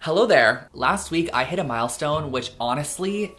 Hello there. Last week I hit a milestone which honestly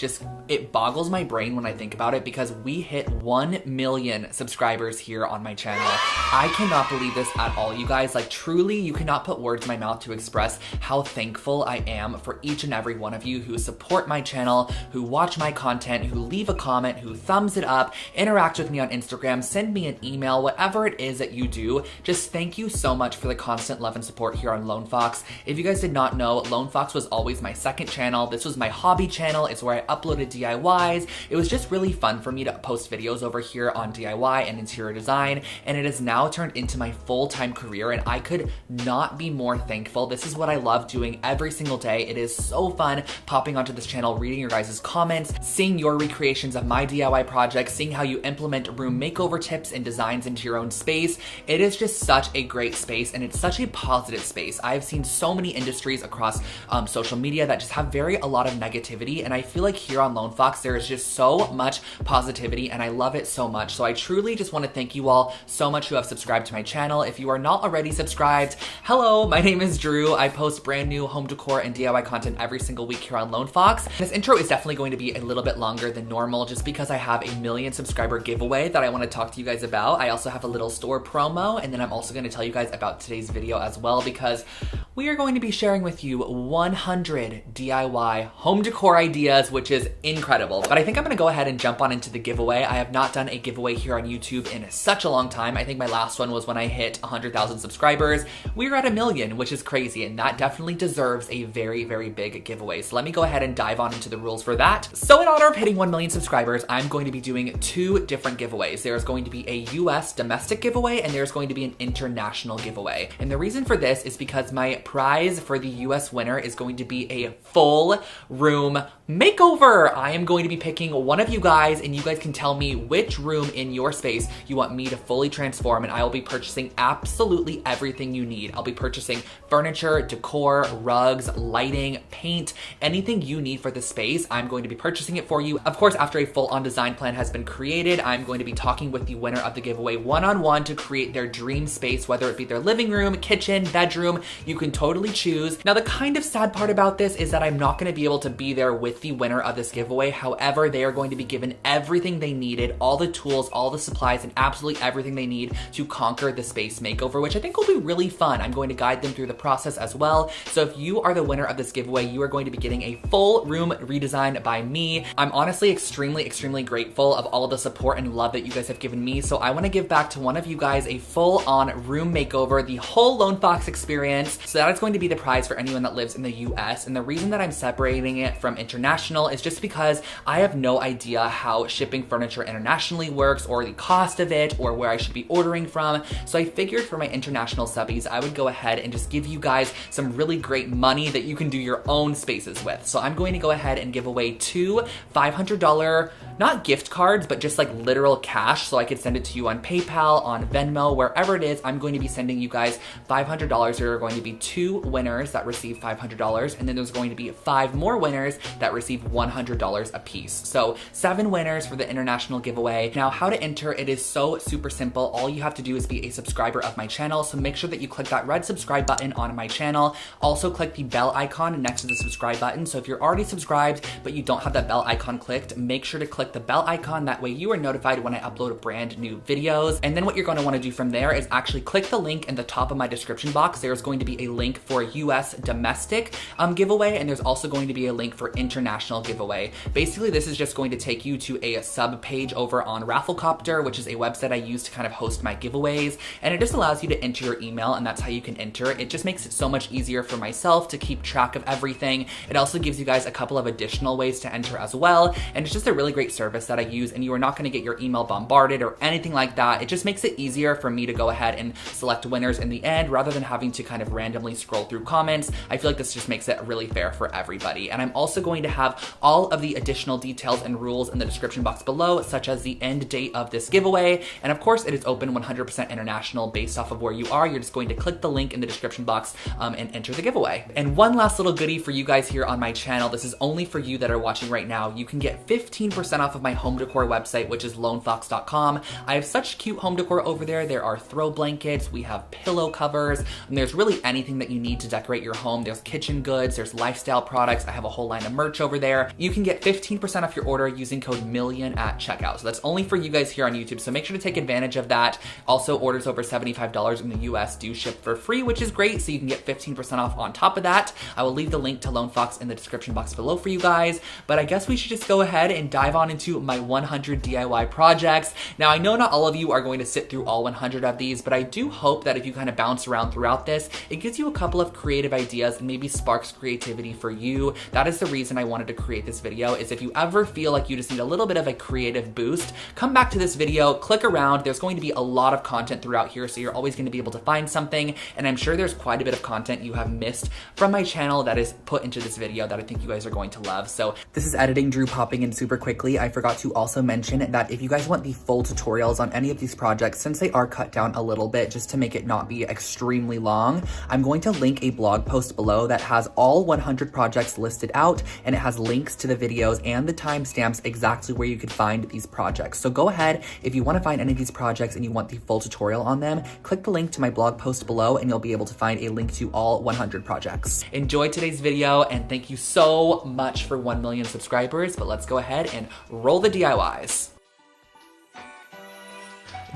it boggles my brain when I think about it because we hit 1 million subscribers here on my channel. I cannot believe this at all, you guys. Like, truly, you cannot put words in my mouth to express how thankful I am for each and every one of you who support my channel, who watch my content, who leave a comment, who thumbs it up, interact with me on Instagram, send me an email, whatever it is that you do. Just thank you so much for the constant love and support here on Lone Fox. If you guys did not know, Lone Fox was always my second channel. This was my hobby channel. It's where I uploaded DIYs. It was just really fun for me to post videos over here on DIY and interior design, and it has now turned into my full-time career, and I could not be more thankful. This is what I love doing every single day. It is so fun popping onto this channel, reading your guys' comments, seeing your recreations of my DIY projects, seeing how you implement room makeover tips and designs into your own space. It is just such a great space, and it's such a positive space. I've seen so many industries across social media that just have a lot of negativity, and I feel like here on Lone Fox there is just so much positivity, and I love it so much. So I truly just want to thank you all so much who have subscribed to my channel. If you are not already subscribed, hello, my name is Drew. I post brand new home decor and DIY content every single week here on Lone Fox. This intro is definitely going to be a little bit longer than normal just because I have a 1 million subscriber giveaway that I want to talk to you guys about. I also have a little store promo, and then I'm also going to tell you guys about today's video as well, because we are going to be sharing with you 100 DIY home decor ideas, which is incredible. But I think I'm gonna go ahead and jump on into the giveaway. I have not done a giveaway here on YouTube in such a long time. I think my last one was when I hit 100,000 subscribers. We're at 1 million, which is crazy, and that definitely deserves a very, very big giveaway. So let me go ahead and dive on into the rules for that. So in honor of hitting 1 million subscribers, I'm going to be doing 2 different giveaways. There's going to be a US domestic giveaway, and there's going to be an international giveaway. And the reason for this is because my prize for the US winner is going to be a full room makeover. I am going to be picking one of you guys, and you guys can tell me which room in your space you want me to fully transform, and I will be purchasing absolutely everything you need. I'll be purchasing furniture, decor, rugs, lighting, paint, anything you need for the space. I'm going to be purchasing it for you. Of course, after a full-on design plan has been created, I'm going to be talking with the winner of the giveaway one-on-one to create their dream space, whether it be their living room, kitchen, bedroom. You can totally choose. Now, the kind of sad part about this is that I'm not going to be able to be there with the winner of this giveaway. However, they are going to be given everything they needed, all the tools, all the supplies, and absolutely everything they need to conquer the space makeover, which I think will be really fun. I'm going to guide them through the process as well. So if you are the winner of this giveaway, you are going to be getting a full room redesign by me. I'm honestly extremely, extremely grateful of all of the support and love that you guys have given me. So I want to give back to one of you guys a full-on room makeover, the whole Lone Fox experience. So that is going to be the prize for anyone that lives in the US. And the reason that I'm separating it from international is just because I have no idea how shipping furniture internationally works, or the cost of it, or where I should be ordering from. So I figured for my international subbies, I would go ahead and just give you guys some really great money that you can do your own spaces with. So I'm going to go ahead and give away 2 $500, not gift cards, but just like literal cash, so I could send it to you on PayPal, on Venmo, wherever it is. I'm going to be sending you guys $500. There are going to be 2 winners that receive $500, and then there's going to be 5 more winners that receive $100 a piece. So 7 winners for the international giveaway. Now, how to enter, it is so super simple. All you have to do is be a subscriber of my channel, so make sure that you click that red subscribe button on my channel. Also click the bell icon next to the subscribe button. So if you're already subscribed but you don't have that bell icon clicked, make sure to click the bell icon. That way you are notified when I upload brand new videos. And then what you're going to want to do from there is actually click the link in the top of my description box. There's going to be a link for US domestic giveaway, and there's also going to be a link for international giveaway. Basically, this is just going to take you to a sub page over on Rafflecopter, which is a website I use to kind of host my giveaways, and it just allows you to enter your email, and that's how you can enter. It just makes it so much easier for myself to keep track of everything. It also gives you guys a couple of additional ways to enter as well, and it's just a really great service that I use, and you are not going to get your email bombarded or anything like that. It just makes it easier for me to go ahead and select winners in the end rather than having to kind of randomly scroll through comments. I feel like this just makes it really fair for everybody. And I'm also going to have all of the additional details and rules in the description box below, such as the end date of this giveaway. And of course, it is open 100% international based off of where you are. You're just going to click the link in the description box and enter the giveaway. And one last little goodie for you guys here on my channel. This is only for you that are watching right now. You can get 15% off of my home decor website, which is lonefox.com. I have such cute home decor over there. There are throw blankets, we have pillow covers, and there's really anything that you need to decorate your home. there's kitchen goods, there's lifestyle products. I have a whole line of merch over there. You can get 15% off your order using code MILLION at checkout. So that's only for you guys here on YouTube. So make sure to take advantage of that. Also, orders over $75 in the US do ship for free, which is great. So you can get 15% off on top of that. I will leave the link to Lone Fox in the description box below for you guys. But I guess we should just go ahead and dive on into my 100 DIY projects. Now, I know not all of you are going to sit through all 100 of these, but I do hope that if you kind of bounce around throughout this, it gives you a couple of creative ideas and maybe sparks creativity for you. That is the reason I wanted to create this video, is if you ever feel like you just need a little bit of a creative boost, come back to this video, click around. There's going to be a lot of content throughout here, so you're always going to be able to find something. And I'm sure there's quite a bit of content you have missed from my channel that is put into this video that I think you guys are going to love. So this is Editing Drew popping in super quickly. I forgot to also mention that if you guys want the full tutorials on any of these projects, since they are cut down a little bit just to make it not be extremely long, I'm going to link a blog post below that has all 100 projects listed out, and it has links to the videos and the timestamps exactly where you could find these projects. So go ahead, if you want to find any of these projects and you want the full tutorial on them, click the link to my blog post below and you'll be able to find a link to all 100 projects. Enjoy today's video and thank you so much for 1 million subscribers, but let's go ahead and roll the DIYs.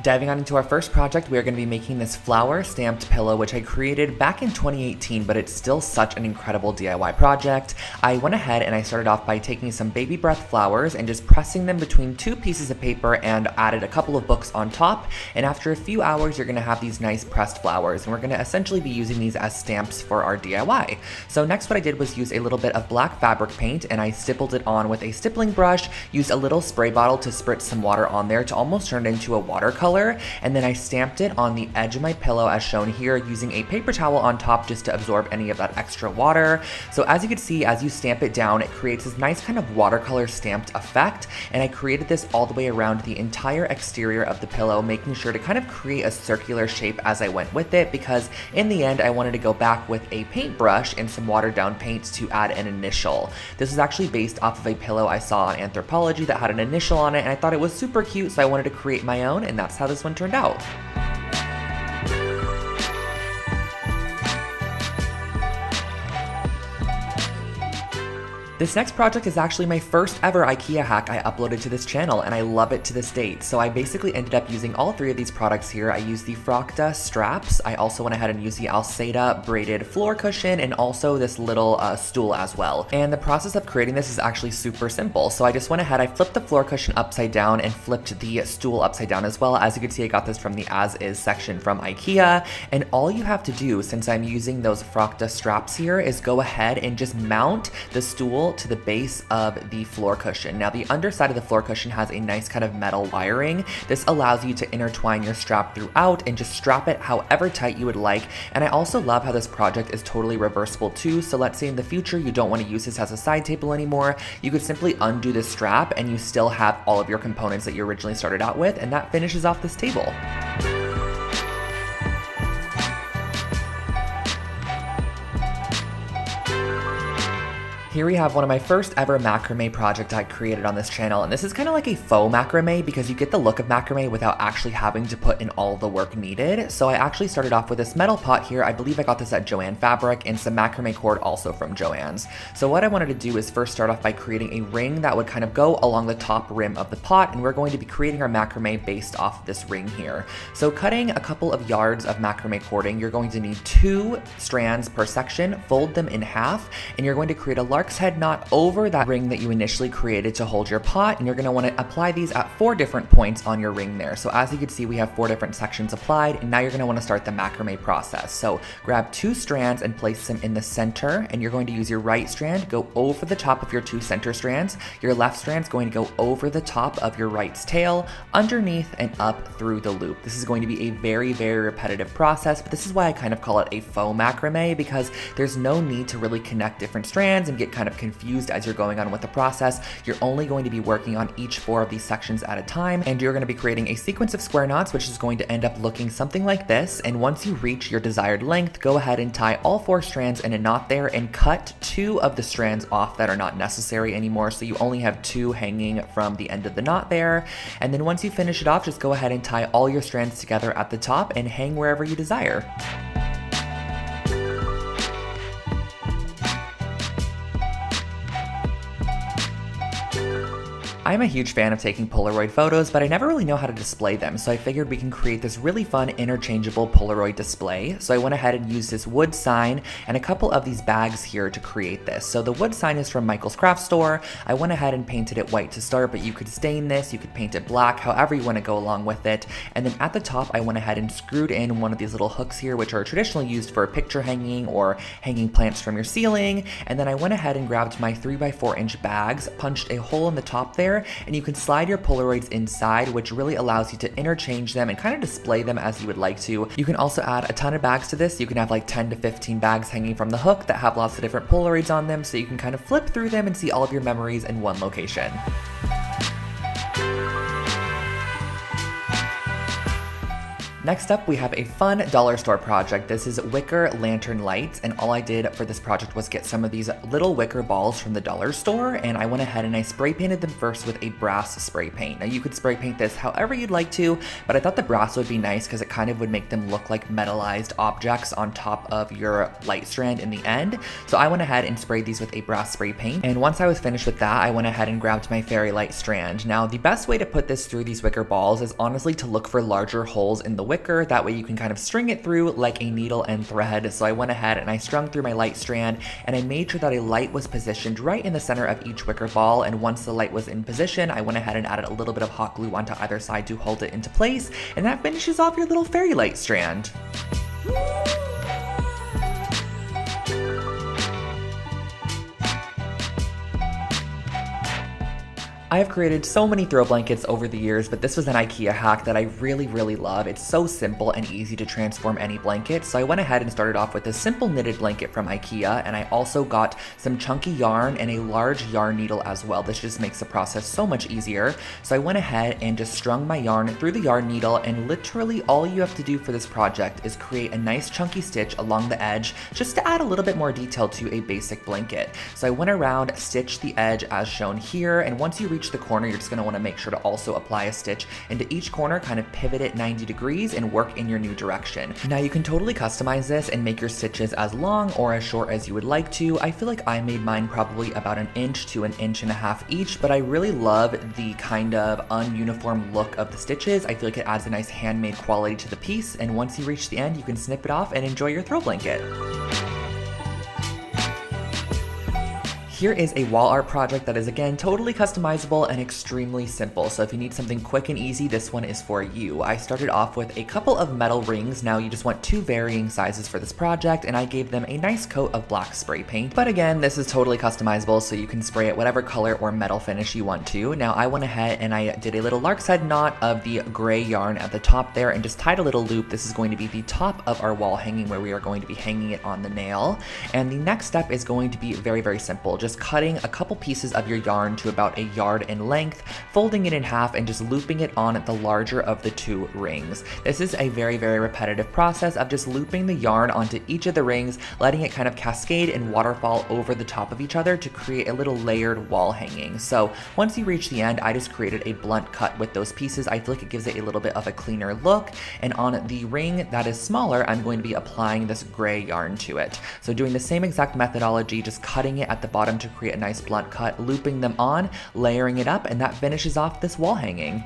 Diving on into our first project, we are going to be making this flower stamped pillow, which I created back in 2018, but it's still such an incredible DIY project. I went ahead and I started off by taking some baby breath flowers and just pressing them between 2 pieces of paper and added a couple of books on top. And after a few hours, you're going to have these nice pressed flowers, and we're going to essentially be using these as stamps for our DIY. So next what I did was use a little bit of black fabric paint and I stippled it on with a stippling brush, used a little spray bottle to spritz some water on there to almost turn it into a watercolor. And then I stamped it on the edge of my pillow as shown here using a paper towel on top just to absorb any of that extra water. So as you can see, as you stamp it down, it creates this nice kind of watercolor stamped effect. And I created this all the way around the entire exterior of the pillow, making sure to kind of create a circular shape as I went with it, because in the end I wanted to go back with a paintbrush and some watered down paints to add an initial. This is actually based off of a pillow I saw on Anthropology that had an initial on it, and I thought it was super cute, so I wanted to create my own, and that's how this one turned out. This next project is actually my first ever IKEA hack I uploaded to this channel, and I love it to this date. So I basically ended up using all 3 of these products here. I used the Frocta straps. I also went ahead and used the Alceda braided floor cushion, and also this little stool as well. And the process of creating this is actually super simple. So I just went ahead, I flipped the floor cushion upside down and flipped the stool upside down as well. As you can see, I got this from the As Is section from IKEA. And all you have to do, since I'm using those Frocta straps here, is go ahead and just mount the stool to the base of the floor cushion. Now the underside of the floor cushion has a nice kind of metal wiring. This allows you to intertwine your strap throughout and just strap it however tight you would like. And I also love how this project is totally reversible too. So let's say in the future you don't want to use this as a side table anymore, you could simply undo the strap and you still have all of your components that you originally started out with, and that finishes off this table. Here we have one of my first ever macrame project I created on this channel, and this is kind of like a faux macrame because you get the look of macrame without actually having to put in all the work needed. So I actually started off with this metal pot here. I believe I got this at Joann Fabric, and some macrame cord also from Joann's. So what I wanted to do is first start off by creating a ring that would kind of go along the top rim of the pot, and we're going to be creating our macrame based off this ring here. So cutting a couple of yards of macrame cording, you're going to need 2 strands per section, fold them in half, and you're going to create a lark's head knot over that ring that you initially created to hold your pot, and you're going to want to apply these at 4 different points on your ring there. So as you can see, we have 4 different sections applied, and now you're going to want to start the macrame process. So grab 2 strands and place them in the center, and you're going to use your right strand, go over the top of your 2 center strands. Your left strand's going to go over the top of your right's tail, underneath and up through the loop. This is going to be a very, very repetitive process, but this is why I kind of call it a faux macrame, because there's no need to really connect different strands and get kind of confused as you're going on with the process. You're only going to be working on each 4 of these sections at a time, and you're going to be creating a sequence of square knots, which is going to end up looking something like this. And once you reach your desired length, go ahead and tie all 4 strands in a knot there and cut 2 of the strands off that are not necessary anymore, so you only have 2 hanging from the end of the knot there. And then once you finish it off, just go ahead and tie all your strands together at the top and hang wherever you desire. I'm a huge fan of taking Polaroid photos, but I never really know how to display them, so I figured we can create this really fun interchangeable Polaroid display. So I went ahead and used this wood sign and a couple of these bags here to create this. So the wood sign is from Michael's Craft Store. I went ahead and painted it white to start, but you could stain this, you could paint it black, however you want to go along with it. And then at the top, I went ahead and screwed in one of these little hooks here, which are traditionally used for picture hanging or hanging plants from your ceiling. And then I went ahead and grabbed my 3x4 inch bags, punched a hole in the top there, and you can slide your Polaroids inside, which really allows you to interchange them and kind of display them as you would like to. You can also add a ton of bags to this. You can have like 10 to 15 bags hanging from the hook that have lots of different Polaroids on them, so you can kind of flip through them and see all of your memories in one location. Next up, we have a fun dollar store project. This is wicker lantern lights, and all I did for this project was get some of these little wicker balls from the dollar store, and I went ahead and I spray painted them first with a brass spray paint. Now you could spray paint this however you'd like to, but I thought the brass would be nice because it kind of would make them look like metallized objects on top of your light strand in the end. So I went ahead and sprayed these with a brass spray paint, and once I was finished with that, I went ahead and grabbed my fairy light strand. Now the best way to put this through these wicker balls is honestly to look for larger holes in the wicker. That way you can kind of string it through like a needle and thread. So I went ahead and I strung through my light strand, and I made sure that a light was positioned right in the center of each wicker ball. And once the light was in position, I went ahead and added a little bit of hot glue onto either side to hold it into place, and that finishes off your little fairy light strand. I have created so many throw blankets over the years, but this was an IKEA hack that I really love. It's so simple and easy to transform any blanket. So I went ahead and started off with a simple knitted blanket from IKEA, and I also got some chunky yarn and a large yarn needle as well. This just makes the process so much easier. So I went ahead and just strung my yarn through the yarn needle, and literally all you have to do for this project is create a nice chunky stitch along the edge just to add a little bit more detail to a basic blanket. So I went around, stitched the edge as shown here, and once you reach the corner, you're just going to want to make sure to also apply a stitch into each corner, kind of pivot it 90 degrees and work in your new direction. Now you can totally customize this and make your stitches as long or as short as you would like to. I feel like I made mine probably about 1 inch to 1.5 inches each, but I really love the kind of ununiform look of the stitches. I feel like it adds a nice handmade quality to the piece, and once you reach the end, you can snip it off and enjoy your throw blanket. Here is a wall art project that is, again, totally customizable and extremely simple. So if you need something quick and easy, this one is for you. I started off with a couple of metal rings. Now you just want 2 varying sizes for this project, and I gave them a nice coat of black spray paint. But again, this is totally customizable, so you can spray it whatever color or metal finish you want to. Now I went ahead and I did a little lark's head knot of the gray yarn at the top there and just tied a little loop. This is going to be the top of our wall hanging where we are going to be hanging it on the nail. And the next step is going to be very simple. Just cutting a couple pieces of your yarn to about 1 yard in length, folding it in half, and just looping it on the larger of the 2 rings. This is a very repetitive process of just looping the yarn onto each of the rings, letting it kind of cascade and waterfall over the top of each other to create a little layered wall hanging. So once you reach the end, I just created a blunt cut with those pieces. I feel like it gives it a little bit of a cleaner look, and on the ring that is smaller, I'm going to be applying this gray yarn to it. So doing the same exact methodology, just cutting it at the bottom to create a nice blunt cut, looping them on, layering it up, and that finishes off this wall hanging.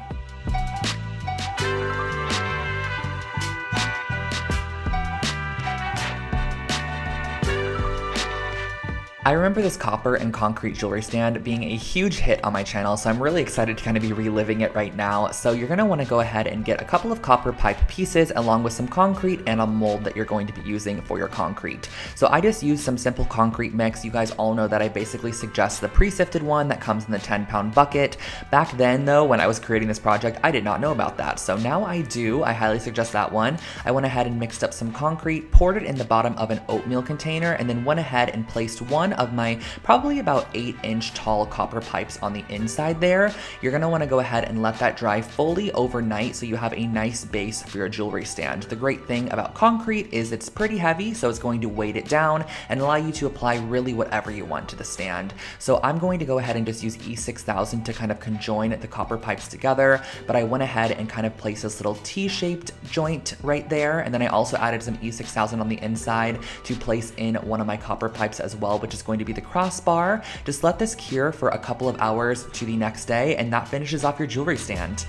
I remember this copper and concrete jewelry stand being a huge hit on my channel, so I'm really excited to kind of be reliving it right now. So you're going to want to go ahead and get a couple of copper pipe pieces along with some concrete and a mold that you're going to be using for your concrete. So I just used some simple concrete mix. You guys all know that I basically suggest the pre-sifted one that comes in the 10-pound bucket. Back then though, when I was creating this project, I did not know about that. So now I do. I highly suggest that one. I went ahead and mixed up some concrete, poured it in the bottom of an oatmeal container, and then went ahead and placed one of my probably about 8-inch tall copper pipes on the inside there. You're going to want to go ahead and let that dry fully overnight so you have a nice base for your jewelry stand. The great thing about concrete is it's pretty heavy, so it's going to weight it down and allow you to apply really whatever you want to the stand. So I'm going to go ahead and just use E6000 to kind of conjoin the copper pipes together, but I went ahead and kind of placed this little T-shaped joint right there, and then I also added some E6000 on the inside to place in one of my copper pipes as well, which is is going to be the crossbar. Just let this cure for a couple of hours to the next day, and that finishes off your jewelry stand.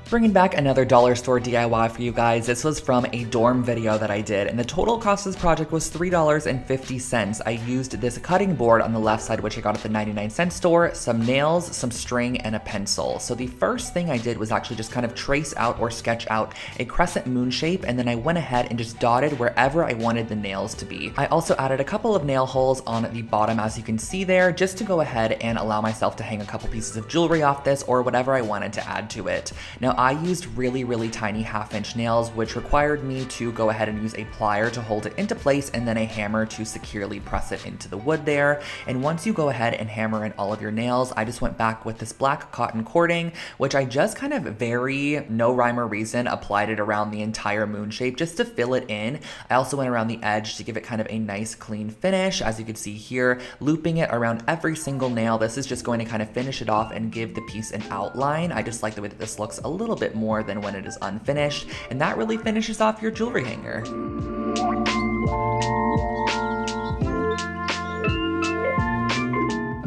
Bringing back another dollar store DIY for you guys. This was from a dorm video that I did, and the total cost of this project was $3.50. I used this cutting board on the left side, which I got at the 99-cent store, some nails, some string, and a pencil. So the first thing I did was actually just kind of trace out or sketch out a crescent moon shape, and then I went ahead and just dotted wherever I wanted the nails to be. I also added a couple of nail holes on the bottom, as you can see there, just to go ahead and allow myself to hang a couple pieces of jewelry off this or whatever I wanted to add to it. Now, I used really tiny half-inch nails, which required me to go ahead and use a plier to hold it into place and then a hammer to securely press it into the wood there. And once you go ahead and hammer in all of your nails, I just went back with this black cotton cording, which I just kind of very no rhyme or reason applied it around the entire moon shape just to fill it in. I also went around the edge to give it kind of a nice clean finish, as you can see here, looping it around every single nail. This is just going to kind of finish it off and give the piece an outline. I just like the way that this looks a little bit more than when it is unfinished, and that really finishes off your jewelry hanger.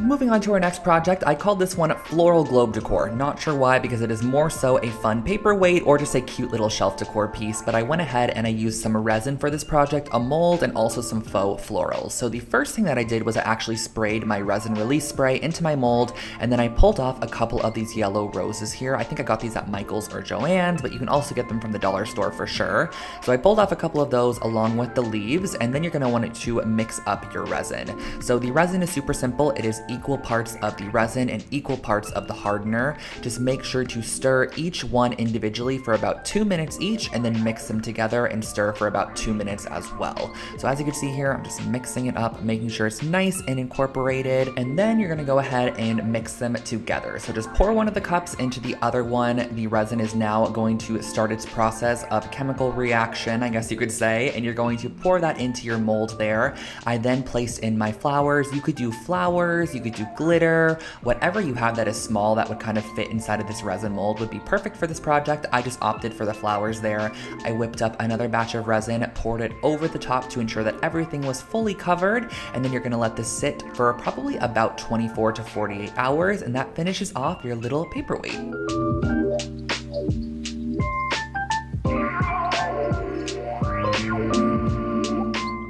Moving on to our next project, I called this one Floral Globe Decor. Not sure why, because it is more so a fun paperweight or just a cute little shelf decor piece, but I went ahead and I used some resin for this project, a mold, and also some faux florals. So the first thing that I did was I actually sprayed my resin release spray into my mold, and then I pulled off a couple of these yellow roses here. I think I got these at Michael's or Joann's, but you can also get them from the dollar store for sure. So I pulled off a couple of those along with the leaves, and then you're gonna want it to mix up your resin. So the resin is super simple. It is equal parts of the resin and equal parts of the hardener. Just make sure to stir each one individually for about 2 minutes each, and then mix them together and stir for about 2 minutes as well. So as you can see here, I'm just mixing it up, making sure it's nice and incorporated, and then you're gonna go ahead and mix them together. So just pour one of the cups into the other one. The resin is now going to start its process of chemical reaction, I guess you could say, and you're going to pour that into your mold there. I then placed in my flowers. You could do flowers, you could do glitter, whatever you have that is small that would kind of fit inside of this resin mold would be perfect for this project. I just opted for the flowers there. I whipped up another batch of resin, poured it over the top to ensure that everything was fully covered, and then you're gonna let this sit for probably about 24 to 48 hours, and that finishes off your little paperweight.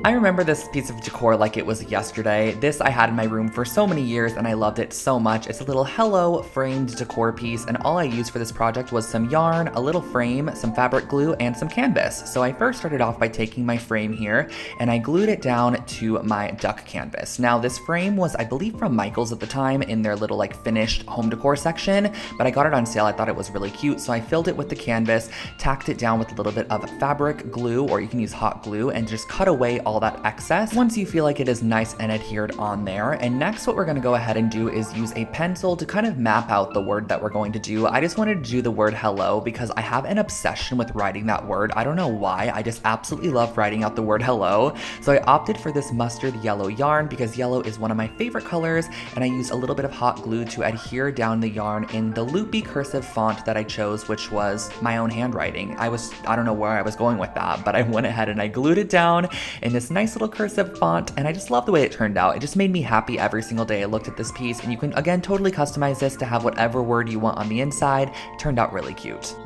I remember this piece of decor like it was yesterday. This I had in my room for so many years and I loved it so much. It's a little hello framed decor piece, and all I used for this project was some yarn, a little frame, some fabric glue, and some canvas. So I first started off by taking my frame here and I glued it down to my duck canvas. Now this frame was, I believe, from Michael's at the time in their little like finished home decor section, but I got it on sale. I thought it was really cute, so I filled it with the canvas, tacked it down with a little bit of fabric glue, or you can use hot glue, and just cut away all that excess once you feel like it is nice and adhered on there. And next what we're going to go ahead and do is use a pencil to kind of map out the word that we're going to do. I just wanted to do the word hello because I have an obsession with writing that word. I don't know why, I just absolutely love writing out the word hello. So I opted for this mustard yellow yarn because yellow is one of my favorite colors, and I used a little bit of hot glue to adhere down the yarn in the loopy cursive font that I chose, which was my own handwriting. I don't know where I was going with that, but I went ahead and I glued it down in this nice little cursive font, and I just love the way it turned out. It just made me happy every single day I looked at this piece, and you can again totally customize this to have whatever word you want on the inside. It turned out really cute.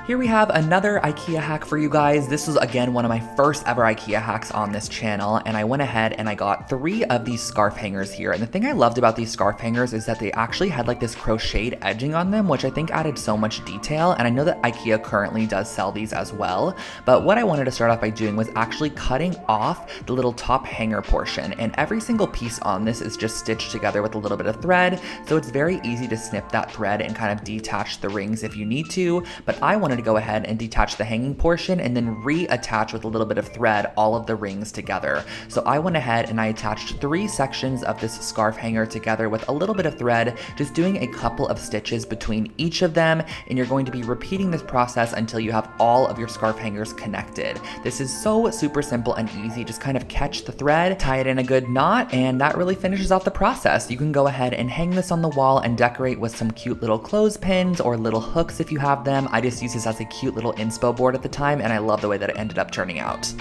Here we have another IKEA hack for you guys. This was again one of my first ever IKEA hacks on this channel, and I went ahead and I got 3 of these scarf hangers here. And the thing I loved about these scarf hangers is that they actually had like this crocheted edging on them, which I think added so much detail. And I know that IKEA currently does sell these as well, but what I wanted to start off by doing was actually cutting off the little top hanger portion, and every single piece on this is just stitched together with a little bit of thread, so it's very easy to snip that thread and kind of detach the rings if you need to. But I wanted wanted to go ahead and detach the hanging portion and then reattach with a little bit of thread all of the rings together. So I went ahead and I attached 3 sections of this scarf hanger together with a little bit of thread, just doing a couple of stitches between each of them, and you're going to be repeating this process until you have all of your scarf hangers connected. This is so super simple and easy. Just kind of catch the thread, tie it in a good knot, and that really finishes off the process. You can go ahead and hang this on the wall and decorate with some cute little clothespins or little hooks if you have them. I just used this as a cute little inspo board at the time, and I love the way that it ended up turning out.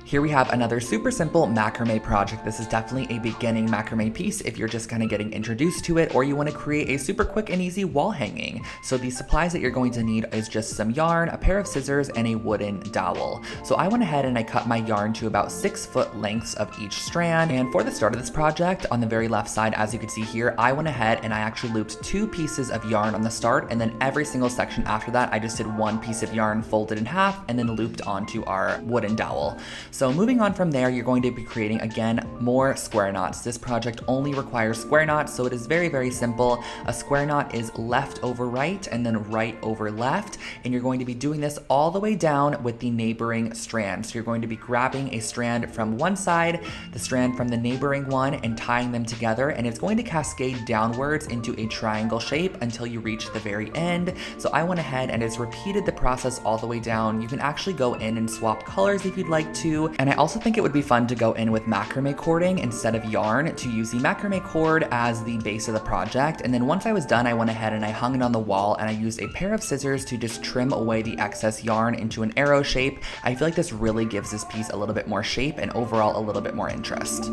Here we have another super simple macrame project. This is definitely a beginning macrame piece if you're just kind of getting introduced to it, or you want to create a super quick and easy wall hanging. So the supplies that you're going to need is just some yarn, a pair of scissors, and a wooden dowel. So I went ahead and I cut my yarn to about 6 foot lengths of each strand. And for the start of this project, on the very left side, as you can see here, I went ahead and I actually looped 2 pieces of yarn on the start, and then every single section after that, I just did 1 piece of yarn folded in half and then looped onto our wooden dowel. So moving on from there, you're going to be creating, again, more square knots. This project only requires square knots, so it is very, very simple. A square knot is left over right and then right over left, and you're going to be doing this all the way down with the neighboring strand. So you're going to be grabbing a strand from one side, the strand from the neighboring one, and tying them together, and it's going to cascade downwards into a triangle shape until you reach the very end. So I went ahead and just repeated the process all the way down. You can actually go in and swap colors if you'd like to, and I also think it would be fun to go in with macrame cording instead of yarn, to use the macrame cord as the base of the project. And then once I was done, I went ahead and I hung it on the wall, and I used a pair of scissors to just trim away the excess yarn into an arrow shape. I feel like this really gives this piece a little bit more shape and overall a little bit more interest.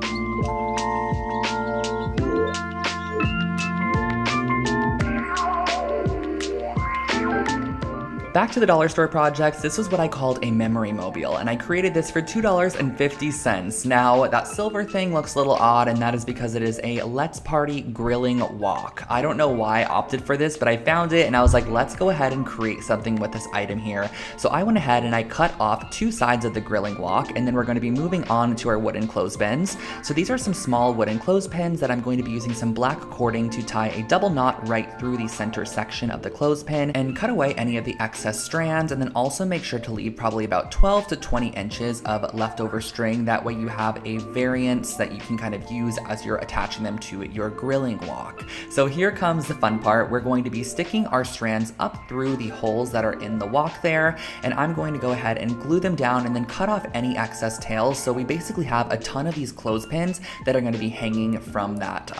Back to the dollar store projects, this was what I called a memory mobile, and I created this for $2.50. Now, that silver thing looks a little odd, and that is because it is a Let's Party grilling wok. I don't know why I opted for this, but I found it, and I was like, let's go ahead and create something with this item here. So I went ahead and I cut off 2 sides of the grilling wok, and then we're going to be moving on to our wooden clothespins. So these are some small wooden clothespins that I'm going to be using some black cording to tie a double knot right through the center section of the clothespin and cut away any of the excess strands, and then also make sure to leave probably about 12 to 20 inches of leftover string. That way you have a variance that you can kind of use as you're attaching them to your grilling wok. So here comes the fun part. We're going to be sticking our strands up through the holes that are in the wok there, and I'm going to go ahead and glue them down and then cut off any excess tails. So we basically have a ton of these clothespins that are going to be hanging from that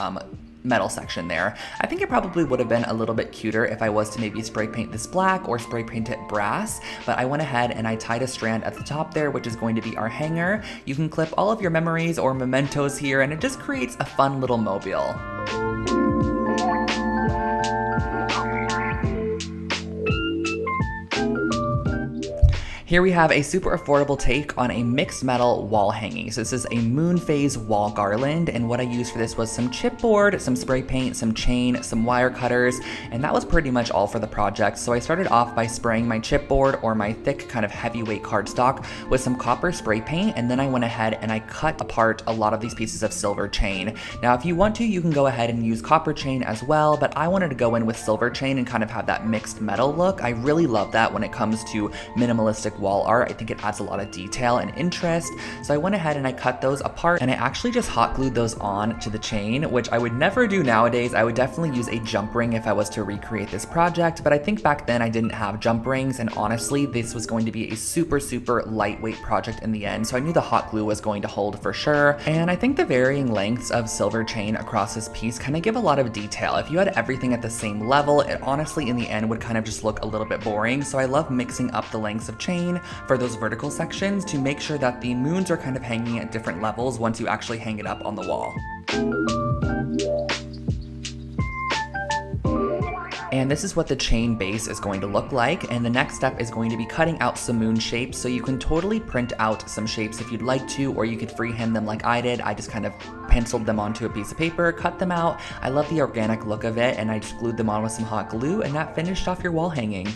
metal section there. I think it probably would have been a little bit cuter if I was to maybe spray paint this black or spray paint it brass, but I went ahead and I tied a strand at the top there, which is going to be our hanger. You can clip all of your memories or mementos here, and it just creates a fun little mobile. Here we have a super affordable take on a mixed metal wall hanging. So this is a moon phase wall garland, and what I used for this was some chipboard, some spray paint, some chain, some wire cutters, and that was pretty much all for the project. So I started off by spraying my chipboard, or my thick kind of heavyweight cardstock, with some copper spray paint, and then I went ahead and I cut apart a lot of these pieces of silver chain. Now if you want to, you can go ahead and use copper chain as well, but I wanted to go in with silver chain and kind of have that mixed metal look. I really love that when it comes to minimalistic wall art. I think it adds a lot of detail and interest. So I went ahead and I cut those apart, and I actually just hot glued those on to the chain, which I would never do nowadays. I would definitely use a jump ring if I was to recreate this project, but I think back then I didn't have jump rings, and honestly this was going to be a super lightweight project in the end, so I knew the hot glue was going to hold for sure. And I think the varying lengths of silver chain across this piece kind of give a lot of detail. If you had everything at the same level, it honestly in the end would kind of just look a little bit boring. So I love mixing up the lengths of chain for those vertical sections to make sure that the moons are kind of hanging at different levels once you actually hang it up on the wall. And this is what the chain base is going to look like. And the next step is going to be cutting out some moon shapes. So you can totally print out some shapes if you'd like to, or you could freehand them like I did. I just kind of penciled them onto a piece of paper, cut them out. I love the organic look of it, and I just glued them on with some hot glue, and that finished off your wall hanging.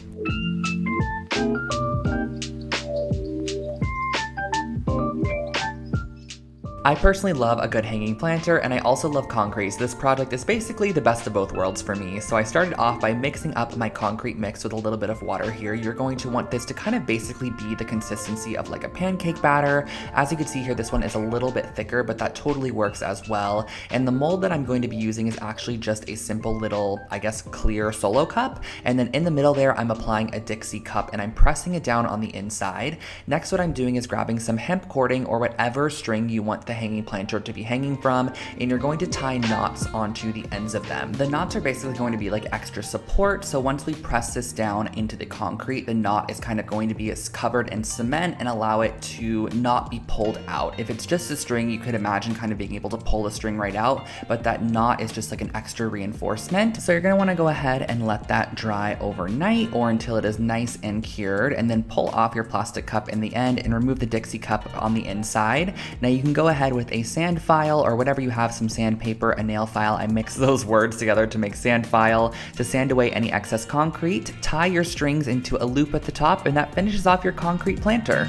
I personally love a good hanging planter, and I also love concrete, so this project is basically the best of both worlds for me. So I started off by mixing up my concrete mix with a little bit of water here. You're going to want this to kind of basically be the consistency of like a pancake batter. As you can see here, this one is a little bit thicker, but that totally works as well. And the mold that I'm going to be using is actually just a simple little, I guess, clear solo cup. And then in the middle there, I'm applying a Dixie cup and I'm pressing it down on the inside. Next, what I'm doing is grabbing some hemp cording or whatever string you want the hanging planter to be hanging from, and you're going to tie knots onto the ends of them. The knots are basically going to be like extra support, so once we press this down into the concrete, the knot is kind of going to be covered in cement and allow it to not be pulled out. If it's just a string, you could imagine kind of being able to pull the string right out, but that knot is just like an extra reinforcement. So you're going to want to go ahead and let that dry overnight or until it is nice and cured, and then pull off your plastic cup in the end and remove the Dixie cup on the inside. Now you can go ahead with a sand file or whatever you have, some sandpaper, a nail file. I mix those words together to make sand file to sand away any excess concrete. Tie your strings into a loop at the top, and that finishes off your concrete planter.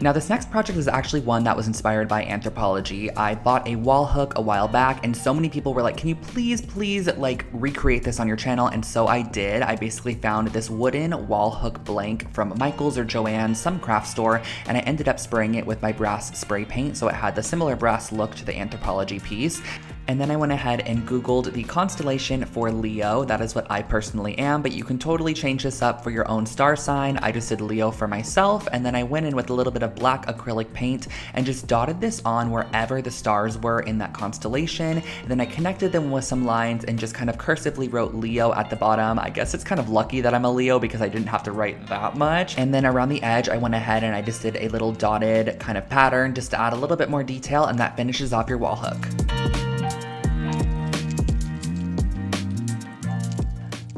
Now this next project is actually one that was inspired by anthropology. I bought a wall hook a while back and so many people were like, can you please like recreate this on your channel? And so I did. I basically found this wooden wall hook blank from Michael's or Joann's, some craft store, and I ended up spraying it with my brass spray paint so it had the similar brass look to the anthropology piece. And then I went ahead and Googled the constellation for Leo. That is what I personally am, but you can totally change this up for your own star sign. I just did Leo for myself, and then I went in with a little bit of black acrylic paint and just dotted this on wherever the stars were in that constellation. And then I connected them with some lines and just kind of cursively wrote Leo at the bottom. I guess it's kind of lucky that I'm a Leo because I didn't have to write that much. And then around the edge, I went ahead and I just did a little dotted kind of pattern just to add a little bit more detail, and that finishes off your wall hook.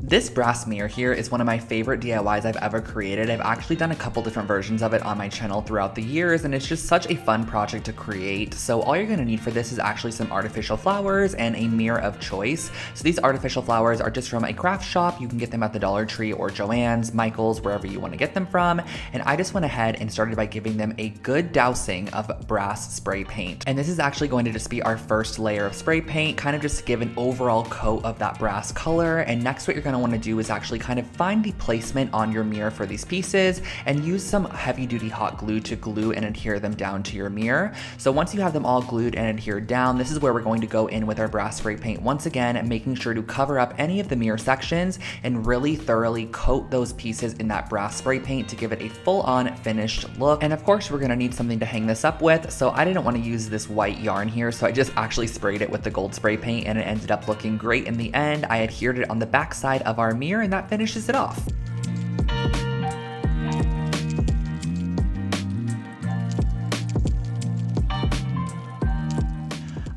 This brass mirror here is one of my favorite DIYs I've ever created. I've actually done a couple different versions of it on my channel throughout the years, and it's just such a fun project to create. So all you're gonna need for this is actually some artificial flowers and a mirror of choice. So these artificial flowers are just from a craft shop. You can get them at the Dollar Tree or Joann's, Michael's, wherever you wanna get them from. And I just went ahead and started by giving them a good dousing of brass spray paint. And this is actually going to just be our first layer of spray paint, kind of just to give an overall coat of that brass color. And next what you're gonna want to do is actually kind of find the placement on your mirror for these pieces and use some heavy duty hot glue to glue and adhere them down to your mirror. So once you have them all glued and adhered down, this is where we're going to go in with our brass spray paint once again, making sure to cover up any of the mirror sections and really thoroughly coat those pieces in that brass spray paint to give it a full-on finished look. And of course we're going to need something to hang this up with, so I didn't want to use this white yarn here, so I just actually sprayed it with the gold spray paint and it ended up looking great in the end. I adhered it on the back side of our mirror and that finishes it off.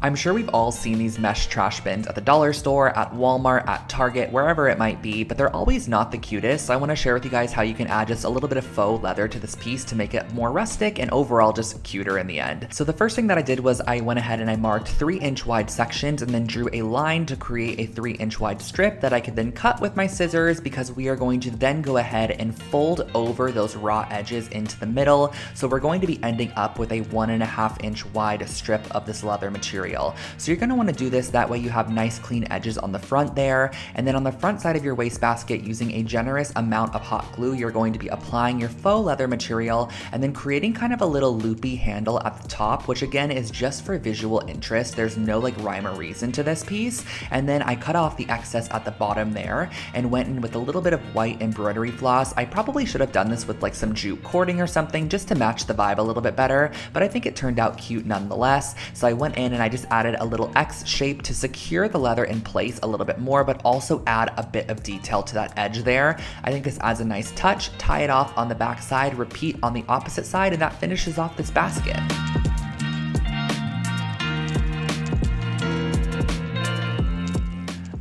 I'm sure we've all seen these mesh trash bins at the dollar store, at Walmart, at Target, wherever it might be, but they're always not the cutest. So I want to share with you guys how you can add just a little bit of faux leather to this piece to make it more rustic and overall just cuter in the end. So the first thing that I did was I went ahead and I marked 3-inch wide sections and then drew a line to create a 3-inch wide strip that I could then cut with my scissors, because we are going to then go ahead and fold over those raw edges into the middle. So we're going to be ending up with a 1.5-inch wide strip of this leather material. So you're going to want to do this, that way you have nice clean edges on the front there, and then on the front side of your wastebasket, using a generous amount of hot glue, you're going to be applying your faux leather material and then creating kind of a little loopy handle at the top, which again is just for visual interest. There's no like rhyme or reason to this piece. And then I cut off the excess at the bottom there and went in with a little bit of white embroidery floss. I probably should have done this with like some jute cording or something just to match the vibe a little bit better, but I think it turned out cute nonetheless. So I went in and I just added a little X shape to secure the leather in place a little bit more, but also add a bit of detail to that edge there. I think this adds a nice touch. Tie it off on the back side, repeat on the opposite side, and that finishes off this basket.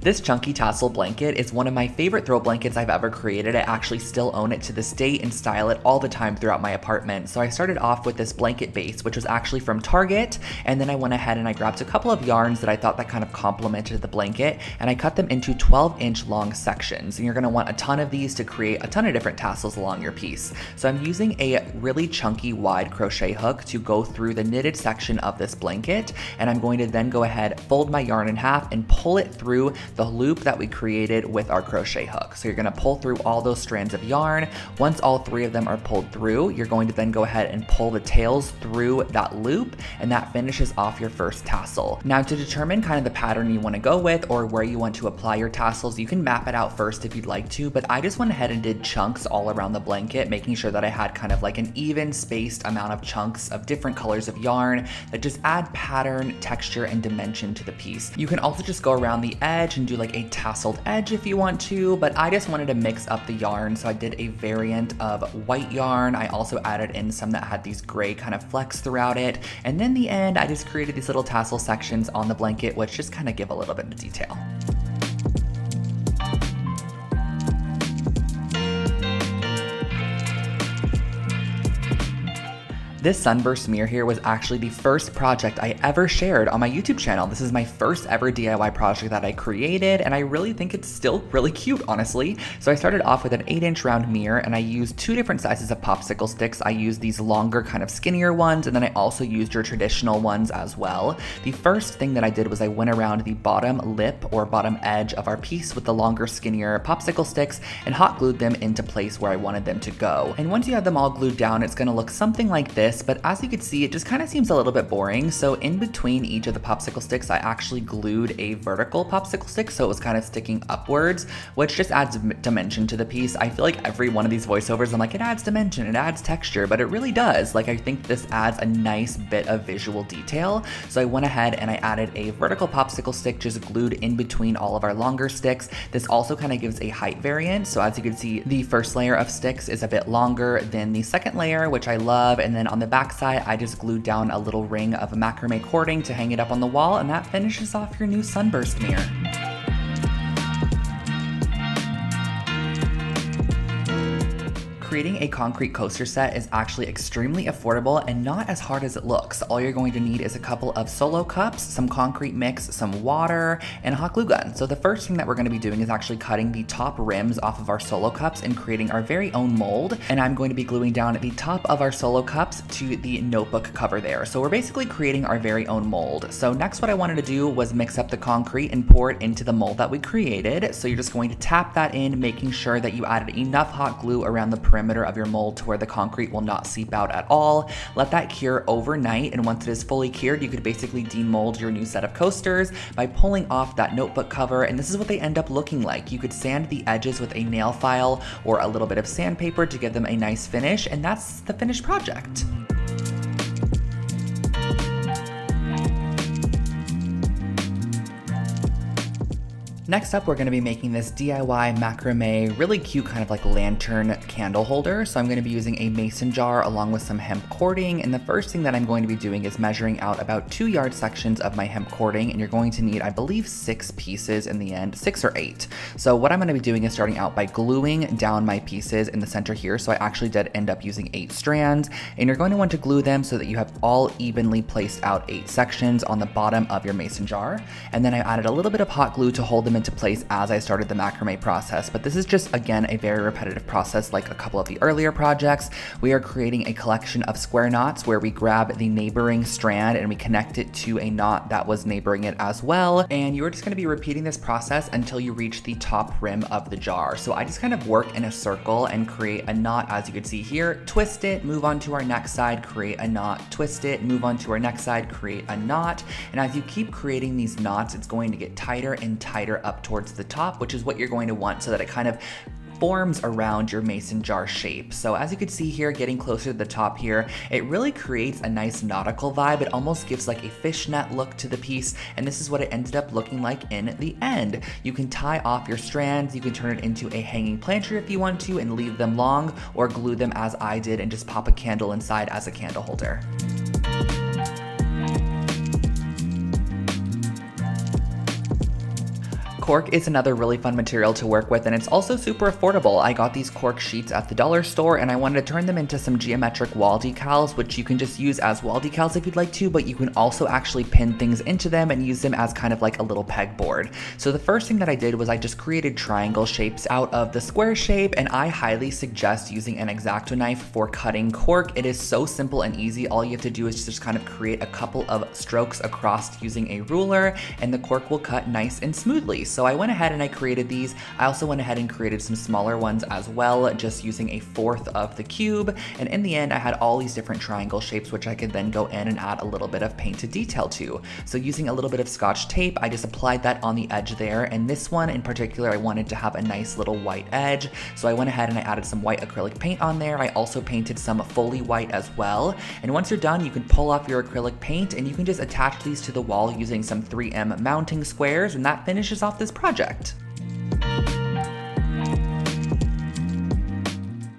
This chunky tassel blanket is one of my favorite throw blankets I've ever created. I actually still own it to this date and style it all the time throughout my apartment. So I started off with this blanket base, which was actually from Target, and then I went ahead and I grabbed a couple of yarns that I thought that kind of complemented the blanket, and I cut them into 12-inch long sections. And you're gonna want a ton of these to create a ton of different tassels along your piece. So I'm using a really chunky wide crochet hook to go through the knitted section of this blanket, and I'm going to then go ahead, fold my yarn in half, and pull it through the loop that we created with our crochet hook. So you're gonna pull through all those strands of yarn. Once all 3 of them are pulled through, you're going to then go ahead and pull the tails through that loop, and that finishes off your first tassel. Now, to determine kind of the pattern you wanna go with or where you want to apply your tassels, you can map it out first if you'd like to, but I just went ahead and did chunks all around the blanket, making sure that I had kind of like an even spaced amount of chunks of different colors of yarn that just add pattern, texture, and dimension to the piece. You can also just go around the edge and do like a tasseled edge if you want to, but I just wanted to mix up the yarn, so I did a variant of white yarn. I also added in some that had these gray kind of flecks throughout it, and then in the end I just created these little tassel sections on the blanket, which just kind of give a little bit of detail. This sunburst mirror here was actually the first project I ever shared on my YouTube channel. This is my first ever DIY project that I created, and I really think it's still really cute, honestly. So I started off with an 8-inch round mirror, and I used 2 different sizes of popsicle sticks. I used these longer, kind of skinnier ones, and then I also used your traditional ones as well. The first thing that I did was I went around the bottom lip or bottom edge of our piece with the longer, skinnier popsicle sticks and hot glued them into place where I wanted them to go. And once you have them all glued down, it's gonna look something like this. But as you can see, it just kind of seems a little bit boring. So in between each of the popsicle sticks, I actually glued a vertical popsicle stick, so it was kind of sticking upwards, which just adds dimension to the piece. I feel like every one of these voiceovers, I'm like, it adds dimension, it adds texture, but it really does. Like, I think this adds a nice bit of visual detail. So I went ahead and I added a vertical popsicle stick just glued in between all of our longer sticks. This also kind of gives a height variant. So as you can see, the first layer of sticks is a bit longer than the second layer, which I love. And then on the back side, I just glued down a little ring of macrame cording to hang it up on the wall, and that finishes off your new sunburst mirror. Creating a concrete coaster set is actually extremely affordable and not as hard as it looks. All you're going to need is a couple of solo cups, some concrete mix, some water, and a hot glue gun. So the first thing that we're going to be doing is actually cutting the top rims off of our solo cups and creating our very own mold. And I'm going to be gluing down the top of our solo cups to the notebook cover there. So we're basically creating our very own mold. So next, what I wanted to do was mix up the concrete and pour it into the mold that we created. So you're just going to tap that in, making sure that you added enough hot glue around the perimeter of your mold to where the concrete will not seep out at all. Let that cure overnight, and once it is fully cured, you could basically demold your new set of coasters by pulling off that notebook cover, and this is what they end up looking like. You could sand the edges with a nail file or a little bit of sandpaper to give them a nice finish, and that's the finished project. Next up, we're going to be making this DIY macrame, really cute kind of like lantern candle holder. So I'm going to be using a mason jar along with some hemp cording. And the first thing that I'm going to be doing is measuring out about 2 yard sections of my hemp cording. And you're going to need, I believe, 6 pieces in the end, 6 or 8. So what I'm going to be doing is starting out by gluing down my pieces in the center here. So I actually did end up using 8 strands. And you're going to want to glue them so that you have all evenly placed out 8 sections on the bottom of your mason jar. And then I added a little bit of hot glue to hold them into place as I started the macrame process. But this is just, again, a very repetitive process like a couple of the earlier projects. We are creating a collection of square knots where we grab the neighboring strand and we connect it to a knot that was neighboring it as well. And you're just going to be repeating this process until you reach the top rim of the jar. So I just kind of work in a circle and create a knot, as you can see here, twist it, move on to our next side, create a knot, twist it, move on to our next side, create a knot. And as you keep creating these knots, it's going to get tighter and tighter up towards the top, which is what you're going to want so that it kind of forms around your mason jar shape. So as you can see here, getting closer to the top here, it really creates a nice nautical vibe. It almost gives like a fishnet look to the piece, and this is what it ended up looking like in the end. You can tie off your strands, you can turn it into a hanging planter if you want to and leave them long, or glue them as I did and just pop a candle inside as a candle holder. Cork is another really fun material to work with, and it's also super affordable. I got these cork sheets at the dollar store, and I wanted to turn them into some geometric wall decals, which you can just use as wall decals if you'd like to, but you can also actually pin things into them and use them as kind of like a little pegboard. So the first thing that I did was I just created triangle shapes out of the square shape, and I highly suggest using an X-Acto knife for cutting cork. It is so simple and easy. All you have to do is just kind of create a couple of strokes across using a ruler, and the cork will cut nice and smoothly. So I went ahead and I created these. I also went ahead and created some smaller ones as well, just using 1/4 of the cube. And in the end, I had all these different triangle shapes, which I could then go in and add a little bit of painted detail to. So using a little bit of Scotch tape, I just applied that on the edge there. And this one in particular, I wanted to have a nice little white edge. So I went ahead and I added some white acrylic paint on there. I also painted some fully white as well. And once you're done, you can pull off your acrylic paint and you can just attach these to the wall using some 3M mounting squares, and that finishes off this project.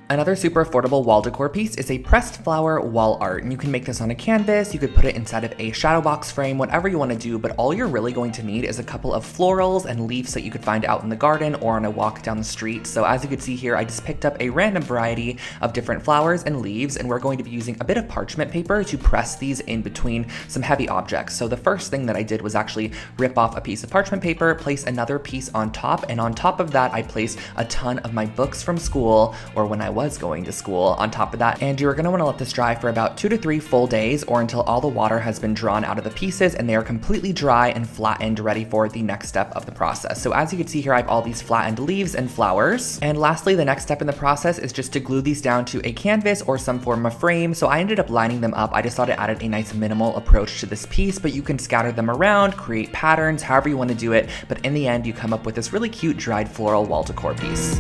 Another super affordable wall decor piece is a pressed flower wall art, and you can make this on a canvas, you could put it inside of a shadow box frame, whatever you want to do, but all you're really going to need is a couple of florals and leaves that you could find out in the garden or on a walk down the street. So as you can see here, I just picked up a random variety of different flowers and leaves, and we're going to be using a bit of parchment paper to press these in between some heavy objects. So the first thing that I did was actually rip off a piece of parchment paper, place another piece on top, and on top of that, I placed a ton of my books from school, or when I was going to school, on top of that. And you're going to want to let this dry for about 2 to 3 full days, or until all the water has been drawn out of the pieces and they are completely dry and flattened, ready for the next step of the process. So as you can see here, I have all these flattened leaves and flowers. And lastly, the next step in the process is just to glue these down to a canvas or some form of frame. So I ended up lining them up. I just thought it added a nice minimal approach to this piece, but you can scatter them around, create patterns, however you want to do it. But in the end, you come up with this really cute dried floral wall decor piece.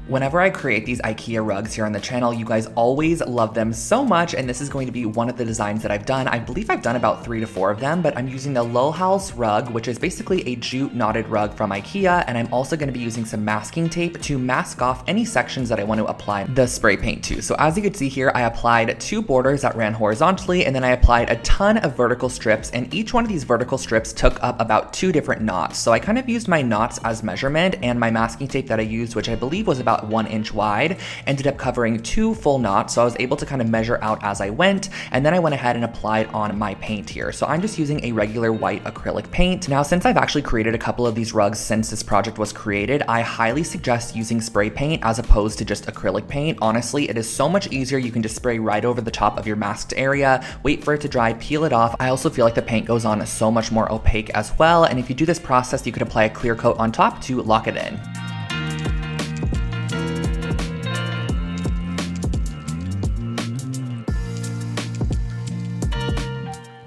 Whenever I create these IKEA rugs here on the channel, you guys always love them so much, and this is going to be one of the designs that I've done. I believe I've done about 3 to 4 of them, but I'm using the Lohals rug, which is basically a jute knotted rug from IKEA, and I'm also going to be using some masking tape to mask off any sections that I want to apply the spray paint to. So as you can see here, I applied 2 borders that ran horizontally, and then I applied a ton of vertical strips, and each one of these vertical strips took up about 2 different knots. So I kind of used my knots as measurement, and my masking tape that I used, which I believe was about 1 inch wide, ended up covering 2 full knots. So I was able to kind of measure out as I went, and then I went ahead and applied on my paint here. So I'm just using a regular white acrylic paint. Now, since I've actually created a couple of these rugs since this project was created, I highly suggest using spray paint as opposed to just acrylic paint. Honestly, it is so much easier. You can just spray right over the top of your masked area, wait for it to dry, peel it off. I also feel like the paint goes on so much more opaque as well, and if you do this process, you could apply a clear coat on top to lock it in.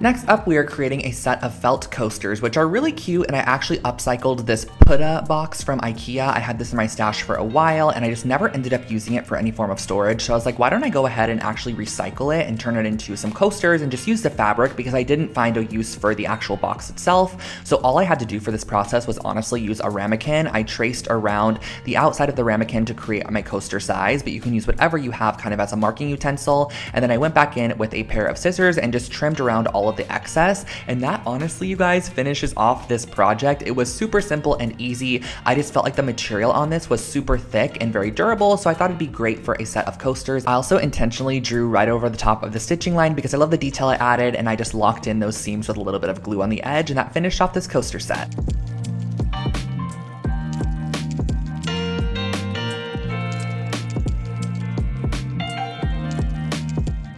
Next up, we are creating a set of felt coasters, which are really cute, and I actually upcycled this Putta box from IKEA. I had this in my stash for a while, and I just never ended up using it for any form of storage. So I was like, why don't I go ahead and actually recycle it and turn it into some coasters and just use the fabric, because I didn't find a use for the actual box itself. So all I had to do for this process was honestly use a ramekin. I traced around the outside of the ramekin to create my coaster size, but you can use whatever you have kind of as a marking utensil. And then I went back in with a pair of scissors and just trimmed around all of the excess, and that honestly, you guys, finishes off this project. It was super simple and easy. I just felt like the material on this was super thick and very durable, so I thought it'd be great for a set of coasters. I also intentionally drew right over the top of the stitching line because I love the detail I added, and I just locked in those seams with a little bit of glue on the edge, and that finished off this coaster set.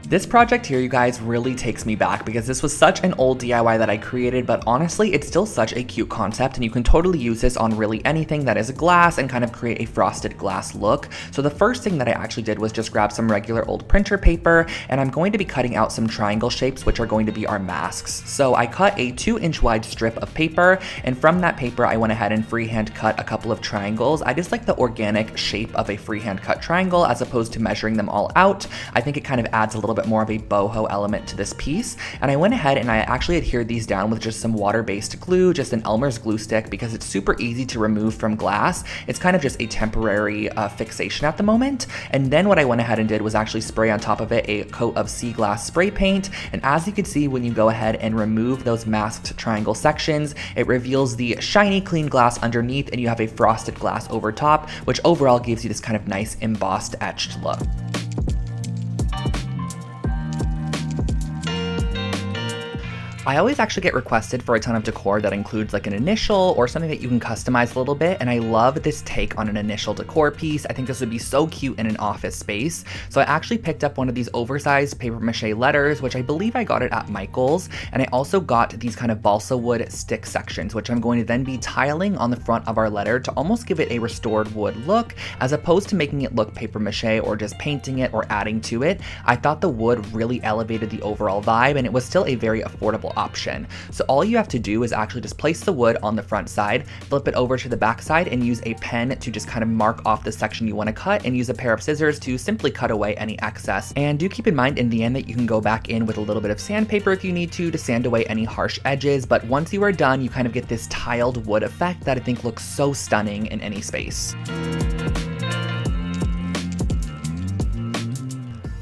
This project here, you guys, really takes me back because this was such an old DIY that I created, but honestly, it's still such a cute concept, and you can totally use this on really anything that is glass and kind of create a frosted glass look. So the first thing that I actually did was just grab some regular old printer paper, and I'm going to be cutting out some triangle shapes, which are going to be our masks. So I cut a 2-inch wide strip of paper, and from that paper, I went ahead and freehand cut a couple of triangles. I just like the organic shape of a freehand cut triangle as opposed to measuring them all out. I think it kind of adds a little bit bit more of a boho element to this piece. And I went ahead and I actually adhered these down with just some water-based glue, just an Elmer's glue stick, because it's super easy to remove from glass. It's kind of just a temporary fixation at the moment. And then what I went ahead and did was actually spray on top of it a coat of sea glass spray paint. And as you can see, when you go ahead and remove those masked triangle sections, it reveals the shiny clean glass underneath, and you have a frosted glass over top, which overall gives you this kind of nice embossed etched look. I always actually get requested for a ton of decor that includes like an initial or something that you can customize a little bit, and I love this take on an initial decor piece. I think this would be so cute in an office space. So I actually picked up one of these oversized paper mache letters, which I believe I got it at Michael's, and I also got these kind of balsa wood stick sections, which I'm going to then be tiling on the front of our letter to almost give it a restored wood look, as opposed to making it look paper mache or just painting it or adding to it. I thought the wood really elevated the overall vibe, and it was still a very affordable option. So all you have to do is actually just place the wood on the front side, flip it over to the back side, and use a pen to just kind of mark off the section you want to cut, and use a pair of scissors to simply cut away any excess. And do keep in mind in the end that you can go back in with a little bit of sandpaper if you need to sand away any harsh edges, but once you are done, you kind of get this tiled wood effect that I think looks so stunning in any space.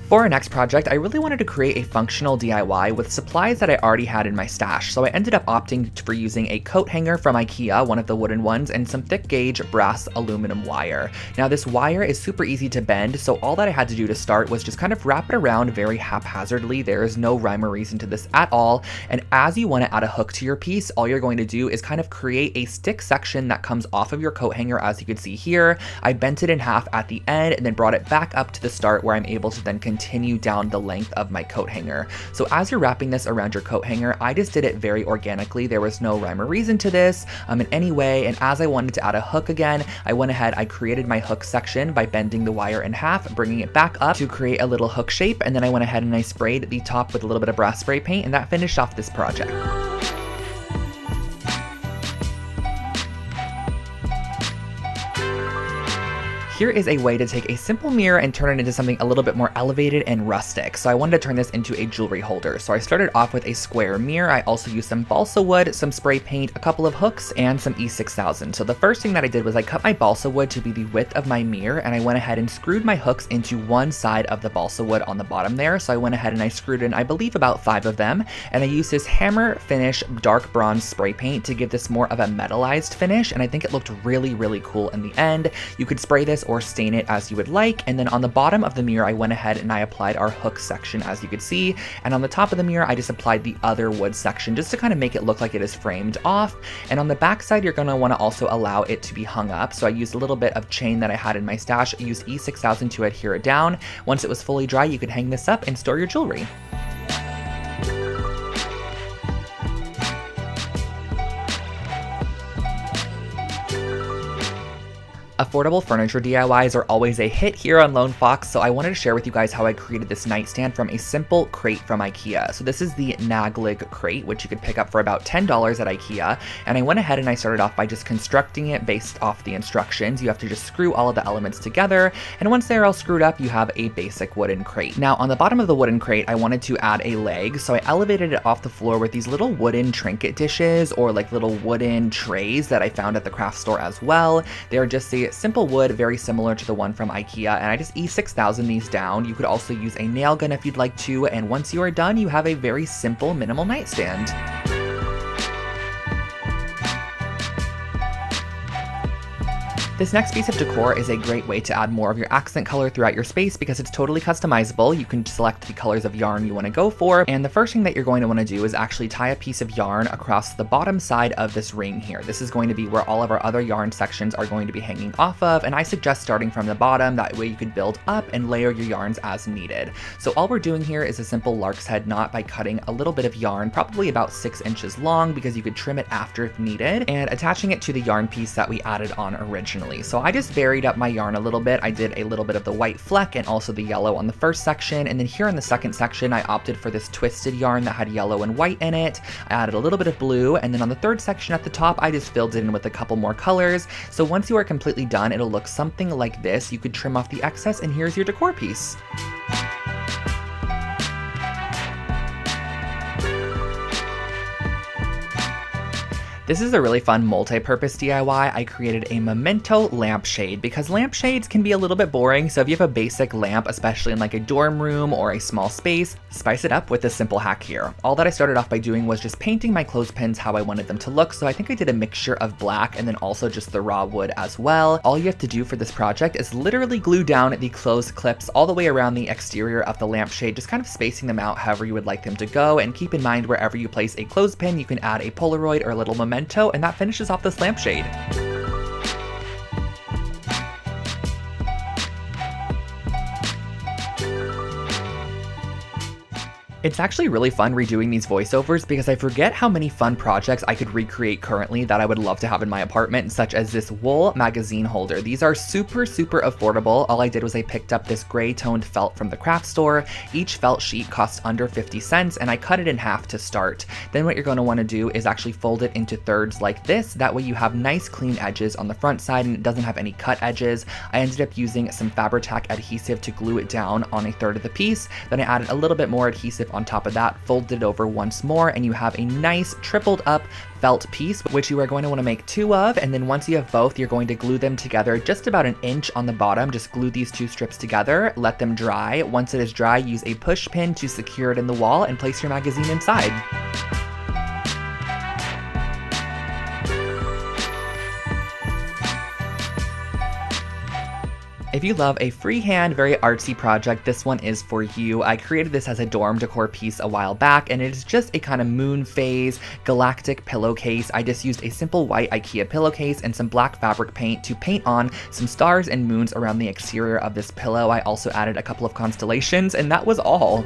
For our next project, I really wanted to create a functional DIY with supplies that I already had in my stash, so I ended up opting for using a coat hanger from IKEA, one of the wooden ones, and some thick gauge brass aluminum wire. Now this wire is super easy to bend, so all that I had to do to start was just kind of wrap it around very haphazardly. There is no rhyme or reason to this at all, and as you want to add a hook to your piece, all you're going to do is kind of create a stick section that comes off of your coat hanger. As you can see here, I bent it in half at the end and then brought it back up to the start, where I'm able to then continue down the length of my coat hanger. So as you're wrapping this around your coat hanger, I just did it very organically. There was no rhyme or reason to this in any way, and as I wanted to add a hook again, I went ahead, I created my hook section by bending the wire in half, bringing it back up to create a little hook shape, and then I went ahead and I sprayed the top with a little bit of brass spray paint, and that finished off this project. Here is a way to take a simple mirror and turn it into something a little bit more elevated and rustic. So I wanted to turn this into a jewelry holder. So I started off with a square mirror. I also used some balsa wood, some spray paint, a couple of hooks, and some E6000. So the first thing that I did was I cut my balsa wood to be the width of my mirror, and I went ahead and screwed my hooks into one side of the balsa wood on the bottom there. So I went ahead and I screwed in, I believe, about 5 of them, and I used this hammer finish dark bronze spray paint to give this more of a metallized finish, and I think it looked really, really cool in the end. You could spray this or stain it as you would like. And then on the bottom of the mirror, I went ahead and I applied our hook section, as you could see. And on the top of the mirror, I just applied the other wood section just to kind of make it look like it is framed off. And on the back side, you're going to want to also allow it to be hung up. So I used a little bit of chain that I had in my stash. I used E6000 to adhere it down. Once it was fully dry, you could hang this up and store your jewelry. Affordable furniture DIYs are always a hit here on Lone Fox, so I wanted to share with you guys how I created this nightstand from a simple crate from IKEA. So this is the Naglig crate, which you could pick up for about $10 at IKEA, and I went ahead and I started off by just constructing it based off the instructions. You have to just screw all of the elements together, and once they're all screwed up, you have a basic wooden crate. Now on the bottom of the wooden crate, I wanted to add a leg, so I elevated it off the floor with these little wooden trinket dishes, or like little wooden trays that I found at the craft store as well. They're just a simple wood, very similar to the one from IKEA, and I just E6000 these down. You could also use a nail gun if you'd like to, and once you are done, you have a very simple, minimal nightstand. This next piece of decor is a great way to add more of your accent color throughout your space because it's totally customizable. You can select the colors of yarn you want to go for, and the first thing that you're going to want to do is actually tie a piece of yarn across the bottom side of this ring here. This is going to be where all of our other yarn sections are going to be hanging off of, and I suggest starting from the bottom. That way you could build up and layer your yarns as needed. So all we're doing here is a simple lark's head knot by cutting a little bit of yarn, probably about 6 inches long, because you could trim it after if needed, and attaching it to the yarn piece that we added on originally. So I just varied up my yarn a little bit. I did a little bit of the white fleck and also the yellow on the first section, and then here on the second section I opted for this twisted yarn that had yellow and white in it. I added a little bit of blue, and then on the third section at the top I just filled it in with a couple more colors. So once you are completely done, it'll look something like this. You could trim off the excess, and here's your decor piece. This is a really fun multi-purpose DIY. I created a memento lampshade because lampshades can be a little bit boring, so if you have a basic lamp, especially in like a dorm room or a small space, spice it up with this simple hack here. All that I started off by doing was just painting my clothespins how I wanted them to look, so I think I did a mixture of black and then also just the raw wood as well. All you have to do for this project is literally glue down the clothes clips all the way around the exterior of the lampshade, just kind of spacing them out however you would like them to go, and keep in mind wherever you place a clothespin, you can add a Polaroid or a little memento, and that finishes off this lampshade. It's actually really fun redoing these voiceovers because I forget how many fun projects I could recreate currently that I would love to have in my apartment, such as this wool magazine holder. These are super affordable. All I did was I picked up this gray toned felt from the craft store. Each felt sheet costs under 50 cents and I cut it in half to start. Then what you're going to want to do is actually fold it into thirds like this. That way you have nice clean edges on the front side and it doesn't have any cut edges. I ended up using some Fabri-Tac adhesive to glue it down on a third of the piece. Then I added a little bit more adhesive on top of that, folded it over once more, and you have a nice tripled up felt piece, which you are going to want to make 2 of. And then once you have both, you're going to glue them together just about an inch on the bottom. Just glue these 2 strips together, let them dry. Once it is dry, use a push pin to secure it in the wall and place your magazine inside. If you love a freehand, very artsy project, this one is for you. I created this as a dorm decor piece a while back, and it is just a kind of moon phase galactic pillowcase. I just used a simple white IKEA pillowcase and some black fabric paint to paint on some stars and moons around the exterior of this pillow. I also added a couple of constellations, and that was all.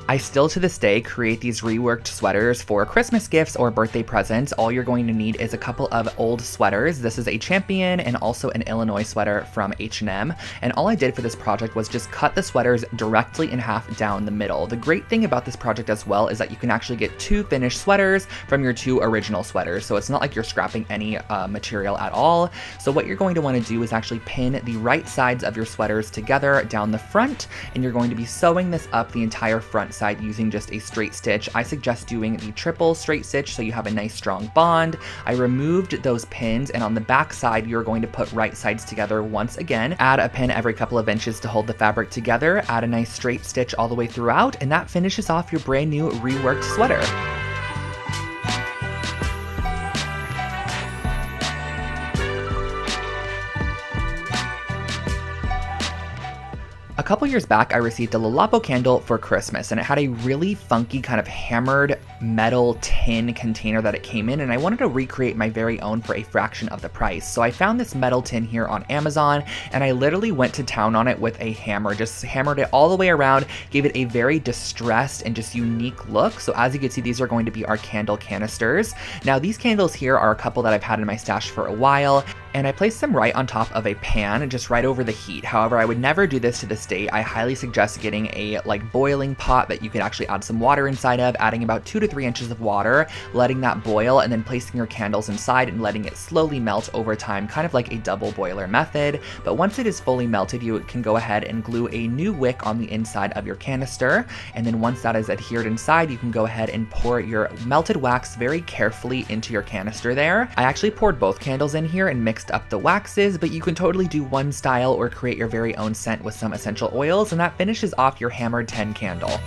I still to this day create these reworked sweaters for Christmas gifts or birthday presents. All you're going to need is a couple of old sweaters. This is a Champion and also an Illinois sweater from H&M. And all I did for this project was just cut the sweaters directly in half down the middle. The great thing about this project as well is that you can actually get 2 finished sweaters from your 2 original sweaters. So it's not like you're scrapping any material at all. So what you're going to want to do is actually pin the right sides of your sweaters together down the front, and you're going to be sewing this up the entire front side using just a straight stitch. I suggest doing the triple straight stitch so you have a nice strong bond. I removed those pins, and on the back side you're going to put right sides together once again. Add a pin every couple of inches to hold the fabric together, add a nice straight stitch all the way throughout, and that finishes off your brand new reworked sweater. A couple years back, I received a Lalapo candle for Christmas, and it had a really funky kind of hammered metal tin container that it came in, and I wanted to recreate my very own for a fraction of the price. So I found this metal tin here on Amazon, and I literally went to town on it with a hammer, just hammered it all the way around, gave it a very distressed and just unique look. So as you can see, these are going to be our candle canisters. Now these candles here are a couple that I've had in my stash for a while, and I placed them right on top of a pan, just right over the heat. However, I would never do this to this day. I highly suggest getting a boiling pot that you could actually add some water inside of, adding about 2 to 3 inches of water, letting that boil, and then placing your candles inside and letting it slowly melt over time, kind of like a double boiler method. But once it is fully melted, you can go ahead and glue a new wick on the inside of your canister. And then once that is adhered inside, you can go ahead and pour your melted wax very carefully into your canister there. I actually poured both candles in here and mixed up the waxes, but you can totally do one style or create your very own scent with some essential oils, and that finishes off your hammered 10 candle.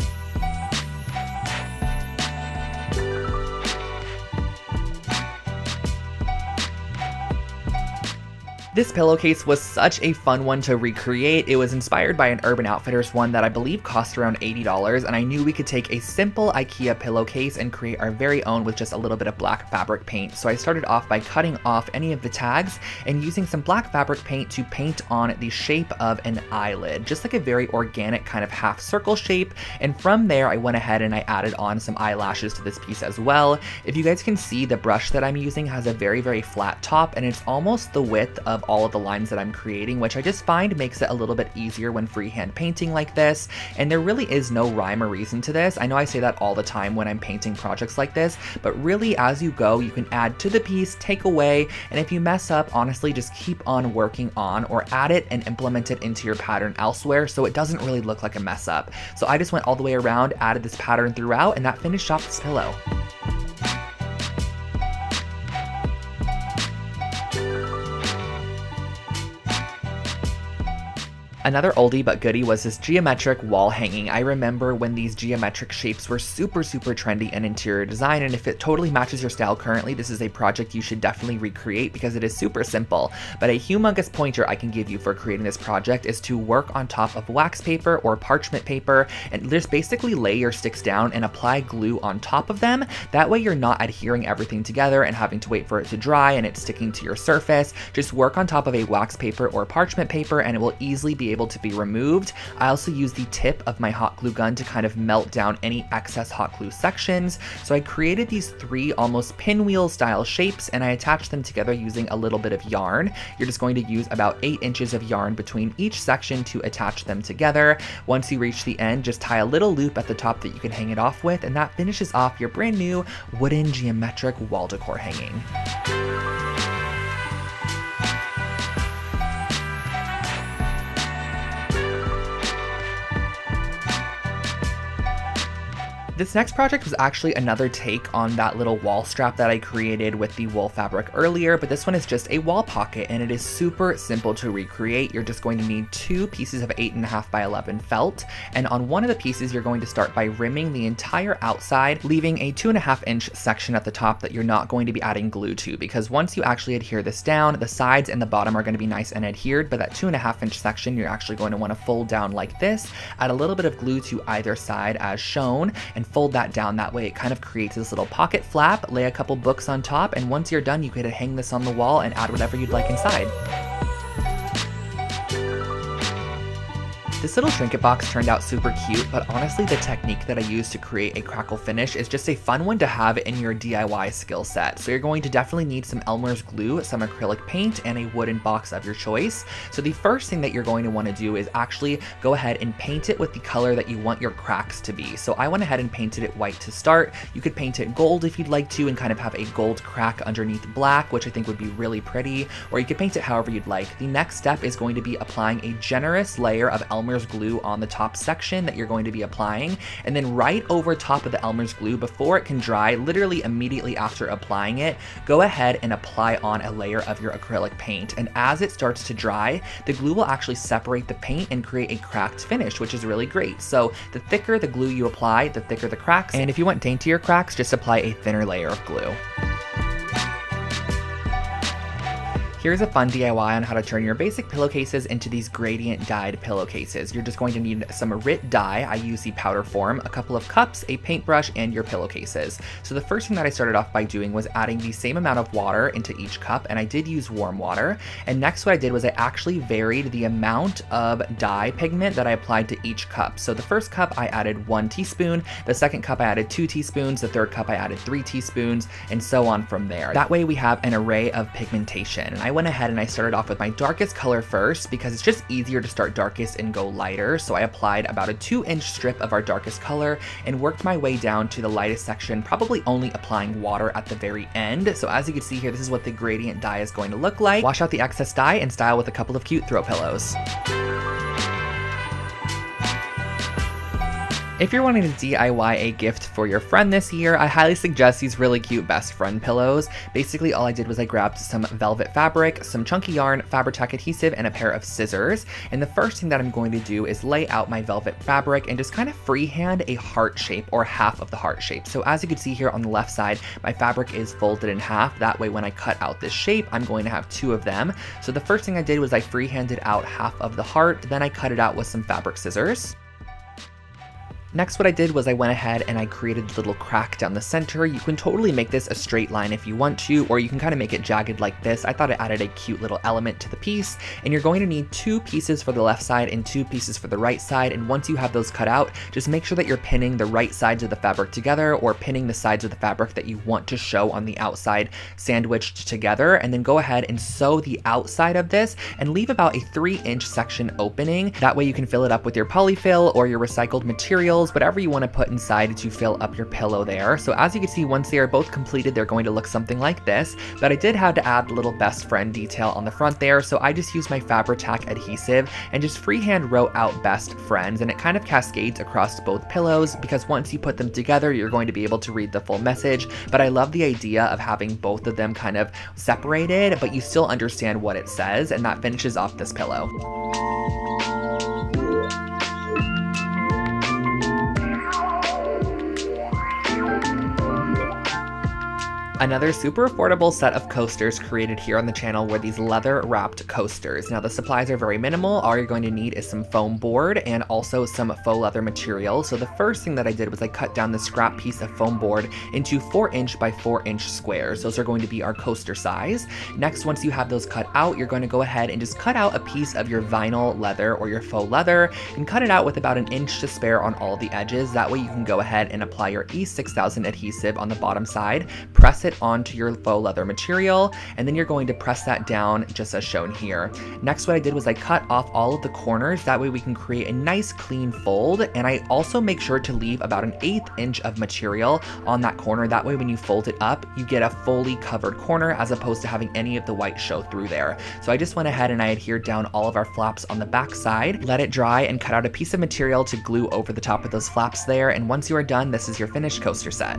This pillowcase was such a fun one to recreate. It was inspired by an Urban Outfitters one that I believe cost around $80, and I knew we could take a simple IKEA pillowcase and create our very own with just a little bit of black fabric paint. So I started off by cutting off any of the tags and using some black fabric paint to paint on the shape of an eyelid, just like a very organic kind of half circle shape. And from there, I went ahead and I added on some eyelashes to this piece as well. If you guys can see, the brush that I'm using has a very flat top, and it's almost the width of of all of the lines that I'm creating, which I just find makes it a little bit easier when freehand painting like this. And there really is no rhyme or reason to this. I know I say that all the time when I'm painting projects like this, but really as you go, you can add to the piece, take away, and if you mess up, honestly, just keep on working on or add it and implement it into your pattern elsewhere so it doesn't really look like a mess up. So I just went all the way around, added this pattern throughout, and that finished off this pillow. Another oldie but goodie was this geometric wall hanging. I remember when these geometric shapes were super trendy in interior design, and if it totally matches your style currently, this is a project you should definitely recreate because it is super simple. But a humongous pointer I can give you for creating this project is to work on top of wax paper or parchment paper and just basically lay your sticks down and apply glue on top of them. That way you're not adhering everything together and having to wait for it to dry and it's sticking to your surface. Just work on top of a wax paper or parchment paper and it will easily be able to be removed. I also use the tip of my hot glue gun to kind of melt down any excess hot glue sections. So I created these 3 almost pinwheel style shapes and I attached them together using a little bit of yarn. You're just going to use about 8 inches of yarn between each section to attach them together. Once you reach the end, just tie a little loop at the top that you can hang it off with, and that finishes off your brand new wooden geometric wall decor hanging. This next project was actually another take on that little wall strap that I created with the wool fabric earlier, but this one is just a wall pocket and it is super simple to recreate. You're just going to need 2 pieces of 8.5 by 11 felt, and on one of the pieces you're going to start by rimming the entire outside, leaving a 2.5 inch section at the top that you're not going to be adding glue to, because once you actually adhere this down, the sides and the bottom are going to be nice and adhered, but that 2.5 inch section you're actually going to want to fold down like this, add a little bit of glue to either side as shown, and fold that down. That way it kind of creates this little pocket flap, lay a couple books on top, and once you're done you could hang this on the wall and add whatever you'd like inside. This little trinket box turned out super cute, but honestly the technique that I used to create a crackle finish is just a fun one to have in your DIY skill set. So you're going to definitely need some Elmer's glue, some acrylic paint, and a wooden box of your choice. So the first thing that you're going to want to do is actually go ahead and paint it with the color that you want your cracks to be. So I went ahead and painted it white to start. You could paint it gold if you'd like to and kind of have a gold crack underneath black, which I think would be really pretty, or you could paint it however you'd like. The next step is going to be applying a generous layer of Elmer's glue on the top section that you're going to be applying, and then right over top of the Elmer's glue before it can dry, literally immediately after applying it, go ahead and apply on a layer of your acrylic paint, and as it starts to dry, the glue will actually separate the paint and create a cracked finish, which is really great. So the thicker the glue you apply, the thicker the cracks, and if you want daintier cracks, just apply a thinner layer of glue. Here's a fun DIY on how to turn your basic pillowcases into these gradient dyed pillowcases. You're just going to need some RIT dye. I use the powder form, a couple of cups, a paintbrush, and your pillowcases. So the first thing that I started off by doing was adding the same amount of water into each cup, and I did use warm water. And next what I did was I actually varied the amount of dye pigment that I applied to each cup. So the first cup I added 1 teaspoon, the second cup I added 2 teaspoons, the third cup I added 3 teaspoons, and so on from there. That way we have an array of pigmentation. And I went ahead and I started off with my darkest color first because it's just easier to start darkest and go lighter. So I applied about a 2-inch strip of our darkest color and worked my way down to the lightest section, probably only applying water at the very end. So as you can see here, this is what the gradient dye is going to look like. Wash out the excess dye and style with a couple of cute throw pillows. If you're wanting to DIY a gift for your friend this year, I highly suggest these really cute best friend pillows. Basically, all I did was I grabbed some velvet fabric, some chunky yarn, Fabri-Tac adhesive, and a pair of scissors. And the first thing that I'm going to do is lay out my velvet fabric and just kind of freehand a heart shape or half of the heart shape. So as you can see here on the left side, my fabric is folded in half. That way when I cut out this shape, I'm going to have 2 of them. So the first thing I did was I freehanded out half of the heart, then I cut it out with some fabric scissors. Next, what I did was I went ahead and I created a little crack down the center. You can totally make this a straight line if you want to, or you can kind of make it jagged like this. I thought it added a cute little element to the piece. And you're going to need 2 pieces for the left side and 2 pieces for the right side. And once you have those cut out, just make sure that you're pinning the right sides of the fabric together, or pinning the sides of the fabric that you want to show on the outside sandwiched together. And then go ahead and sew the outside of this and leave about a 3-inch section opening. That way you can fill it up with your polyfill or your recycled materials, whatever you want to put inside to fill up your pillow there. So as you can see, once they are both completed, they're going to look something like this, but I did have to add a little best friend detail on the front there. So I just used my Fabri-Tac adhesive and just freehand wrote out best friends, and it kind of cascades across both pillows because once you put them together, you're going to be able to read the full message. But I love the idea of having both of them kind of separated, but you still understand what it says, and that finishes off this pillow. Another super affordable set of coasters created here on the channel were these leather wrapped coasters. Now the supplies are very minimal. All you're going to need is some foam board and also some faux leather material. So the first thing that I did was I cut down the scrap piece of foam board into 4-inch by 4-inch squares. Those are going to be our coaster size. Next, once you have those cut out, you're going to go ahead and just cut out a piece of your vinyl leather or your faux leather and cut it out with about 1 inch to spare on all the edges. That way you can go ahead and apply your E6000 adhesive on the bottom side, press it onto your faux leather material, and then you're going to press that down just as shown here. Next, what I did was I cut off all of the corners. That way we can create a nice clean fold, and I also make sure to leave about 1/8 inch of material on that corner. That way when you fold it up, you get a fully covered corner as opposed to having any of the white show through there. So I just went ahead and I adhered down all of our flaps on the back side, let it dry, and cut out a piece of material to glue over the top of those flaps there. And once you are done, this is your finished coaster set.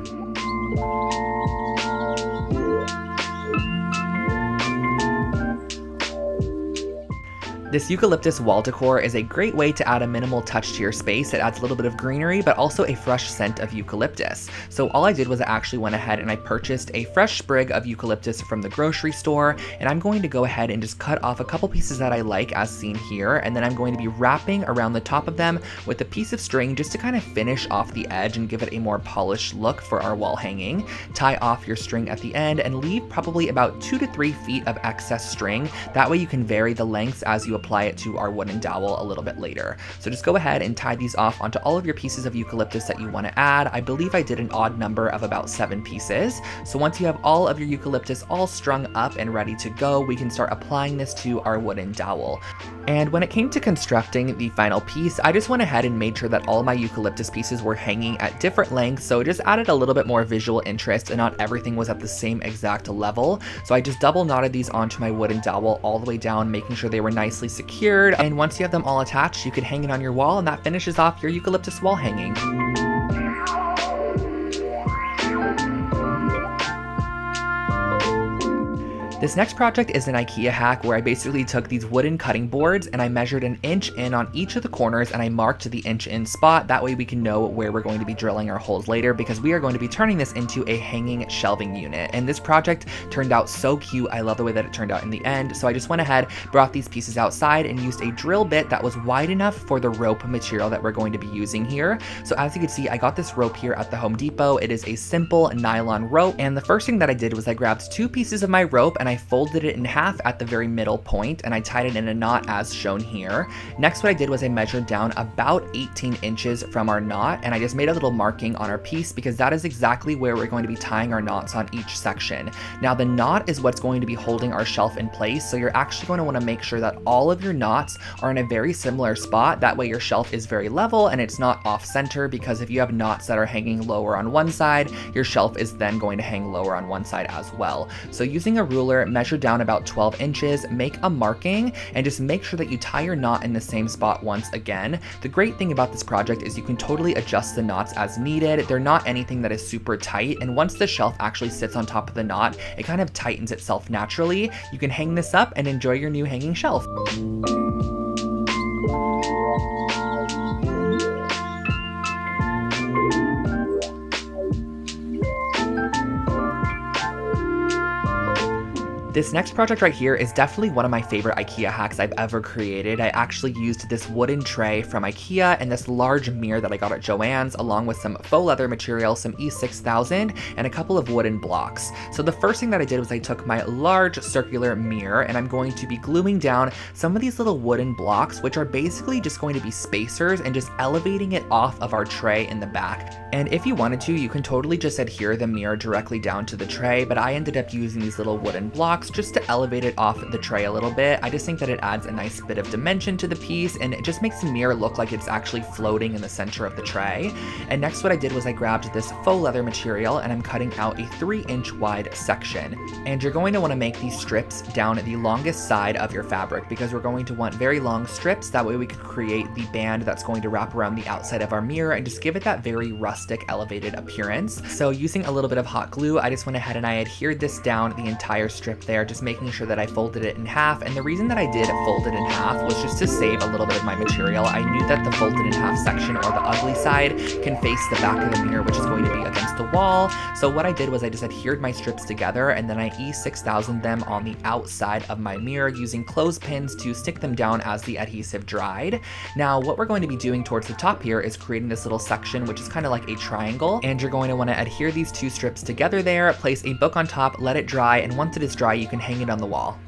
This eucalyptus wall decor is a great way to add a minimal touch to your space. It adds a little bit of greenery, but also a fresh scent of eucalyptus. So all I did was I actually went ahead and I purchased a fresh sprig of eucalyptus from the grocery store, and I'm going to go ahead and just cut off a couple pieces that I like as seen here, and then I'm going to be wrapping around the top of them with a piece of string just to kind of finish off the edge and give it a more polished look for our wall hanging. Tie off your string at the end and leave probably about 2 to 3 feet of excess string. That way you can vary the lengths as you apply it to our wooden dowel a little bit later. So just go ahead and tie these off onto all of your pieces of eucalyptus that you want to add. I believe I did an odd number of about 7 pieces. So once you have all of your eucalyptus all strung up and ready to go, we can start applying this to our wooden dowel. And when it came to constructing the final piece, I just went ahead and made sure that all my eucalyptus pieces were hanging at different lengths, so it just added a little bit more visual interest and not everything was at the same exact level. So I just double knotted these onto my wooden dowel all the way down, making sure they were nicely secured. And once you have them all attached, you can hang it on your wall, and that finishes off your eucalyptus wall hanging. This next project is an IKEA hack where I basically took these wooden cutting boards and I measured 1 inch in on each of the corners and I marked the inch in spot. That way we can know where we're going to be drilling our holes later, because we are going to be turning this into a hanging shelving unit. And this project turned out so cute. I love the way that it turned out in the end. So I just went ahead, brought these pieces outside and used a drill bit that was wide enough for the rope material that we're going to be using here. So as you can see, I got this rope here at the Home Depot. It is a simple nylon rope. And the first thing that I did was I grabbed 2 pieces of my rope and I folded it in half at the very middle point and I tied it in a knot as shown here. Next, what I did was I measured down about 18 inches from our knot and I just made a little marking on our piece because that is exactly where we're going to be tying our knots on each section. Now the knot is what's going to be holding our shelf in place, so you're actually going to want to make sure that all of your knots are in a very similar spot. That way your shelf is very level and it's not off center, because if you have knots that are hanging lower on one side, your shelf is then going to hang lower on one side as well. So using a ruler, measure down about 12 inches, make a marking, and just make sure that you tie your knot in the same spot once again. The great thing about this project is you can totally adjust the knots as needed. They're not anything that is super tight, and once the shelf actually sits on top of the knot, it kind of tightens itself naturally. You can hang this up and enjoy your new hanging shelf. This next project right here is definitely one of my favorite IKEA hacks I've ever created. I actually used this wooden tray from IKEA and this large mirror that I got at Joann's, along with some faux leather material, some E6000, and a couple of wooden blocks. So the first thing that I did was I took my large circular mirror and I'm going to be gluing down some of these little wooden blocks, which are basically just going to be spacers, and just elevating it off of our tray in the back. And if you wanted to, you can totally just adhere the mirror directly down to the tray, but I ended up using these little wooden blocks just to elevate it off the tray a little bit. I just think that it adds a nice bit of dimension to the piece, and it just makes the mirror look like it's actually floating in the center of the tray. And next what I did was I grabbed this faux leather material and I'm cutting out a 3-inch wide section. And you're going to want to make these strips down the longest side of your fabric, because we're going to want very long strips. That way we can create the band that's going to wrap around the outside of our mirror and just give it that very rustic, elevated appearance. So using a little bit of hot glue, I just went ahead and I adhered this down the entire strip there, just making sure that I folded it in half. And the reason that I did fold it in half was just to save a little bit of my material. I knew that the folded in half section, or the ugly side, can face the back of the mirror, which is going to be against the wall. So what I did was I just adhered my strips together, and then I E6000 them on the outside of my mirror using clothespins to stick them down as the adhesive dried. Now what we're going to be doing towards the top here is creating this little section, which is kind of like a triangle, and you're going to want to adhere these two strips together there, place a book on top, let it dry, and once it is dry you can hang it on the wall.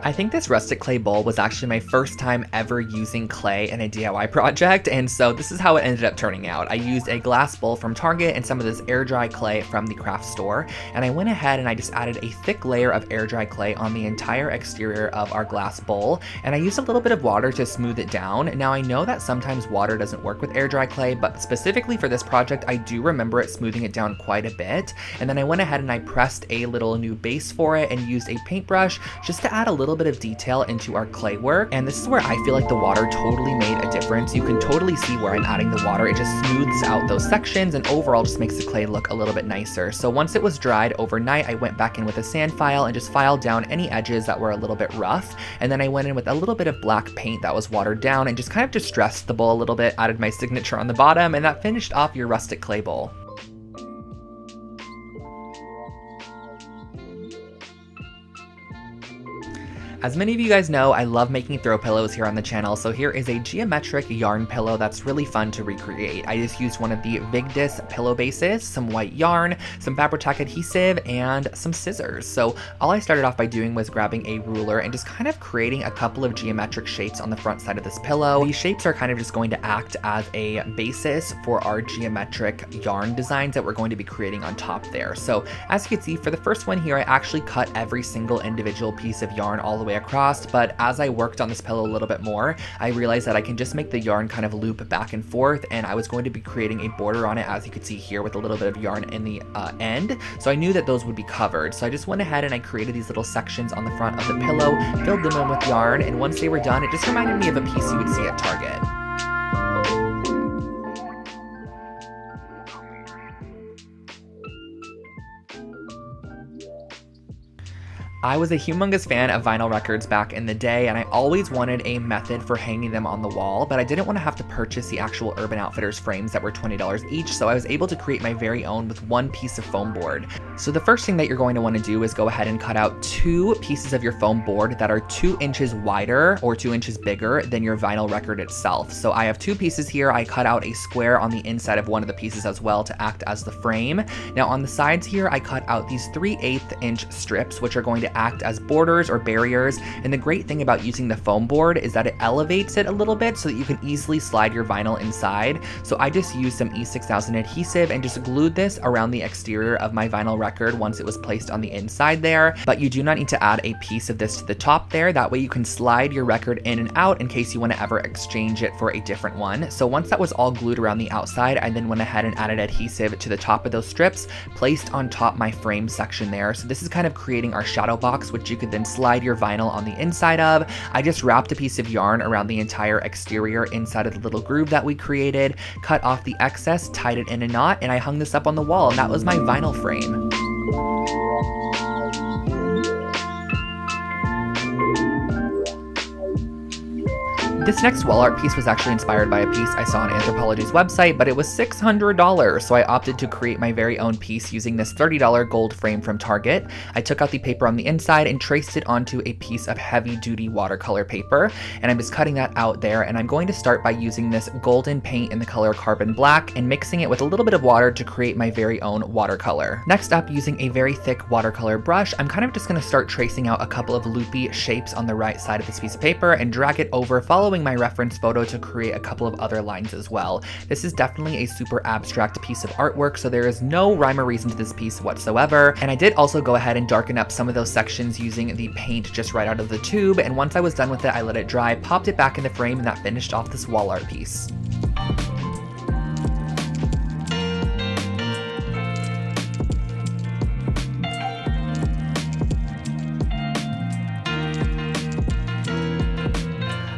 I think this rustic clay bowl was actually my first time ever using clay in a DIY project, and so this is how it ended up turning out. I used a glass bowl from Target and some of this air dry clay from the craft store, and I went ahead and I just added a thick layer of air dry clay on the entire exterior of our glass bowl, and I used a little bit of water to smooth it down. Now I know that sometimes water doesn't work with air dry clay, but specifically for this project I do remember it smoothing it down quite a bit. And then I went ahead and I pressed a little new base for it and used a paintbrush just to add a little bit of detail into our clay work. And this is where I feel like the water totally made a difference. You can totally see where I'm adding the water. It just smooths out those sections and overall just makes the clay look a little bit nicer. So once it was dried overnight, I went back in with a sand file and just filed down any edges that were a little bit rough. And then I went in with a little bit of black paint that was watered down and just kind of distressed the bowl a little bit, added my signature on the bottom, and that finished off your rustic clay bowl. As many of you guys know, I love making throw pillows here on the channel, so here is a geometric yarn pillow that's really fun to recreate. I just used one of the Vigdis pillow bases, some white yarn, some Fabri-Tac adhesive, and some scissors. So all I started off by doing was grabbing a ruler and just kind of creating a couple of geometric shapes on the front side of this pillow. These shapes are kind of just going to act as a basis for our geometric yarn designs that we're going to be creating on top there. So as you can see, for the first one here, I actually cut every single individual piece of yarn all the way across, but as I worked on this pillow a little bit more, I realized that I can just make the yarn kind of loop back and forth, and I was going to be creating a border on it, as you can see here, with a little bit of yarn in the end. So I knew that those would be covered. So I just went ahead and I created these little sections on the front of the pillow, filled them in with yarn, and once they were done, it just reminded me of a piece you would see at Target. I was a humongous fan of vinyl records back in the day, and I always wanted a method for hanging them on the wall, but I didn't want to have to purchase the actual Urban Outfitters frames that were $20 each, so I was able to create my very own with one piece of foam board. So the first thing that you're going to want to do is go ahead and cut out 2 pieces of your foam board that are 2 inches wider or 2 inches bigger than your vinyl record itself. So I have 2 pieces here. I cut out a square on the inside of one of the pieces as well to act as the frame. Now on the sides here, I cut out these 3/8 inch strips, which are going to act as borders or barriers. And the great thing about using the foam board is that it elevates it a little bit so that you can easily slide your vinyl inside. So I just used some E6000 adhesive and just glued this around the exterior of my vinyl record once it was placed on the inside there. But you do not need to add a piece of this to the top there. That way you can slide your record in and out in case you want to ever exchange it for a different one. So once that was all glued around the outside, I then went ahead and added adhesive to the top of those strips, placed on top my frame section there. So this is kind of creating our shadow box, which you could then slide your vinyl on the inside of. I just wrapped a piece of yarn around the entire exterior inside of the little groove that we created, cut off the excess, tied it in a knot, and I hung this up on the wall, and that was my vinyl frame. This next wall art piece was actually inspired by a piece I saw on Anthropologie's website, but it was $600, so I opted to create my very own piece using this $30 gold frame from Target. I took out the paper on the inside and traced it onto a piece of heavy-duty watercolor paper, and I'm just cutting that out there, and I'm going to start by using this golden paint in the color Carbon Black and mixing it with a little bit of water to create my very own watercolor. Next up, using a very thick watercolor brush, I'm kind of just going to start tracing out a couple of loopy shapes on the right side of this piece of paper and drag it over, following my reference photo to create a couple of other lines as well. This is definitely a super abstract piece of artwork, so there is no rhyme or reason to this piece whatsoever. And I did also go ahead and darken up some of those sections using the paint just right out of the tube, and once I was done with it, I let it dry, popped it back in the frame, and that finished off this wall art piece.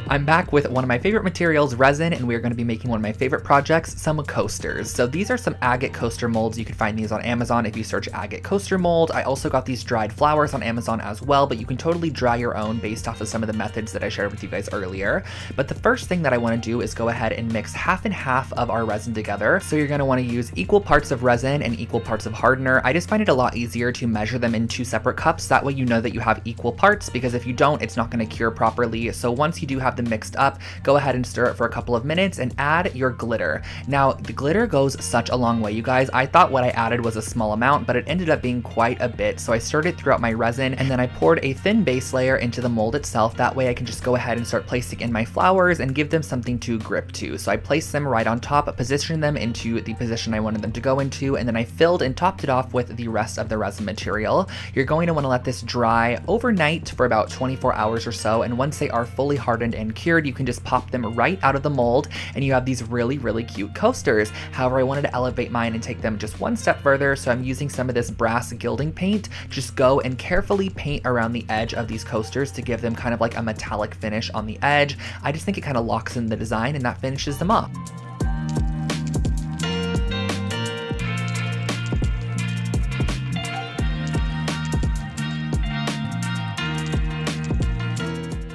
I'm back with one of my favorite materials, resin, and we're going to be making one of my favorite projects, some coasters. So these are some agate coaster molds. You can find these on Amazon if you search agate coaster mold. I also got these dried flowers on Amazon as well, but you can totally dry your own based off of some of the methods that I shared with you guys earlier. But the first thing that I want to do is go ahead and mix half and half of our resin together. So you're going to want to use equal parts of resin and equal parts of hardener. I just find it a lot easier to measure them in 2 separate cups. That way you know that you have equal parts, because if you don't, it's not going to cure properly. So once you do have them mixed up, go ahead and stir it for a couple of minutes and add your glitter. Now, the glitter goes such a long way, you guys. I thought what I added was a small amount, but it ended up being quite a bit. So I stirred it throughout my resin, and then I poured a thin base layer into the mold itself. That way I can just go ahead and start placing in my flowers and give them something to grip to. So I placed them right on top, positioned them into the position I wanted them to go into, and then I filled and topped it off with the rest of the resin material. You're going to want to let this dry overnight for about 24 hours or so, and once they are fully hardened and cured, you can just pop them right out of the mold, and you have these really, really cute coasters. However, I wanted to elevate mine and take them just one step further, so I'm using some of this brass gilding paint. Just go and carefully paint around the edge of these coasters to give them kind of like a metallic finish on the edge. I just think it kind of locks in the design, and that finishes them off.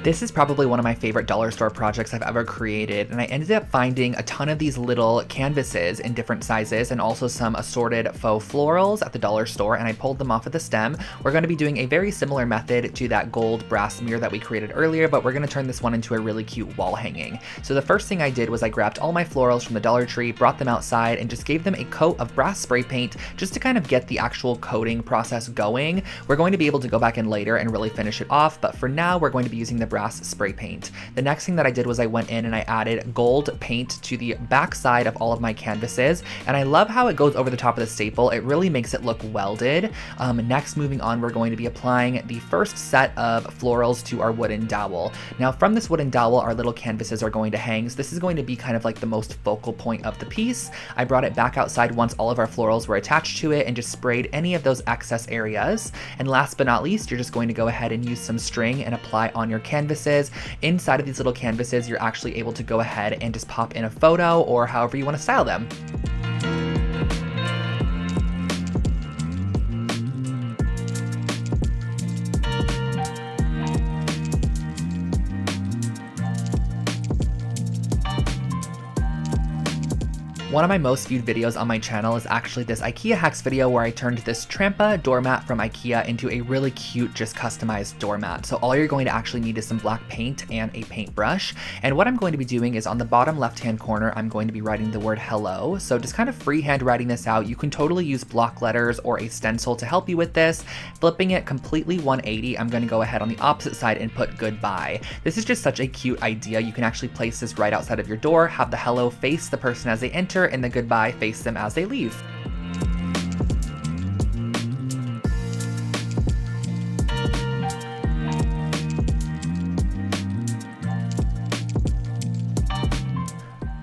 This is probably one of my favorite dollar store projects I've ever created, and I ended up finding a ton of these little canvases in different sizes and also some assorted faux florals at the dollar store, and I pulled them off of the stem. We're going to be doing a very similar method to that gold brass mirror that we created earlier, but we're going to turn this one into a really cute wall hanging. So the first thing I did was I grabbed all my florals from the Dollar Tree, brought them outside, and just gave them a coat of brass spray paint just to kind of get the actual coating process going. We're going to be able to go back in later and really finish it off, but for now we're going to be using the brass spray paint. The next thing that I did was I went in and I added gold paint to the back side of all of my canvases, and I love how it goes over the top of the staple. It really makes it look welded. Next, moving on, we're going to be applying the first set of florals to our wooden dowel. Now from this wooden dowel, our little canvases are going to hang, so this is going to be kind of like the most focal point of the piece. I brought it back outside once all of our florals were attached to it and just sprayed any of those excess areas. And last but not least, you're just going to go ahead and use some string and apply on your canvases. Inside of these little canvases, you're actually able to go ahead and just pop in a photo or however you want to style them. One of my most viewed videos on my channel is actually this IKEA hacks video where I turned this Trampa doormat from IKEA into a really cute, just customized doormat. So all you're going to actually need is some black paint and a paintbrush. And what I'm going to be doing is on the bottom left-hand corner, I'm going to be writing the word hello. So just kind of freehand writing this out. You can totally use block letters or a stencil to help you with this. Flipping it completely 180, I'm going to go ahead on the opposite side and put goodbye. This is just such a cute idea. You can actually place this right outside of your door, have the hello face the person as they enter, and the goodbye face them as they leave.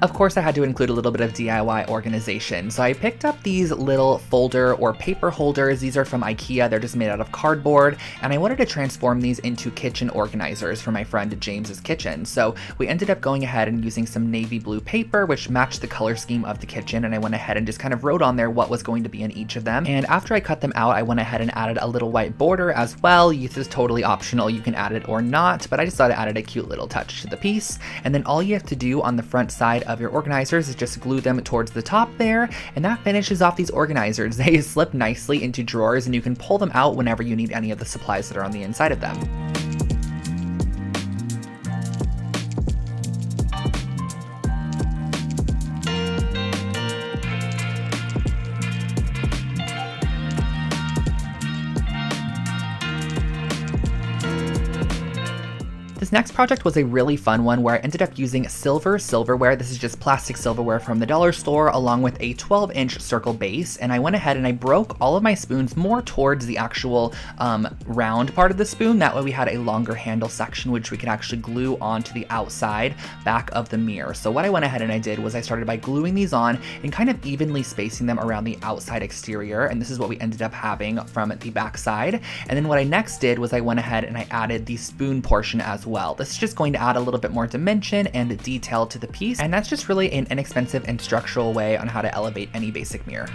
Of course, I had to include a little bit of DIY organization. So I picked up these little folder or paper holders. These are from IKEA. They're just made out of cardboard. And I wanted to transform these into kitchen organizers for my friend James's kitchen. So we ended up going ahead and using some navy blue paper, which matched the color scheme of the kitchen. And I went ahead and just kind of wrote on there what was going to be in each of them. And after I cut them out, I went ahead and added a little white border as well. This is totally optional. You can add it or not, but I just thought it added a cute little touch to the piece. And then all you have to do on the front side of your organizers is just glue them towards the top there, and that finishes off these organizers. They slip nicely into drawers, and you can pull them out whenever you need any of the supplies that are on the inside of them. This next project was a really fun one where I ended up using silver silverware. This is just plastic silverware from the dollar store along with a 12-inch circle base, and I went ahead and I broke all of my spoons more towards the actual round part of the spoon. That way we had a longer handle section which we could actually glue onto the outside back of the mirror. So what I went ahead and I did was I started by gluing these on and kind of evenly spacing them around the outside exterior, and this is what we ended up having from the back side. And then what I next did was I went ahead and I added the spoon portion as well. This is just going to add a little bit more dimension and detail to the piece, and that's just really an inexpensive and structural way on how to elevate any basic mirror.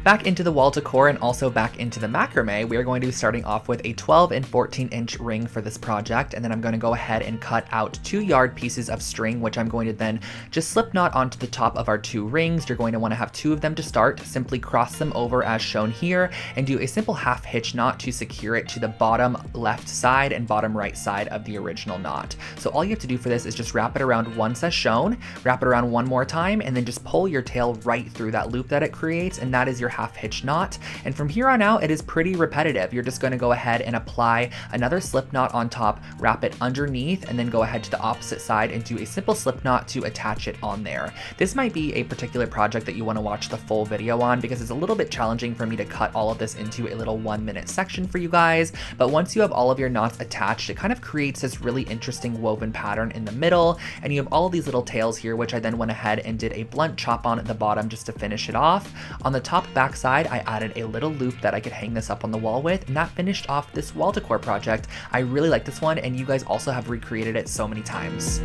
Back into the wall decor and also back into the macrame, we are going to be starting off with a 12 and 14-inch ring for this project, and then I'm going to go ahead and cut out 2-yard pieces of string, which I'm going to then just slip knot onto the top of our 2 rings. You're going to want to have 2 of them to start. Simply cross them over as shown here and do a simple half hitch knot to secure it to the bottom left side and bottom right side of the original knot. So all you have to do for this is just wrap it around once as shown, wrap it around one more time, and then just pull your tail right through that loop that it creates, and that is your half hitch knot. And from here on out, it is pretty repetitive. You're just going to go ahead and apply another slip knot on top, wrap it underneath, and then go ahead to the opposite side and do a simple slip knot to attach it on there. This might be a particular project that you want to watch the full video on because it's a little bit challenging for me to cut all of this into a little 1-minute section for you guys. But once you have all of your knots attached, it kind of creates this really interesting woven pattern in the middle, and you have all of these little tails here, which I then went ahead and did a blunt chop on at the bottom just to finish it off. On the top back side, I added a little loop that I could hang this up on the wall with, and that finished off this wall decor project. I really like this one, and you guys also have recreated it so many times.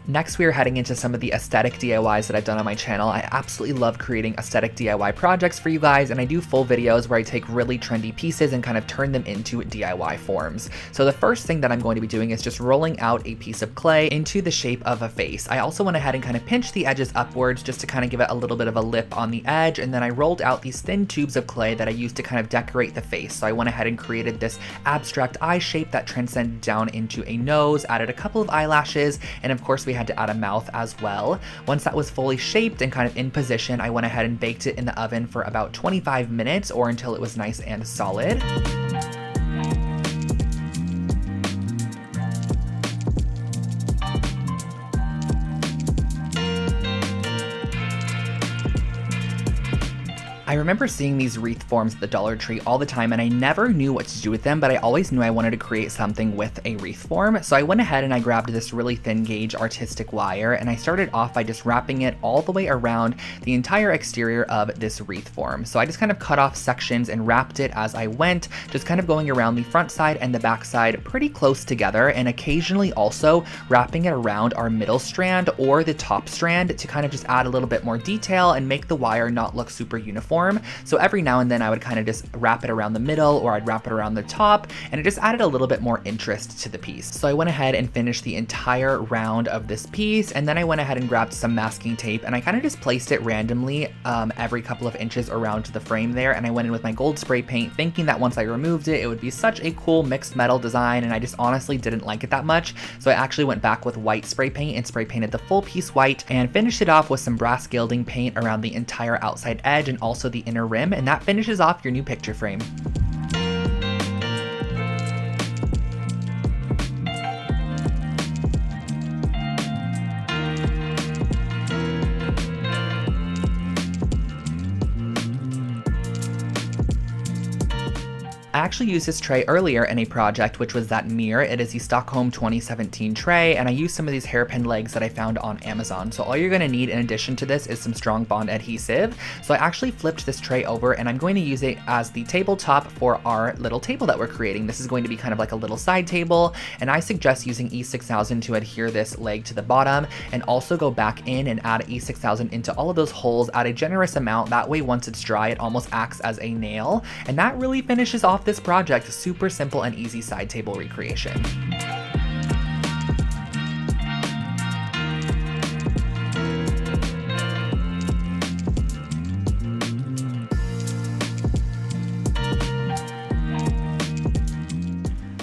Next, we are heading into some of the aesthetic DIYs that I've done on my channel. I absolutely love creating aesthetic DIY projects for you guys, and I do full videos where I take really trendy pieces and kind of turn them into DIY forms. So the first thing that I'm going to be doing is just rolling out a piece of clay into the shape of a face. I also went ahead and kind of pinched the edges upwards just to kind of give it a little bit of a lip on the edge, and then I rolled out these thin tubes of clay that I used to kind of decorate the face. So I went ahead and created this abstract eye shape that transcended down into a nose, added a couple of eyelashes, and of course we had to add a mouth as well. Once that was fully shaped and kind of in position, I went ahead and baked it in the oven for about 25 minutes or until it was nice and solid. I remember seeing these wreath forms at the Dollar Tree all the time, and I never knew what to do with them, but I always knew I wanted to create something with a wreath form. So I went ahead and I grabbed this really thin gauge artistic wire, and I started off by just wrapping it all the way around the entire exterior of this wreath form. So I just kind of cut off sections and wrapped it as I went, just kind of going around the front side and the back side pretty close together, and occasionally also wrapping it around our middle strand or the top strand to kind of just add a little bit more detail and make the wire not look super uniform. So every now and then I would kind of just wrap it around the middle, or I'd wrap it around the top, and it just added a little bit more interest to the piece. So I went ahead and finished the entire round of this piece, and then I went ahead and grabbed some masking tape, and I kind of just placed it randomly every couple of inches around the frame there, and I went in with my gold spray paint thinking that once I removed it, it would be such a cool mixed metal design, and I just honestly didn't like it that much. So I actually went back with white spray paint and spray painted the full piece white and finished it off with some brass gilding paint around the entire outside edge and also the inner rim, and that finishes off your new picture frame. I actually used this tray earlier in a project, which was that mirror. It is the Stockholm 2017 tray, and I used some of these hairpin legs that I found on Amazon. So all you're gonna need in addition to this is some strong bond adhesive. So I actually flipped this tray over, and I'm going to use it as the tabletop for our little table that we're creating. This is going to be kind of like a little side table, and I suggest using E6000 to adhere this leg to the bottom, and also go back in and add E6000 into all of those holes at a generous amount. That way, once it's dry, it almost acts as a nail, and that really finishes off this project. Super simple and easy side table recreation.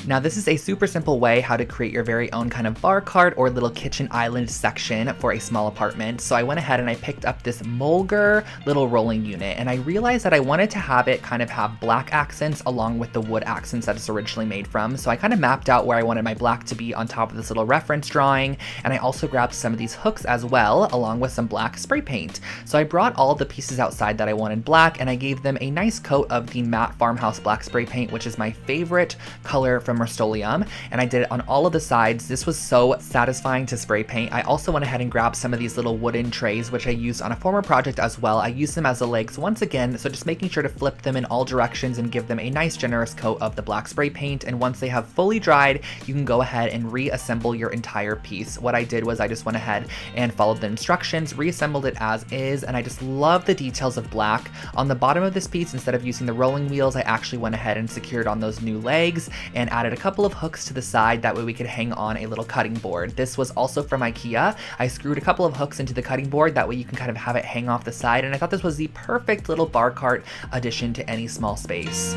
Now this is a super simple way how to create your very own kind of bar cart or little kitchen island section for a small apartment. So I went ahead and I picked up this Mulger little rolling unit, and I realized that I wanted to have it kind of have black accents along with the wood accents that it's originally made from. So I kind of mapped out where I wanted my black to be on top of this little reference drawing, and I also grabbed some of these hooks as well, along with some black spray paint. So I brought all of the pieces outside that I wanted black, and I gave them a nice coat of the matte farmhouse black spray paint, which is my favorite color from Rust-Oleum, and I did it on all of the sides. This was so satisfying to spray paint. I also went ahead and grabbed some of these little wooden trays, which I used on a former project as well. I used them as the legs once again, so just making sure to flip them in all directions and give them a nice generous coat of the black spray paint. And once they have fully dried, you can go ahead and reassemble your entire piece. What I did was I just went ahead and followed the instructions, reassembled it as is, and I just love the details of black. On the bottom of this piece, instead of using the rolling wheels, I actually went ahead and secured on those new legs and added a couple of hooks to the side. That way we could hang on a little cutting board. This was also from IKEA. I screwed a couple of hooks into the cutting board. That way you can kind of have it hang off the side. And I thought this was the perfect little bar cart addition to any small space.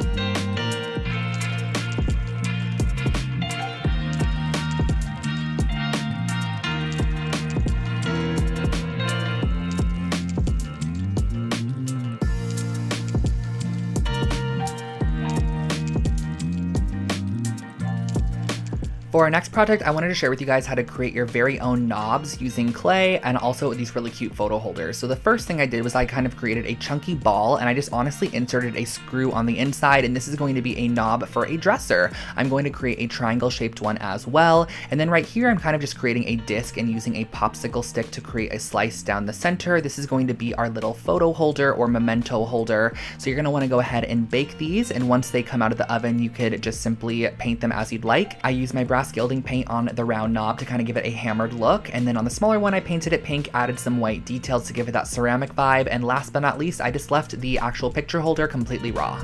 For our next project, I wanted to share with you guys how to create your very own knobs using clay and also these really cute photo holders. So the first thing I did was I kind of created a chunky ball, and I just honestly inserted a screw on the inside, and this is going to be a knob for a dresser. I'm going to create a triangle shaped one as well. And then right here, I'm kind of just creating a disc and using a popsicle stick to create a slice down the center. This is going to be our little photo holder or memento holder. So you're gonna wanna go ahead and bake these, and once they come out of the oven, you could just simply paint them as you'd like. I use my brass gilding paint on the round knob to kind of give it a hammered look, and then on the smaller one I painted it pink, added some white details to give it that ceramic vibe, and last but not least I just left the actual picture holder completely raw.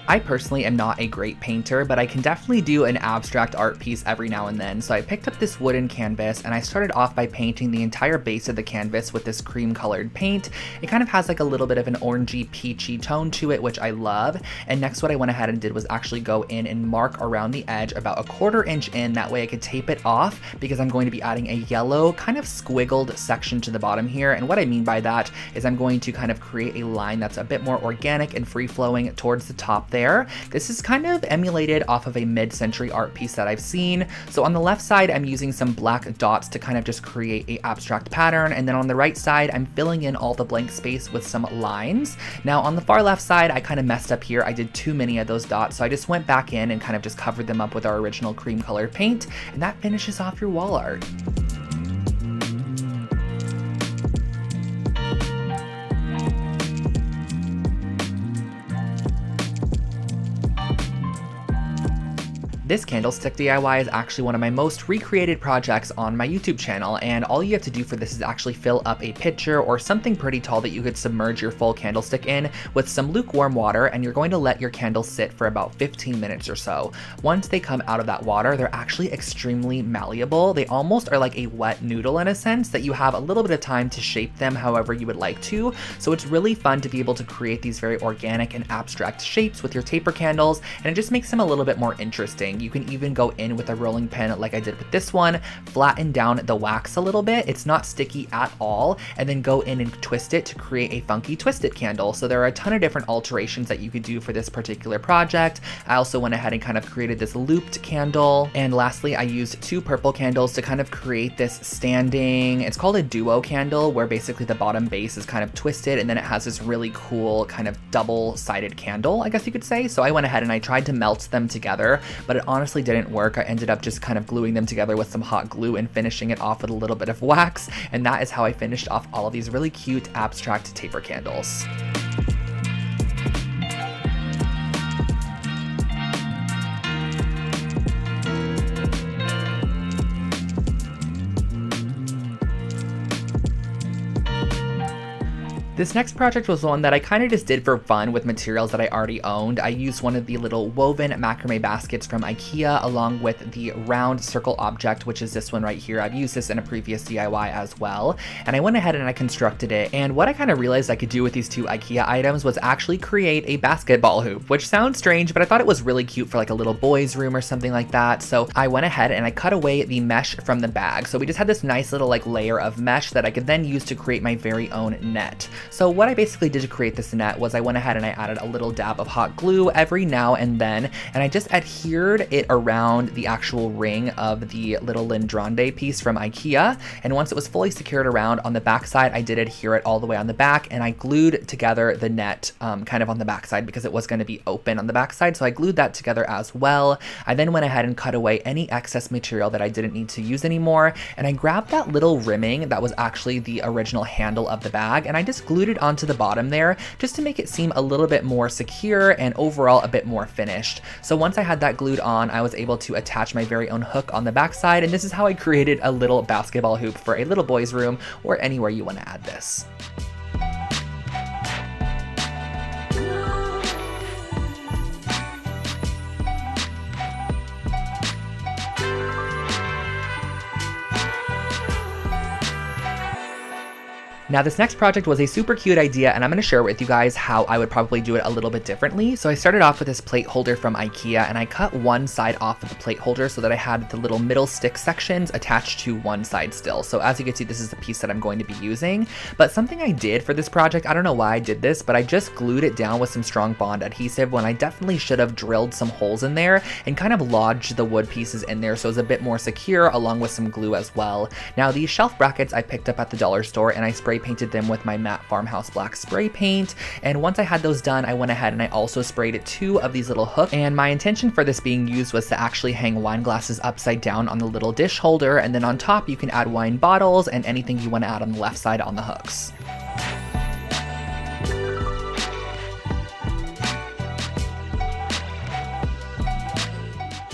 I personally am not a great painter, but I can definitely do an abstract art piece every now and then. So I picked up this wooden canvas and I started off by painting the entire base of the canvas with this cream colored paint. It kind of has like a little bit of an orangey peachy tone to it, which I love. And next what I went ahead and did was actually go in and mark around the edge about a 1/4 inch in. That way I could tape it off, because I'm going to be adding a yellow kind of squiggled section to the bottom here. And what I mean by that is I'm going to kind of create a line that's a bit more organic and free flowing towards the top there. This is kind of emulated off of a mid-century art piece that I've seen. So on the left side, I'm using some black dots to kind of just create a abstract pattern. And then on the right side, I'm filling in all the blank space with some lines. Now on the far left side, I kind of messed up here. I did too many of those dots. So I just went back in and kind of just covered them up with our original cream colored paint. And that finishes off your wall art. This candlestick DIY is actually one of my most recreated projects on my YouTube channel, and all you have to do for this is actually fill up a pitcher or something pretty tall that you could submerge your full candlestick in with some lukewarm water, and you're going to let your candles sit for about 15 minutes or so. Once they come out of that water, they're actually extremely malleable. They almost are like a wet noodle in a sense that you have a little bit of time to shape them however you would like to. So it's really fun to be able to create these very organic and abstract shapes with your taper candles, and it just makes them a little bit more interesting. You can even go in with a rolling pin like I did with this one, flatten down the wax a little bit, it's not sticky at all, and then go in and twist it to create a funky twisted candle. So there are a ton of different alterations that you could do for this particular project. I also went ahead and kind of created this looped candle. And lastly, I used 2 purple candles to kind of create this standing, it's called a duo candle, where basically the bottom base is kind of twisted and then it has this really cool kind of double-sided candle, I guess you could say. So I went ahead and I tried to melt them together, but it honestly didn't work. I ended up just kind of gluing them together with some hot glue and finishing it off with a little bit of wax. And that is how I finished off all of these really cute abstract taper candles. This next project was one that I kind of just did for fun with materials that I already owned. I used one of the little woven macrame baskets from IKEA along with the round circle object, which is this one right here. I've used this in a previous DIY as well. And I went ahead and I constructed it. And what I kind of realized I could do with these 2 IKEA items was actually create a basketball hoop, which sounds strange, but I thought it was really cute for like a little boy's room or something like that. So I went ahead and I cut away the mesh from the bag. So we just had this nice little like layer of mesh that I could then use to create my very own net. So what I basically did to create this net was I went ahead and I added a little dab of hot glue every now and then, and I just adhered it around the actual ring of the little Lindrande piece from IKEA. And once it was fully secured around on the back side, I did adhere it all the way on the back, and I glued together the net kind of on the back side because it was going to be open on the back side. So I glued that together as well. I then went ahead and cut away any excess material that I didn't need to use anymore. And I grabbed that little rimming that was actually the original handle of the bag, and I just glued it onto the bottom there just to make it seem a little bit more secure and overall a bit more finished. So once I had that glued on, I was able to attach my very own hook on the back side, and this is how I created a little basketball hoop for a little boy's room or anywhere you want to add this. Now this next project was a super cute idea, and I'm going to share with you guys how I would probably do it a little bit differently. So I started off with this plate holder from IKEA, and I cut one side off of the plate holder so that I had the little middle stick sections attached to one side still. So as you can see, this is the piece that I'm going to be using. But something I did for this project, I don't know why I did this, but I just glued it down with some strong bond adhesive when I definitely should have drilled some holes in there and kind of lodged the wood pieces in there so it's a bit more secure, along with some glue as well. Now these shelf brackets I picked up at the dollar store, and I spray painted them with my matte farmhouse black spray paint. And once I had those done, I went ahead and I also sprayed 2 of these little hooks. And my intention for this being used was to actually hang wine glasses upside down on the little dish holder, and then on top you can add wine bottles and anything you want to add on the left side on the hooks.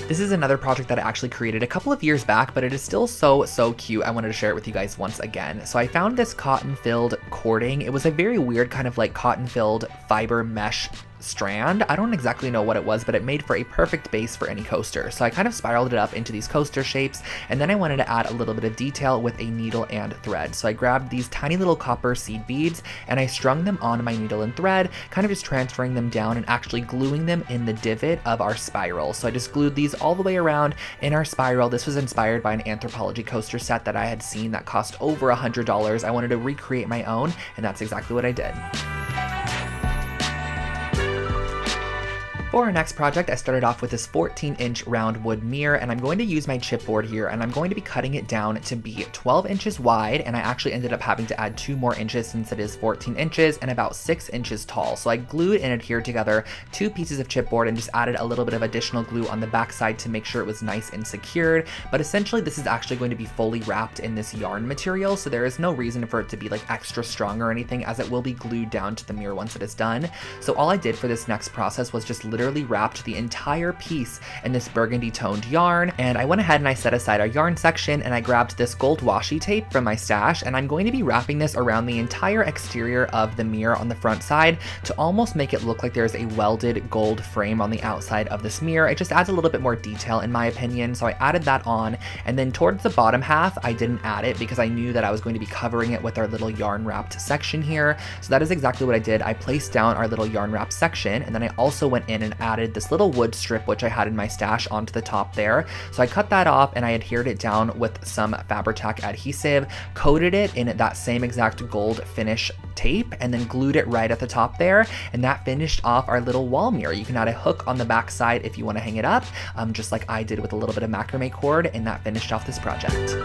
This is another project that I actually created a couple of years back, but it is still so cute. I wanted to share it with you guys once again. So I found this cotton-filled cording. It was a very weird kind of like cotton-filled fiber mesh strand. I don't exactly know what it was, but it made for a perfect base for any coaster. So I kind of spiraled it up into these coaster shapes, and then I wanted to add a little bit of detail with a needle and thread. So I grabbed these tiny little copper seed beads and I strung them on my needle and thread, kind of just transferring them down and actually gluing them in the divot of our spiral. So I just glued these all the way around in our spiral. This was inspired by an Anthropology coaster set that I had seen that cost over $100. I wanted to recreate my own, and that's exactly what I did. For our next project, I started off with this 14-inch round wood mirror, and I'm going to use my chipboard here, and I'm going to be cutting it down to be 12 inches wide, and I actually ended up having to add 2 more inches since it is 14 inches and about 6 inches tall. So I glued and adhered together 2 pieces of chipboard and just added a little bit of additional glue on the back side to make sure it was nice and secured. But essentially this is actually going to be fully wrapped in this yarn material, so there is no reason for it to be like extra strong or anything, as it will be glued down to the mirror once it is done. So all I did for this next process was just literally wrapped the entire piece in this burgundy toned yarn, and I went ahead and I set aside our yarn section, and I grabbed this gold washi tape from my stash, and I'm going to be wrapping this around the entire exterior of the mirror on the front side to almost make it look like there's a welded gold frame on the outside of this mirror. It just adds a little bit more detail in my opinion, so I added that on, and then towards the bottom half I didn't add it because I knew that I was going to be covering it with our little yarn wrapped section here. So that is exactly what I did. I placed down our little yarn wrap section, and then I also went in and added this little wood strip, which I had in my stash, onto the top there. So I cut that off and I adhered it down with some Fabri-Tac adhesive, coated it in that same exact gold finish tape, and then glued it right at the top there, and that finished off our little wall mirror. You can add a hook on the back side if you want to hang it up, just like I did with a little bit of macrame cord, and that finished off this project.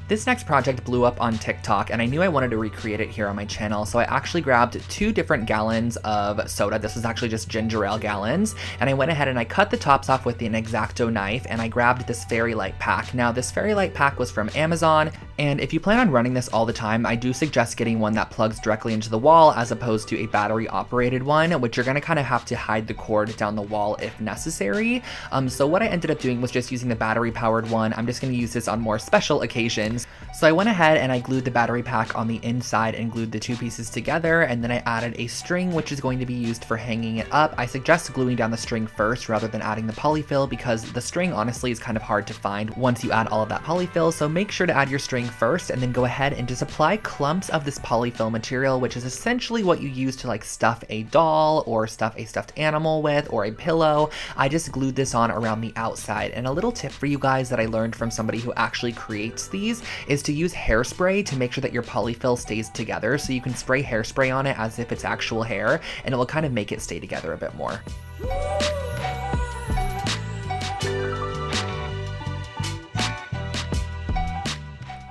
This next project blew up on TikTok, and I knew I wanted to recreate it here on my channel, so I actually grabbed 2 different gallons of soda. This was actually just ginger ale gallons, and I went ahead and I cut the tops off with an X-Acto knife, and I grabbed this fairy light pack. Now, this fairy light pack was from Amazon, and if you plan on running this all the time, I do suggest getting one that plugs directly into the wall as opposed to a battery-operated one, which you're gonna kind of have to hide the cord down the wall if necessary. So what I ended up doing was just using the battery-powered one. I'm just gonna use this on more special occasions. So I went ahead and I glued the battery pack on the inside and glued the 2 pieces together, and then I added a string which is going to be used for hanging it up. I suggest gluing down the string first rather than adding the polyfill, because the string honestly is kind of hard to find once you add all of that polyfill, so make sure to add your string first and then go ahead and just apply clumps of this polyfill material, which is essentially what you use to like stuff a doll or stuff a stuffed animal with, or a pillow. I just glued this on around the outside. And a little tip for you guys that I learned from somebody who actually creates these is to use hairspray to make sure that your polyfill stays together. So you can spray hairspray on it as if it's actual hair, and it will kind of make it stay together a bit more.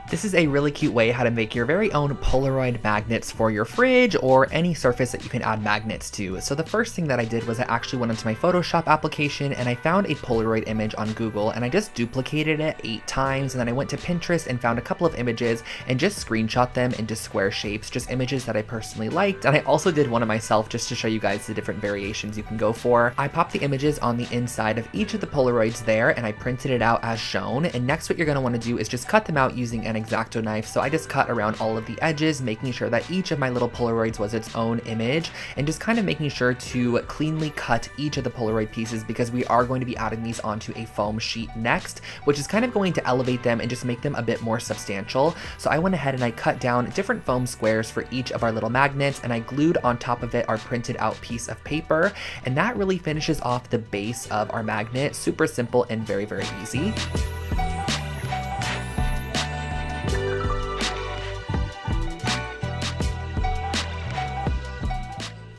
This is a really cute way how to make your very own Polaroid magnets for your fridge or any surface that you can add magnets to. So the first thing that I did was I actually went into my Photoshop application and I found a Polaroid image on Google, and I just duplicated it 8 times, and then I went to Pinterest and found a couple of images and just screenshot them into square shapes, just images that I personally liked. And I also did one of myself just to show you guys the different variations you can go for. I popped the images on the inside of each of the Polaroids there, and I printed it out as shown. And next what you're going to want to do is just cut them out using an X-Acto knife. So I just cut around all of the edges, making sure that each of my little Polaroids was its own image, and just kind of making sure to cleanly cut each of the Polaroid pieces, because we are going to be adding these onto a foam sheet next, which is kind of going to elevate them and just make them a bit more substantial. So I went ahead and I cut down different foam squares for each of our little magnets, and I glued on top of it our printed out piece of paper, and that really finishes off the base of our magnet. Super simple and very, very easy.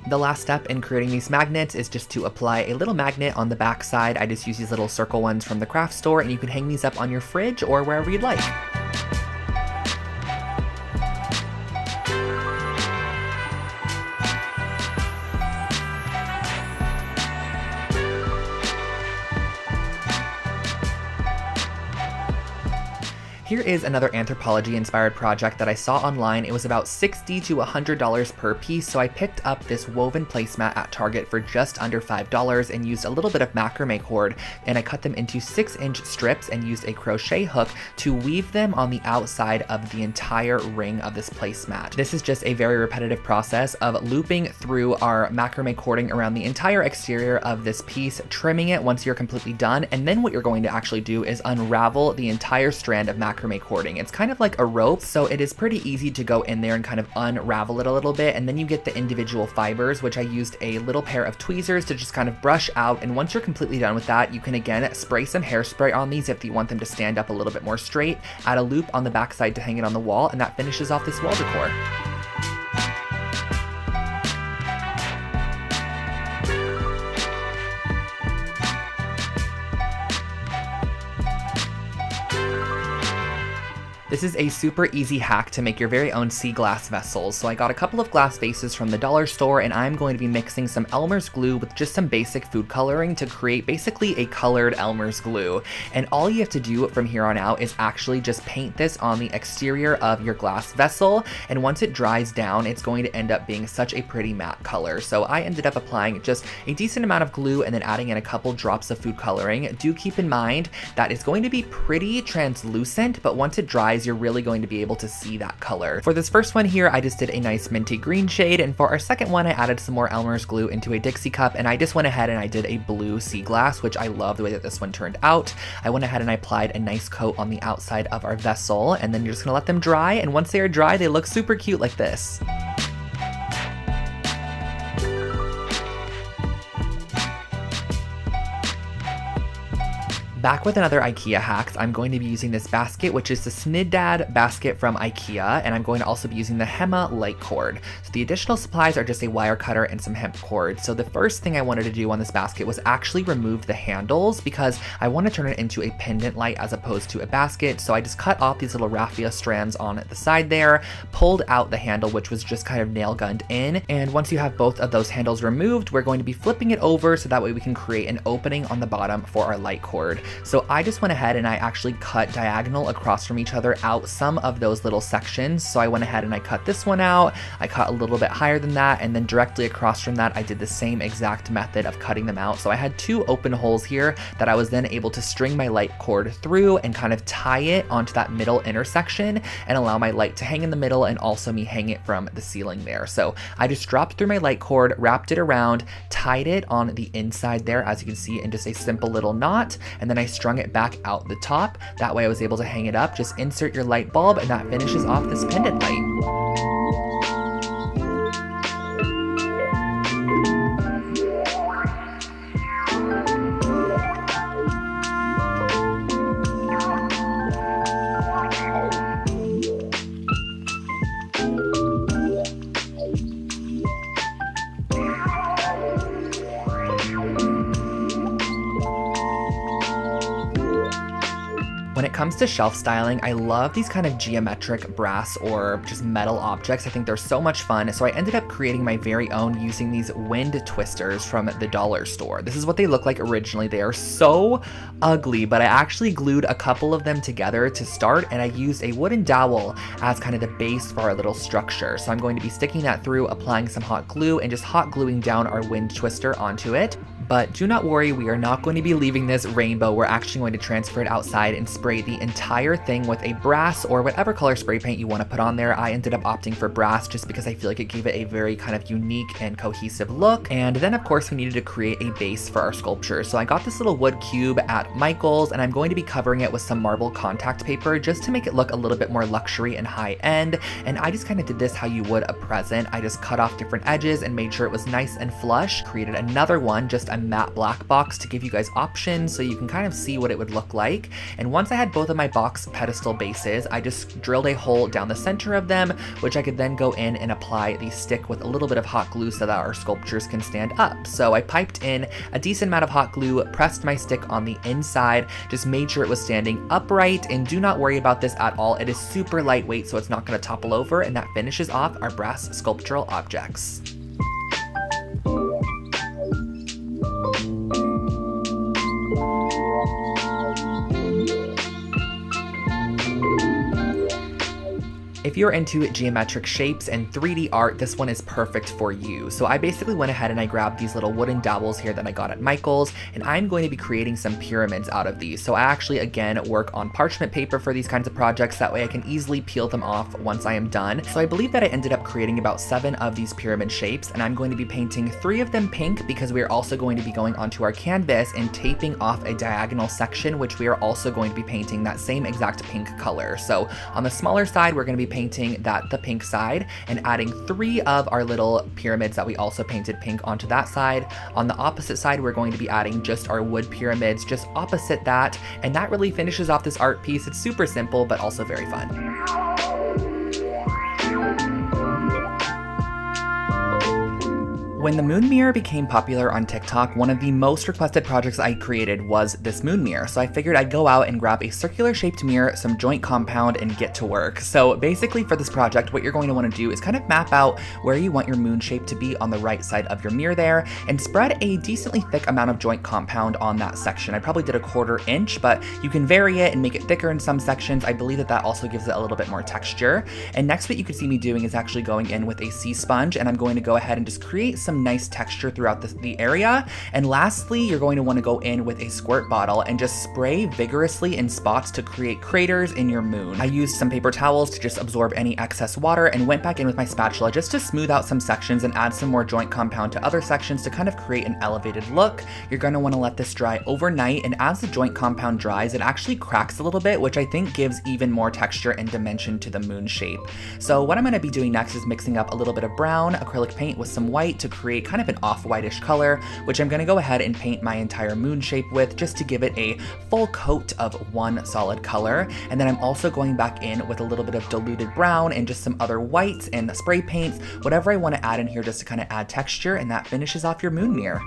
The last step in creating these magnets is just to apply a little magnet on the back side. I just use these little circle ones from the craft store, and you can hang these up on your fridge or wherever you'd like. Here is another anthropology-inspired project that I saw online. It was about $60 to $100 per piece, so I picked up this woven placemat at Target for just under $5 and used a little bit of macrame cord, and I cut them into 6-inch strips and used a crochet hook to weave them on the outside of the entire ring of this placemat. This is just a very repetitive process of looping through our macrame cording around the entire exterior of this piece, trimming it once you're completely done, and then what you're going to actually do is unravel the entire strand of macrame cording. It's kind of like a rope, so it is pretty easy to go in there and kind of unravel it a little bit, and then you get the individual fibers, which I used a little pair of tweezers to just kind of brush out. And once you're completely done with that, you can again spray some hairspray on these if you want them to stand up a little bit more straight, add a loop on the back side to hang it on the wall, and that finishes off this wall decor. This is a super easy hack to make your very own sea glass vessels. So I got a couple of glass vases from the dollar store, and I'm going to be mixing some Elmer's glue with just some basic food coloring to create basically a colored Elmer's glue. And all you have to do from here on out is actually just paint this on the exterior of your glass vessel, and once it dries down, it's going to end up being such a pretty matte color. So I ended up applying just a decent amount of glue and then adding in a couple drops of food coloring. Do keep in mind that it's going to be pretty translucent, but once it dries supplies, you're really going to be able to see that color. For this first one here, I just did a nice minty green shade, and for our second one, I added some more Elmer's glue into a Dixie cup, and I just went ahead and I did a blue sea glass, which I love the way that this one turned out. I went ahead and I applied a nice coat on the outside of our vessel, and then you're just gonna let them dry, and once they are dry, they look super cute like this. Back with another IKEA hacks, I'm going to be using this basket, which is the Sniddad basket from IKEA, and I'm going to also be using the Hema light cord. So the additional supplies are just a wire cutter and some hemp cord. So the first thing I wanted to do on this basket was actually remove the handles because I want to turn it into a pendant light as opposed to a basket. So I just cut off these little raffia strands on the side there, pulled out the handle, which was just kind of nail gunned in. And once you have both of those handles removed, we're going to be flipping it over so that way we can create an opening on the bottom for our light cord. So I just went ahead and I actually cut diagonal across from each other out some of those little sections. So I went ahead and I cut this one out, I cut a little bit higher than that, and then directly across from that, I did the same exact method of cutting them out. So I had two open holes here that I was then able to string my light cord through and kind of tie it onto that middle intersection and allow my light to hang in the middle and also me hang it from the ceiling there. So I just dropped through my light cord, wrapped it around, tied it on the inside there, as you can see, in just a simple little knot, and then I strung it back out the top. That way I was able to hang it up. Just insert your light bulb and that finishes off this pendant light. When it comes to shelf styling, I love these kind of geometric brass or just metal objects. I think they're so much fun. So I ended up creating my very own using these wind twisters from the dollar store. This is what they look like originally. They are so ugly, but I actually glued a couple of them together to start, and I used a wooden dowel as kind of the base for our little structure. So I'm going to be sticking that through, applying some hot glue, and just hot gluing down our wind twister onto it. But do not worry, we are not going to be leaving this rainbow. We're actually going to transfer it outside and spray the entire thing with a brass or whatever color spray paint you want to put on there. I ended up opting for brass just because I feel like it gave it a very kind of unique and cohesive look. And then of course we needed to create a base for our sculpture. So I got this little wood cube at Michael's, and I'm going to be covering it with some marble contact paper just to make it look a little bit more luxury and high end. And I just kind of did this how you would a present. I just cut off different edges and made sure it was nice and flush. Created another one, just a matte black box to give you guys options so you can kind of see what it would look like. And once I had both of my box pedestal bases, I just drilled a hole down the center of them, which I could then go in and apply the stick with a little bit of hot glue so that our sculptures can stand up. So I piped in a decent amount of hot glue, pressed my stick on the inside, just made sure it was standing upright, and do not worry about this at all. It is super lightweight, so it's not going to topple over, and that finishes off our brass sculptural objects. If you're into geometric shapes and 3D art, this one is perfect for you. So I basically went ahead and I grabbed these little wooden dowels here that I got at Michael's, and I'm going to be creating some pyramids out of these. So I actually, again, work on parchment paper for these kinds of projects. That way I can easily peel them off once I am done. So I believe that I ended up creating about 7 of these pyramid shapes, and I'm going to be painting 3 of them pink because we are also going to be going onto our canvas and taping off a diagonal section, which we are also going to be painting that same exact pink color. So on the smaller side, we're going to be painting the pink side and adding 3 of our little pyramids that we also painted pink onto that side. On the opposite side, we're going to be adding just our wood pyramids just opposite that, and that really finishes off this art piece. It's super simple, but also very fun. When the moon mirror became popular on TikTok, one of the most requested projects I created was this moon mirror. So I figured I'd go out and grab a circular shaped mirror, some joint compound, and get to work. So basically for this project, what you're going to want to do is kind of map out where you want your moon shape to be on the right side of your mirror there, and spread a decently thick amount of joint compound on that section. I probably did a 1/4 inch, but you can vary it and make it thicker in some sections. I believe that that also gives it a little bit more texture. And next, what you could see me doing is actually going in with a sea sponge, and I'm going to go ahead and just create some some nice texture throughout the area. And lastly, you're going to want to go in with a squirt bottle and just spray vigorously in spots to create craters in your moon. I used some paper towels to just absorb any excess water and went back in with my spatula just to smooth out some sections and add some more joint compound to other sections to kind of create an elevated look. You're going to want to let this dry overnight, and as the joint compound dries, it actually cracks a little bit, which I think gives even more texture and dimension to the moon shape. So what I'm going to be doing next is mixing up a little bit of brown acrylic paint with some white to create kind of an off-whitish color, which I'm going to go ahead and paint my entire moon shape with just to give it a full coat of one solid color. And then I'm also going back in with a little bit of diluted brown and just some other whites and spray paints, whatever I want to add in here just to kind of add texture, and that finishes off your moon mirror.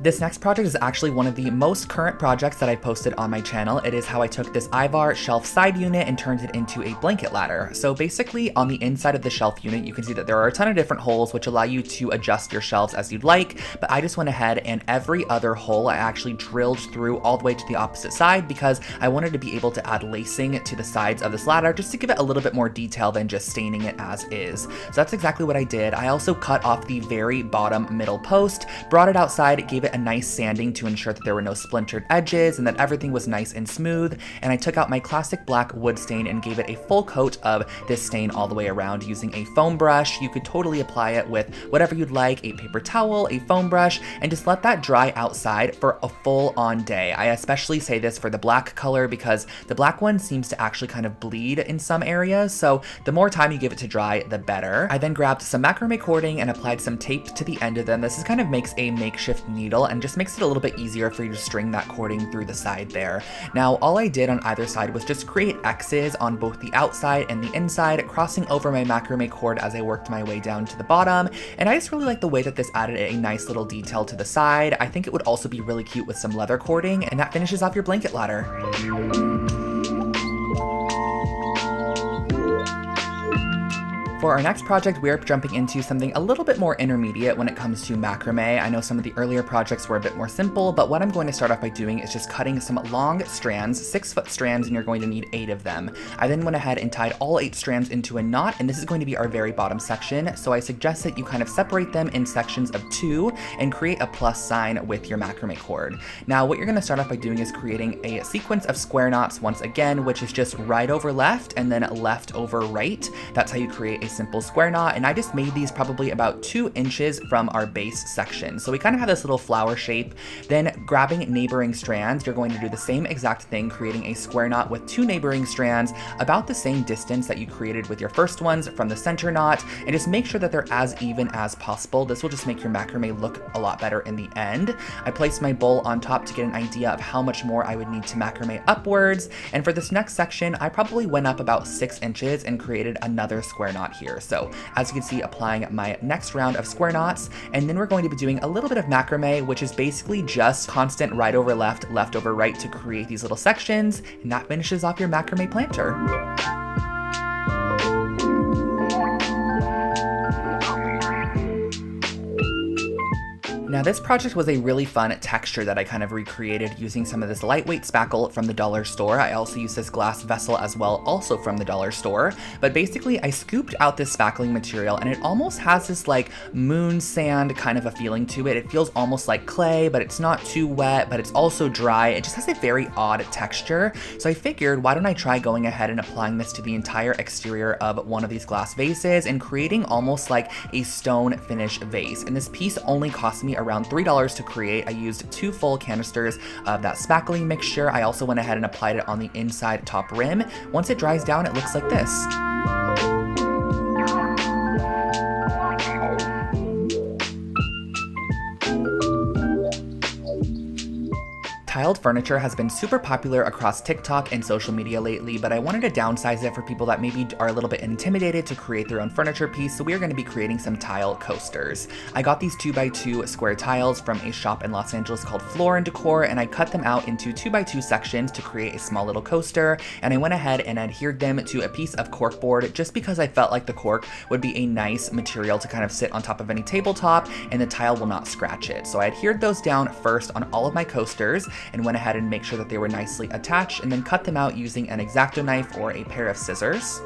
This next project is actually one of the most current projects that I posted on my channel. It is how I took this Ivar shelf side unit and turned it into a blanket ladder. So basically on the inside of the shelf unit, you can see that there are a ton of different holes which allow you to adjust your shelves as you'd like, but I just went ahead and every other hole I actually drilled through all the way to the opposite side because I wanted to be able to add lacing to the sides of this ladder just to give it a little bit more detail than just staining it as is. So that's exactly what I did. I also cut off the very bottom middle post, brought it outside, gave it a nice sanding to ensure that there were no splintered edges and that everything was nice and smooth, and I took out my classic black wood stain and gave it a full coat of this stain all the way around using a foam brush. You could totally apply it with whatever you'd like, a paper towel, a foam brush, and just let that dry outside for a full-on day. I especially say this for the black color because the black one seems to actually kind of bleed in some areas, so the more time you give it to dry, the better. I then grabbed some macrame cording and applied some tape to the end of them. This kind of makes a makeshift needle and just makes it a little bit easier for you to string that cording through the side there. Now, all I did on either side was just create X's on both the outside and the inside, crossing over my macrame cord as I worked my way down to the bottom, and I just really like the way that this added a nice little detail to the side. I think it would also be really cute with some leather cording, and that finishes off your blanket ladder. For our next project, we are jumping into something a little bit more intermediate when it comes to macrame. I know some of the earlier projects were a bit more simple, but what I'm going to start off by doing is just cutting some long strands, 6-foot strands, and you're going to need 8 of them. I then went ahead and tied all 8 strands into a knot, and this is going to be our very bottom section, so I suggest that you kind of separate them in sections of 2 and create a plus sign with your macrame cord. Now, what you're going to start off by doing is creating a sequence of square knots once again, which is just right over left and then left over right. That's how you create a simple square knot, and I just made these probably about 2 inches from our base section. So we kind of have this little flower shape. Then grabbing neighboring strands, you're going to do the same exact thing, creating a square knot with 2 neighboring strands about the same distance that you created with your first ones from the center knot, and just make sure that they're as even as possible. This will just make your macrame look a lot better in the end. I placed my bowl on top to get an idea of how much more I would need to macrame upwards, and for this next section, I probably went up about 6 inches and created another square knot here. So as you can see, applying my next round of square knots, and then we're going to be doing a little bit of macrame, which is basically just constant right over left, left over right to create these little sections, and that finishes off your macrame planter. Now this project was a really fun texture that I kind of recreated using some of this lightweight spackle from the dollar store. I also used this glass vessel as well, also from the dollar store. But basically I scooped out this spackling material and it almost has this like moon sand kind of a feeling to it. It feels almost like clay, but it's not too wet, but it's also dry. It just has a very odd texture. So I figured, why don't I try going ahead and applying this to the entire exterior of one of these glass vases and creating almost like a stone finish vase. And this piece only cost me around $3 to create. I used 2 full canisters of that spackling mixture. I also went ahead and applied it on the inside top rim. Once it dries down, it looks like this. Tiled furniture has been super popular across TikTok and social media lately, but I wanted to downsize it for people that maybe are a little bit intimidated to create their own furniture piece, so we are going to be creating some tile coasters. I got these 2x2 square tiles from a shop in Los Angeles called Floor & Decor, and I cut them out into 2x2 sections to create a small little coaster, and I went ahead and adhered them to a piece of cork board just because I felt like the cork would be a nice material to kind of sit on top of any tabletop, and the tile will not scratch it. So I adhered those down first on all of my coasters, and went ahead and make sure that they were nicely attached, and then cut them out using an X-Acto knife or a pair of scissors.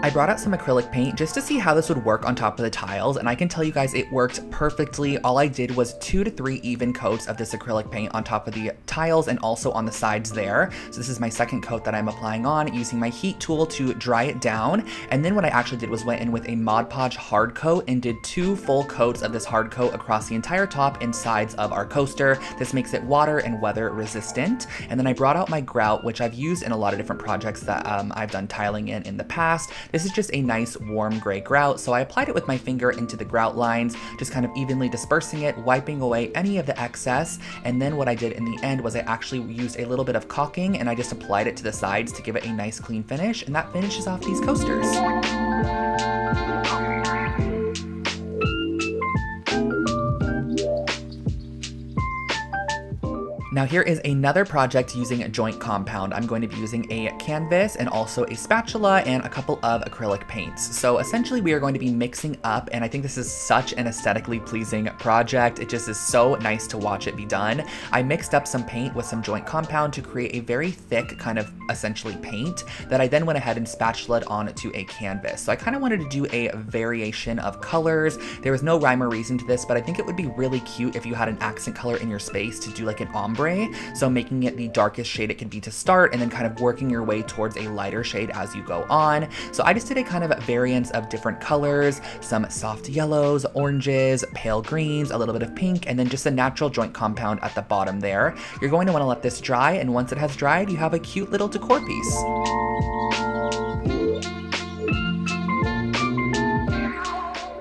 I brought out some acrylic paint just to see how this would work on top of the tiles, and I can tell you guys it worked perfectly. All I did was 2 to 3 even coats of this acrylic paint on top of the tiles and also on the sides there. So this is my second coat that I'm applying on, using my heat tool to dry it down. And then what I actually did was went in with a Mod Podge hard coat and did 2 full coats of this hard coat across the entire top and sides of our coaster. This makes it water and weather resistant. And then I brought out my grout, which I've used in a lot of different projects that I've done tiling in the past. This is just a nice warm gray grout, so I applied it with my finger into the grout lines, just kind of evenly dispersing it, wiping away any of the excess. And then what I did in the end was I actually used a little bit of caulking and I just applied it to the sides to give it a nice clean finish, and that finishes off these coasters. Now here is another project using a joint compound. I'm going to be using a canvas and also a spatula and a couple of acrylic paints. So essentially we are going to be mixing up, and I think this is such an aesthetically pleasing project. It just is so nice to watch it be done. I mixed up some paint with some joint compound to create a very thick kind of essentially paint that I then went ahead and spatulaed onto a canvas. So I kind of wanted to do a variation of colors. There was no rhyme or reason to this, but I think it would be really cute if you had an accent color in your space to do like an ombre. So making it the darkest shade it could be to start, and then kind of working your way towards a lighter shade as you go on. So I just did a kind of variance of different colors, some soft yellows, oranges, pale greens, a little bit of pink, and then just a natural joint compound at the bottom there. You're going to want to let this dry, and once it has dried, you have a cute little decor piece.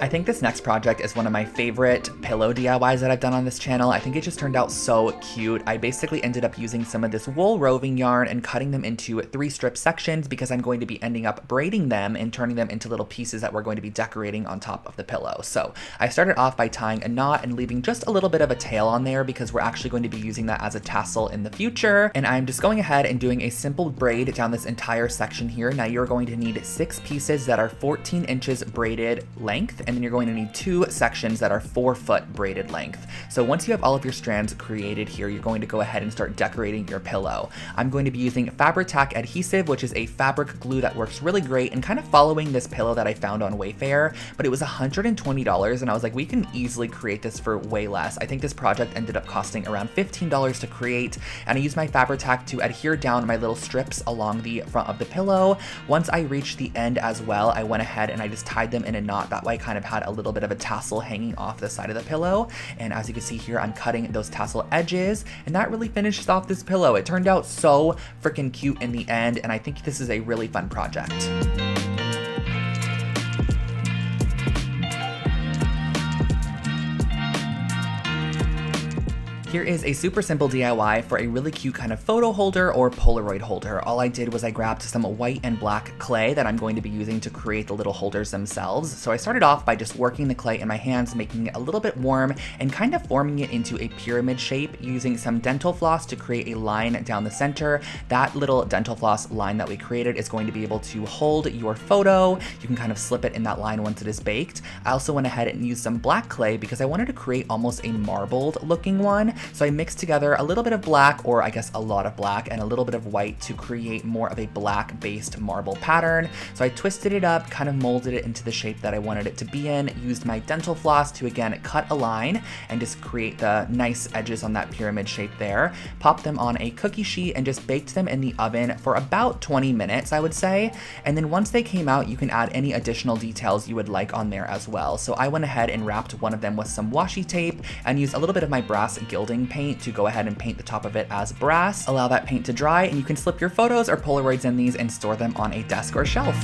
I think this next project is one of my favorite pillow DIYs that I've done on this channel. I think it just turned out so cute. I basically ended up using some of this wool roving yarn and cutting them into 3 strip sections because I'm going to be ending up braiding them and turning them into little pieces that we're going to be decorating on top of the pillow. So I started off by tying a knot and leaving just a little bit of a tail on there because we're actually going to be using that as a tassel in the future. And I'm just going ahead and doing a simple braid down this entire section here. Now you're going to need 6 pieces that are 14 inches braided length, and then you're going to need 2 sections that are 4-foot braided length. So once you have all of your strands created here, you're going to go ahead and start decorating your pillow. I'm going to be using Fabri-Tac adhesive, which is a fabric glue that works really great, and kind of following this pillow that I found on Wayfair, but it was $120, and I was like, we can easily create this for way less. I think this project ended up costing around $15 to create, and I used my Fabri-Tac to adhere down my little strips along the front of the pillow. Once I reached the end as well, I went ahead and I just tied them in a knot. That way I kind of had a little bit of a tassel hanging off the side of the pillow. And as you can see here, I'm cutting those tassel edges, and that really finishes off this pillow. It turned out so freaking cute in the end, and I think this is a really fun project. Here is a super simple DIY for a really cute kind of photo holder or Polaroid holder. All I did was I grabbed some white and black clay that I'm going to be using to create the little holders themselves. So I started off by just working the clay in my hands, making it a little bit warm and kind of forming it into a pyramid shape using some dental floss to create a line down the center. That little dental floss line that we created is going to be able to hold your photo. You can kind of slip it in that line once it is baked. I also went ahead and used some black clay because I wanted to create almost a marbled looking one. So I mixed together a little bit of black, or I guess a lot of black, and a little bit of white to create more of a black based marble pattern. So I twisted it up, kind of molded it into the shape that I wanted it to be in, used my dental floss to again cut a line and just create the nice edges on that pyramid shape there. Popped them on a cookie sheet and just baked them in the oven for about 20 minutes, I would say. And then once they came out, you can add any additional details you would like on there as well. So I went ahead and wrapped one of them with some washi tape and used a little bit of my brass gilding paint to go ahead and paint the top of it as brass. Allow that paint to dry, and you can slip your photos or Polaroids in these and store them on a desk or shelf.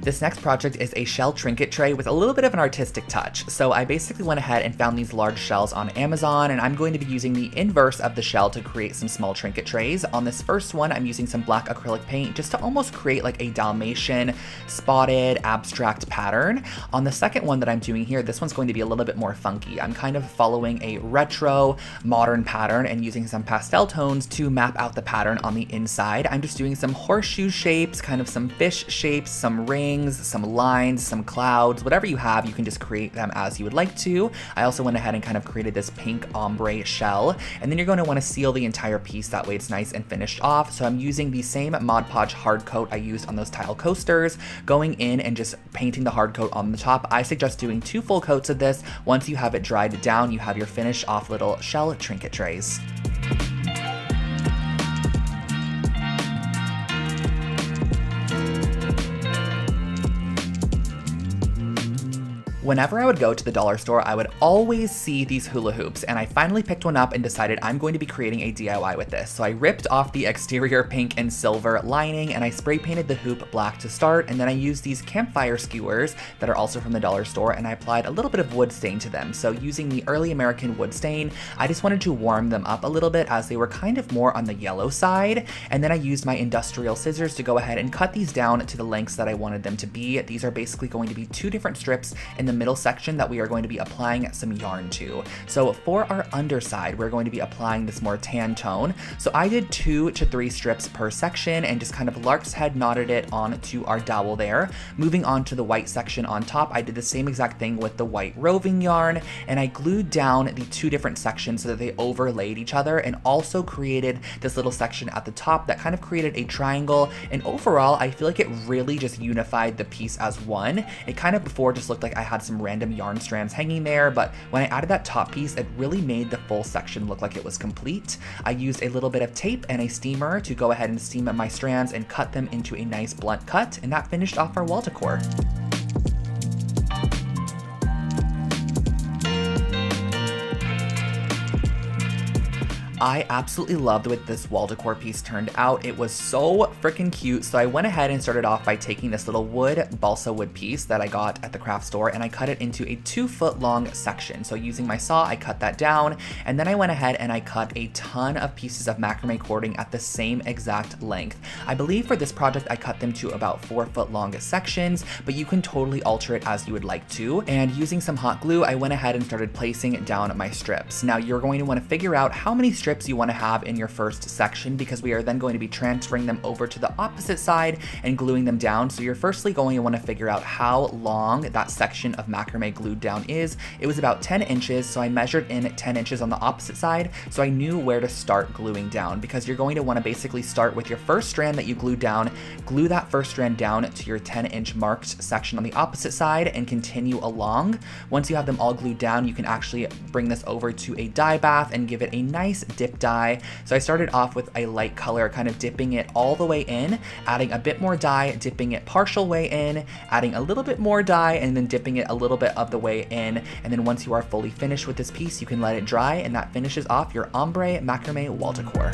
This next project is a shell trinket tray with a little bit of an artistic touch. So I basically went ahead and found these large shells on Amazon, and I'm going to be using the inverse of the shell to create some small trinket trays. On this first one, I'm using some black acrylic paint just to almost create like a Dalmatian spotted abstract pattern. On the second one that I'm doing here, this one's going to be a little bit more funky. I'm kind of following a retro modern pattern and using some pastel tones to map out the pattern on the inside. I'm just doing some horseshoe shapes, kind of some fish shapes, some rings, some lines, some clouds, whatever you have, you can just create them as you would like to. I also went ahead and kind of created this pink ombre shell, and then you're going to want to seal the entire piece, that way it's nice and finished off. So I'm using the same Mod Podge hard coat I used on those tile coasters, going in and just painting the hard coat on the top. I suggest doing 2 full coats of this. Once you have it dried down, you have your finished off little shell trinket trays. Whenever I would go to the dollar store, I would always see these hula hoops, and I finally picked one up and decided I'm going to be creating a DIY with this. So I ripped off the exterior pink and silver lining, and I spray painted the hoop black to start, and then I used these campfire skewers that are also from the dollar store, and I applied a little bit of wood stain to them. So using the early American wood stain, I just wanted to warm them up a little bit as they were kind of more on the yellow side, and then I used my industrial scissors to go ahead and cut these down to the lengths that I wanted them to be. These are basically going to be 2 different strips in the middle section that we are going to be applying some yarn to. So for our underside, we're going to be applying this more tan tone. So I did 2 to 3 strips per section and just kind of lark's head knotted it onto our dowel there. Moving on to the white section on top, I did the same exact thing with the white roving yarn, and I glued down the 2 different sections so that they overlaid each other, and also created this little section at the top that kind of created a triangle. And overall, I feel like it really just unified the piece as one. It kind of before just looked like I had some random yarn strands hanging there, but when I added that top piece, it really made the full section look like it was complete. I used a little bit of tape and a steamer to go ahead and steam my strands and cut them into a nice blunt cut, and that finished off our wall decor. I absolutely loved the way this wall decor piece turned out. It was so freaking cute. So I went ahead and started off by taking this little balsa wood piece that I got at the craft store, and I cut it into a 2-foot long section. So using my saw, I cut that down, and then I went ahead and I cut a ton of pieces of macrame cording at the same exact length. I believe for this project, I cut them to about 4-foot long sections, but you can totally alter it as you would like to. And using some hot glue, I went ahead and started placing down my strips. Now you're going to want to figure out how many strips you want to have in your first section, because we are then going to be transferring them over to the opposite side and gluing them down. So you're firstly going to want to figure out how long that section of macrame glued down is. It was about 10 inches, so I measured in 10 inches on the opposite side, so I knew where to start gluing down, because you're going to want to basically start with your first strand that you glued down, glue that first strand down to your 10-inch marked section on the opposite side, and continue along. Once you have them all glued down, you can actually bring this over to a dye bath and give it a nice dip dye. So I started off with a light color, kind of dipping it all the way in, adding a bit more dye, dipping it partial way in, adding a little bit more dye, and then dipping it a little bit of the way in. And then once you are fully finished with this piece, you can let it dry, and that finishes off your ombre macrame wall decor.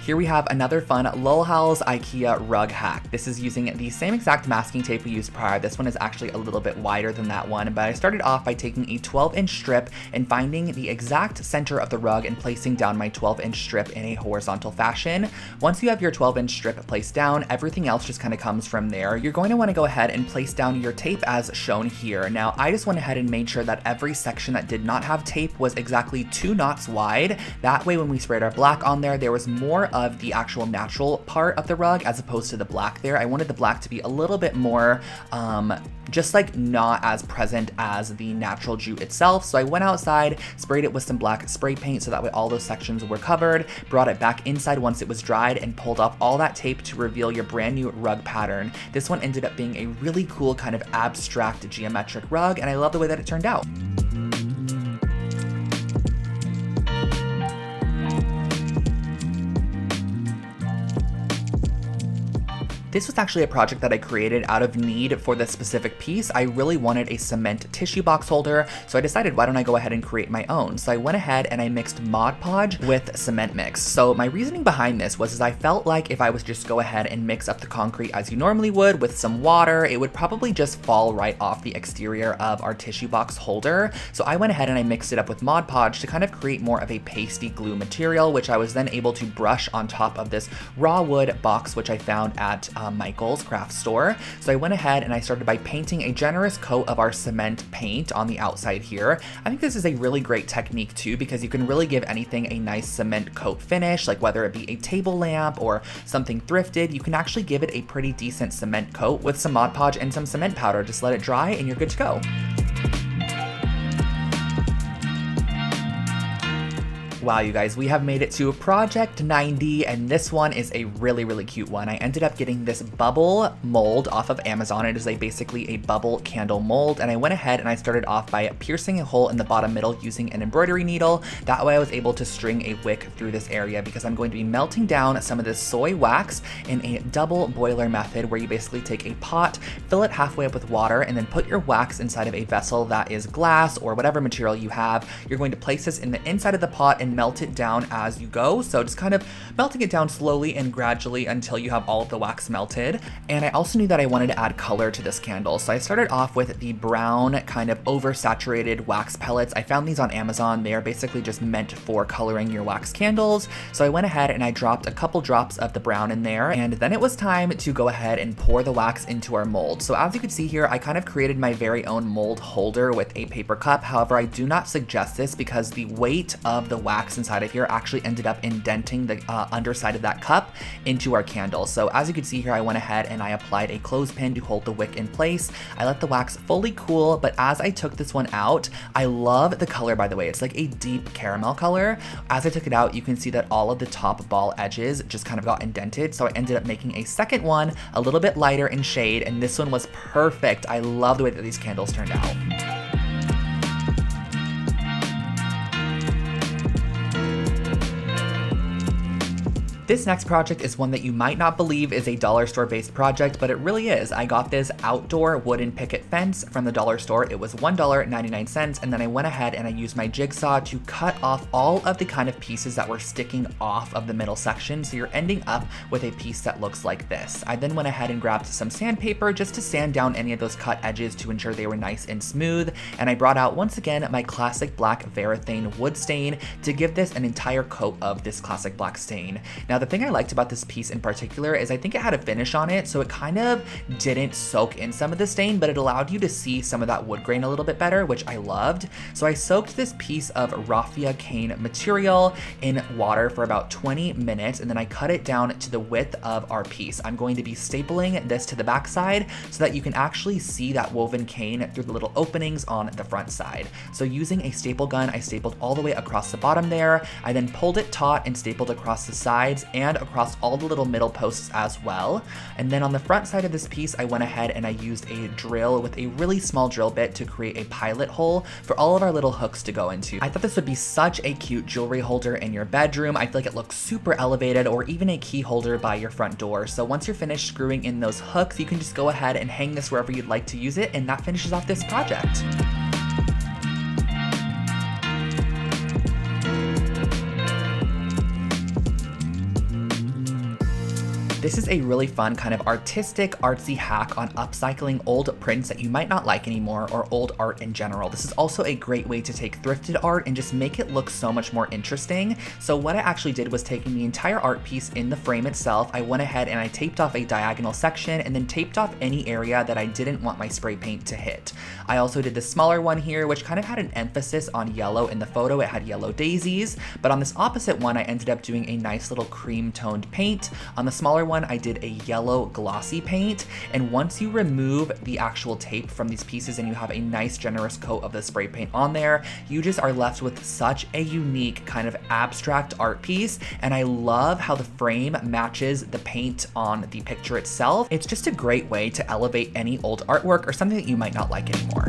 Here we have another fun Lol Howls IKEA rug hack. This is using the same exact masking tape we used prior. This one is actually a little bit wider than that one, but I started off by taking a 12-inch strip and finding the exact center of the rug and placing down my 12-inch strip in a horizontal fashion. Once you have your 12-inch strip placed down, everything else just kind of comes from there. You're going to want to go ahead and place down your tape as shown here. Now, I just went ahead and made sure that every section that did not have tape was exactly 2 knots wide. That way, when we sprayed our black on there, there was more of the actual natural part of the rug as opposed to the black there. I wanted the black to be a little bit more just like not as present as the natural jute itself. So I went outside, sprayed it with some black spray paint so that way all those sections were covered, brought it back inside once it was dried, and pulled off all that tape to reveal your brand new rug pattern. This one ended up being a really cool kind of abstract geometric rug, and I love the way that it turned out. This was actually a project that I created out of need for this specific piece. I really wanted a cement tissue box holder, so I decided why don't I go ahead and create my own. So I went ahead and I mixed Mod Podge with cement mix. So my reasoning behind this was I felt like if I was just go ahead and mix up the concrete as you normally would with some water, it would probably just fall right off the exterior of our tissue box holder. So I went ahead and I mixed it up with Mod Podge to kind of create more of a pasty glue material, which I was then able to brush on top of this raw wood box, which I found at Michael's craft store. So I went ahead and I started by painting a generous coat of our cement paint on the outside here. I think this is a really great technique too, because you can really give anything a nice cement coat finish, like whether it be a table lamp or something thrifted, you can actually give it a pretty decent cement coat with some Mod Podge and some cement powder. Just let it dry and you're good to go. Wow, you guys, we have made it to project 90, and this one is a really, really cute one. I ended up getting this bubble mold off of Amazon. It is basically a bubble candle mold, and I went ahead and I started off by piercing a hole in the bottom middle using an embroidery needle. That way I was able to string a wick through this area because I'm going to be melting down some of this soy wax in a double boiler method where you basically take a pot, fill it halfway up with water, and then put your wax inside of a vessel that is glass or whatever material you have. You're going to place this in the inside of the pot and melt it down as you go. So just kind of melting it down slowly and gradually until you have all of the wax melted. And I also knew that I wanted to add color to this candle. So I started off with the brown kind of oversaturated wax pellets. I found these on Amazon. They are basically just meant for coloring your wax candles. So I went ahead and I dropped a couple drops of the brown in there. And then it was time to go ahead and pour the wax into our mold. So as you can see here, I kind of created my very own mold holder with a paper cup. However, I do not suggest this because the weight of the wax inside of here actually ended up indenting the underside of that cup into our candle. So as you can see here, I went ahead and I applied a clothespin to hold the wick in place. I let the wax fully cool, but as I took this one out, I love the color, by the way. It's like a deep caramel color. As I took it out, you can see that all of the top ball edges just kind of got indented. So I ended up making a second one a little bit lighter in shade, and this one was perfect. I love the way that these candles turned out. This next project is one that you might not believe is a dollar store based project, but it really is. I got this outdoor wooden picket fence from the dollar store. It was $1.99, and then I went ahead and I used my jigsaw to cut off all of the kind of pieces that were sticking off of the middle section, so you're ending up with a piece that looks like this. I then went ahead and grabbed some sandpaper just to sand down any of those cut edges to ensure they were nice and smooth, and I brought out once again my classic black Varathane wood stain to give this an entire coat of this classic black stain. Now, the thing I liked about this piece in particular is I think it had a finish on it, so it kind of didn't soak in some of the stain, but it allowed you to see some of that wood grain a little bit better, which I loved. So I soaked this piece of raffia cane material in water for about 20 minutes, and then I cut it down to the width of our piece. I'm going to be stapling this to the back side so that you can actually see that woven cane through the little openings on the front side. So using a staple gun, I stapled all the way across the bottom there. I then pulled it taut and stapled across the sides and across all the little middle posts as well. And then on the front side of this piece, I went ahead and I used a drill with a really small drill bit to create a pilot hole for all of our little hooks to go into. I thought this would be such a cute jewelry holder in your bedroom. I feel like it looks super elevated, or even a key holder by your front door. So once you're finished screwing in those hooks, you can just go ahead and hang this wherever you'd like to use it, and that finishes off this project. This is a really fun kind of artistic, artsy hack on upcycling old prints that you might not like anymore, or old art in general. This is also a great way to take thrifted art and just make it look so much more interesting. So what I actually did was taking the entire art piece in the frame itself, I went ahead and I taped off a diagonal section and then taped off any area that I didn't want my spray paint to hit. I also did the smaller one here, which kind of had an emphasis on yellow in the photo. It had yellow daisies, but on this opposite one, I ended up doing a nice little cream toned paint. On the smaller one, I did a yellow glossy paint, and once you remove the actual tape from these pieces and you have a nice generous coat of the spray paint on there, you just are left with such a unique kind of abstract art piece. And I love how the frame matches the paint on the picture itself. It's just a great way to elevate any old artwork or something that you might not like anymore.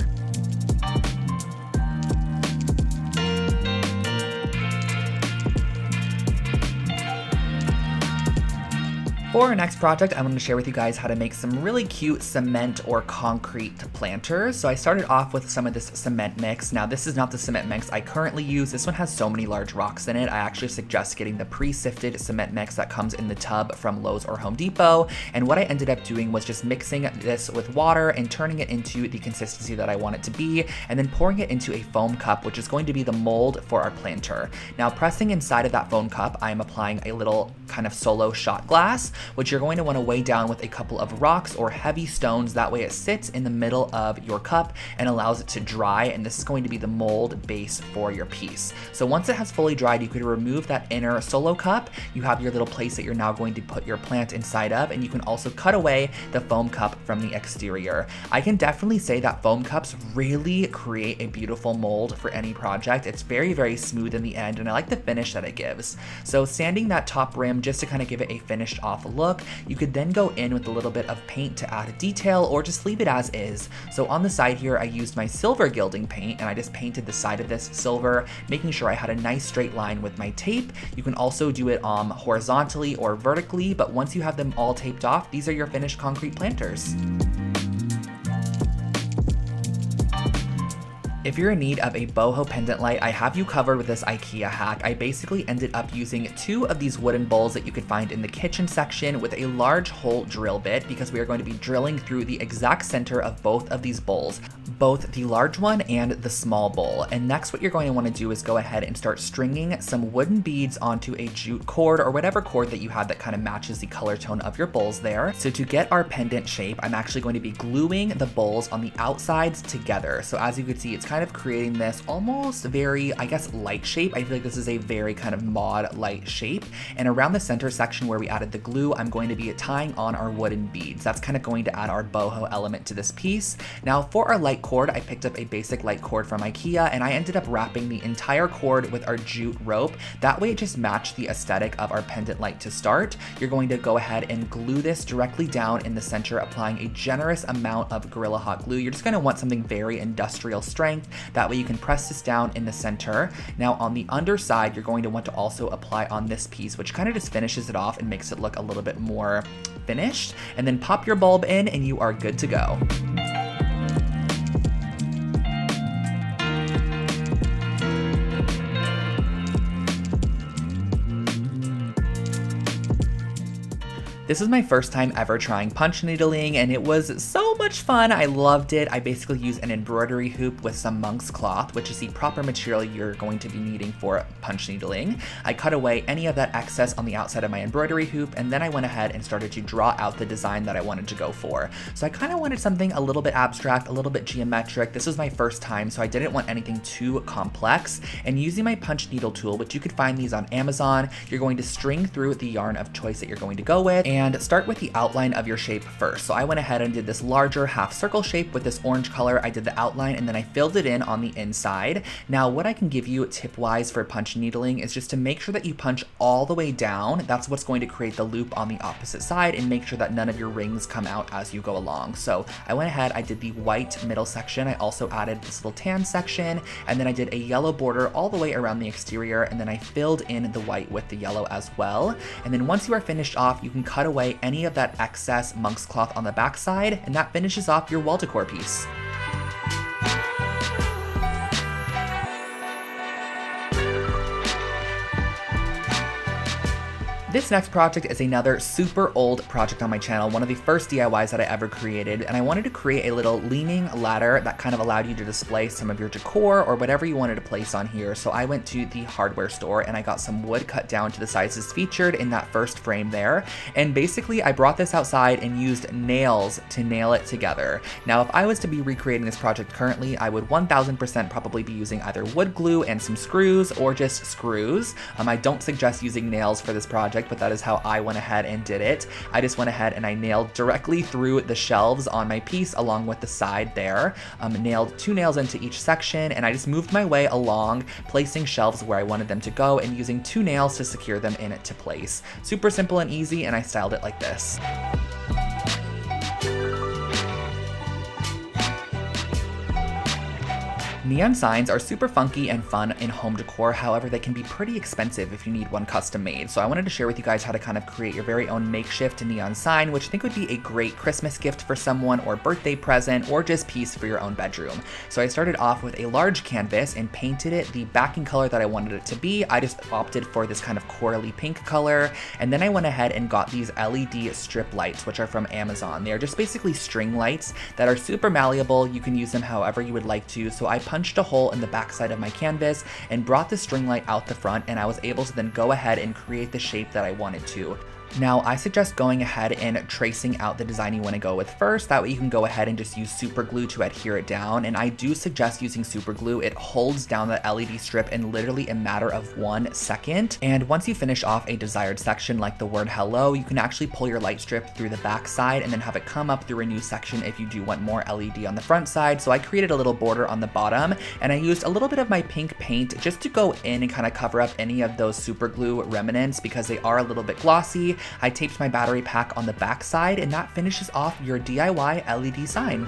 For our next project, I wanted to share with you guys how to make some really cute cement or concrete planters. So I started off with some of this cement mix. Now this is not the cement mix I currently use. This one has so many large rocks in it. I actually suggest getting the pre-sifted cement mix that comes in the tub from Lowe's or Home Depot. And what I ended up doing was just mixing this with water and turning it into the consistency that I want it to be, and then pouring it into a foam cup, which is going to be the mold for our planter. Now pressing inside of that foam cup, I am applying a little kind of solo shot glass, which you're going to want to weigh down with a couple of rocks or heavy stones. That way it sits in the middle of your cup and allows it to dry, and this is going to be the mold base for your piece. So once it has fully dried, you could remove that inner solo cup. You have your little place that you're now going to put your plant inside of, and you can also cut away the foam cup from the exterior. I can definitely say that foam cups really create a beautiful mold for any project. It's very, very smooth in the end, and I like the finish that it gives. So sanding that top rim just to kind of give it a finished off look. You could then go in with a little bit of paint to add a detail, or just leave it as is. So on the side here, I used my silver gilding paint, and I just painted the side of this silver, making sure I had a nice straight line with my tape. You can also do it horizontally or vertically, but once you have them all taped off, these are your finished concrete planters. If you're in need of a boho pendant light, I have you covered with this IKEA hack. I basically ended up using 2 of these wooden bowls that you could find in the kitchen section with a large hole drill bit, because we are going to be drilling through the exact center of both of these bowls, both the large one and the small bowl. And next what you're going to want to do is go ahead and start stringing some wooden beads onto a jute cord, or whatever cord that you have that kind of matches the color tone of your bowls there. So to get our pendant shape, I'm actually going to be gluing the bowls on the outsides together. So as you can see, it's kind of creating this almost very, I guess, light shape. I feel like this is a very kind of mod light shape. And around the center section where we added the glue, I'm going to be tying on our wooden beads. That's kind of going to add our boho element to this piece. Now for our light cord, I picked up a basic light cord from IKEA, and I ended up wrapping the entire cord with our jute rope. That way it just matched the aesthetic of our pendant light to start. You're going to go ahead and glue this directly down in the center, applying a generous amount of Gorilla Hot glue. You're just going to want something very industrial strength. That way you can press this down in the center. Now on the underside, you're going to want to also apply on this piece, which kind of just finishes it off and makes it look a little bit more finished. And then pop your bulb in and you are good to go. This is my first time ever trying punch needling, and it was so much fun. I loved it. I basically used an embroidery hoop with some monk's cloth, which is the proper material you're going to be needing for punch needling. I cut away any of that excess on the outside of my embroidery hoop, and then I went ahead and started to draw out the design that I wanted to go for. So I kind of wanted something a little bit abstract, a little bit geometric. This was my first time, so I didn't want anything too complex. And using my punch needle tool, which you could find these on Amazon, you're going to string through the yarn of choice that you're going to go with, and start with the outline of your shape first. So I went ahead and did this larger half circle shape with this orange color. I did the outline and then I filled it in on the inside. Now what I can give you tip wise for punch needling is just to make sure that you punch all the way down. That's what's going to create the loop on the opposite side, and make sure that none of your rings come out as you go along. So I went ahead, I did the white middle section. I also added this little tan section, and then I did a yellow border all the way around the exterior, and then I filled in the white with the yellow as well. And then once you are finished off, you can cut away any of that excess monk's cloth on the back side, and that finishes off your wall decor piece. This next project is another super old project on my channel, one of the first DIYs that I ever created, and I wanted to create a little leaning ladder that kind of allowed you to display some of your decor or whatever you wanted to place on here. So I went to the hardware store and I got some wood cut down to the sizes featured in that first frame there, and basically I brought this outside and used nails to nail it together. Now if I was to be recreating this project currently, I would 1000% probably be using either wood glue and some screws, or just screws. I don't suggest using nails for this project, but that is how I went ahead and did it. I just went ahead and I nailed directly through the shelves on my piece along with the side there. Nailed 2 nails into each section, and I just moved my way along, placing shelves where I wanted them to go and using 2 nails to secure them into place. Super simple and easy, and I styled it like this. Neon signs are super funky and fun in home decor, however they can be pretty expensive if you need one custom made. So I wanted to share with you guys how to kind of create your very own makeshift neon sign, which I think would be a great Christmas gift for someone or birthday present or just piece for your own bedroom. So I started off with a large canvas and painted it the backing color that I wanted it to be. I just opted for this kind of corally pink color, and then I went ahead and got these LED strip lights, which are from Amazon. They are just basically string lights that are super malleable. You can use them however you would like to. So I punched a hole in the back side of my canvas and brought the string light out the front, and I was able to then go ahead and create the shape that I wanted to. Now, I suggest going ahead and tracing out the design you want to go with first. That way you can go ahead and just use super glue to adhere it down. And I do suggest using super glue. It holds down the LED strip in literally a matter of 1 second. And once you finish off a desired section like the word hello, you can actually pull your light strip through the back side and then have it come up through a new section if you do want more LED on the front side. So I created a little border on the bottom, and I used a little bit of my pink paint just to go in and kind of cover up any of those super glue remnants because they are a little bit glossy. I taped my battery pack on the back side, and that finishes off your DIY LED sign.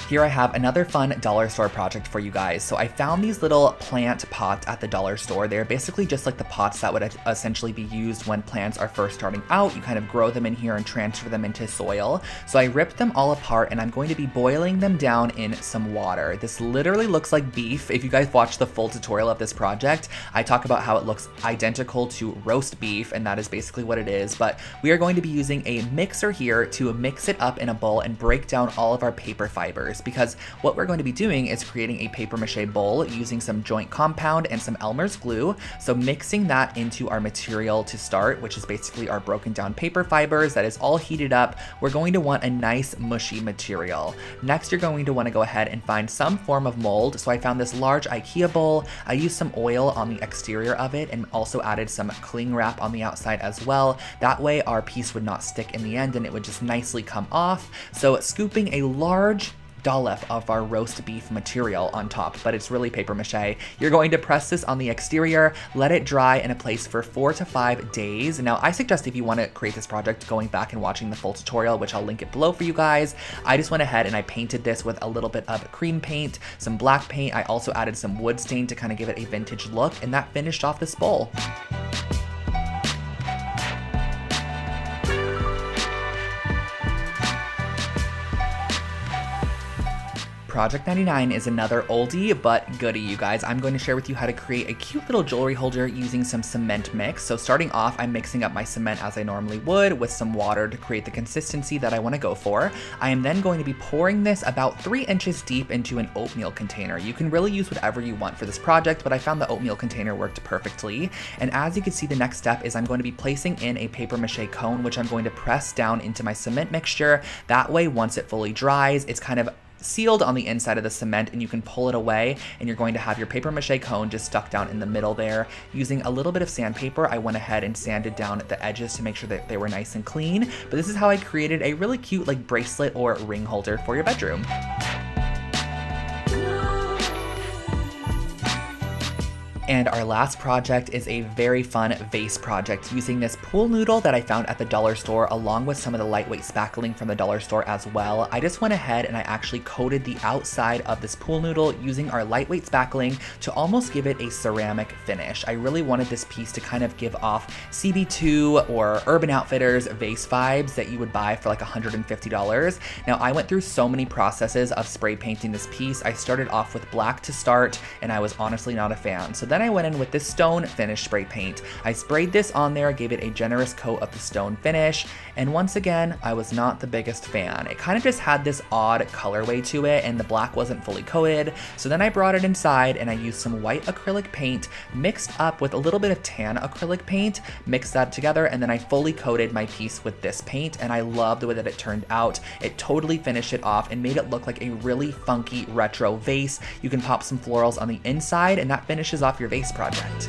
Here I have another fun dollar store project for you guys. So I found these little plant pots at the dollar store. They're basically just like the pots that would essentially be used when plants are first starting out. You kind of grow them in here and transfer them into soil. So I ripped them all apart, and I'm going to be boiling them down in some water. This literally looks like beef. If you guys watch the full tutorial of this project, I talk about how it looks identical to roast beef, and that is basically what it is. But we are going to be using a mixer here to mix it up in a bowl and break down all of our paper fibers, because what we're going to be doing is creating a paper mache bowl using some joint compound and some Elmer's glue. So mixing that into our material to start, which is basically our broken down paper fibers that is all heated up. We're going to want a nice mushy material. Next, you're going to want to go ahead and find some form of mold. So I found this large IKEA bowl. I used some oil on the exterior of it and also added some cling wrap on the outside as well. That way our piece would not stick in the end and it would just nicely come off. So scooping a large dollop of our roast beef material on top, but it's really paper mache. You're going to press this on the exterior, let it dry in a place for 4 to 5 days. Now, I suggest if you want to create this project, going back and watching the full tutorial, which I'll link it below for you guys. I just went ahead and I painted this with a little bit of cream paint, some black paint. I also added some wood stain to kind of give it a vintage look, and that finished off this bowl. Project 99 is another oldie but goodie, you guys. I'm going to share with you how to create a cute little jewelry holder using some cement mix. So starting off, I'm mixing up my cement as I normally would with some water to create the consistency that I want to go for. I am then going to be pouring this about 3 inches deep into an oatmeal container. You can really use whatever you want for this project, but I found the oatmeal container worked perfectly. And as you can see, the next step is I'm going to be placing in a paper mache cone, which I'm going to press down into my cement mixture. That way, once it fully dries, it's kind of sealed on the inside of the cement and you can pull it away, and you're going to have your paper mache cone just stuck down in the middle there. Using a little bit of sandpaper, I went ahead and sanded down the edges to make sure that they were nice and clean. But this is how I created a really cute like bracelet or ring holder for your bedroom. And our last project is a very fun vase project using this pool noodle that I found at the dollar store, along with some of the lightweight spackling from the dollar store as well. I just went ahead and I actually coated the outside of this pool noodle using our lightweight spackling to almost give it a ceramic finish. I really wanted this piece to kind of give off CB2 or Urban Outfitters vase vibes that you would buy for like $150. Now, I went through so many processes of spray painting this piece. I started off with black to start, and I was honestly not a fan. So then I went in with this stone finish spray paint. I sprayed this on there, gave it a generous coat of the stone finish, and once again, I was not the biggest fan. It kind of just had this odd colorway to it, and the black wasn't fully coated. So then I brought it inside and I used some white acrylic paint mixed up with a little bit of tan acrylic paint, mixed that together, and then I fully coated my piece with this paint, and I loved the way that it turned out. It totally finished it off and made it look like a really funky retro vase. You can pop some florals on the inside, and that finishes off your vase project.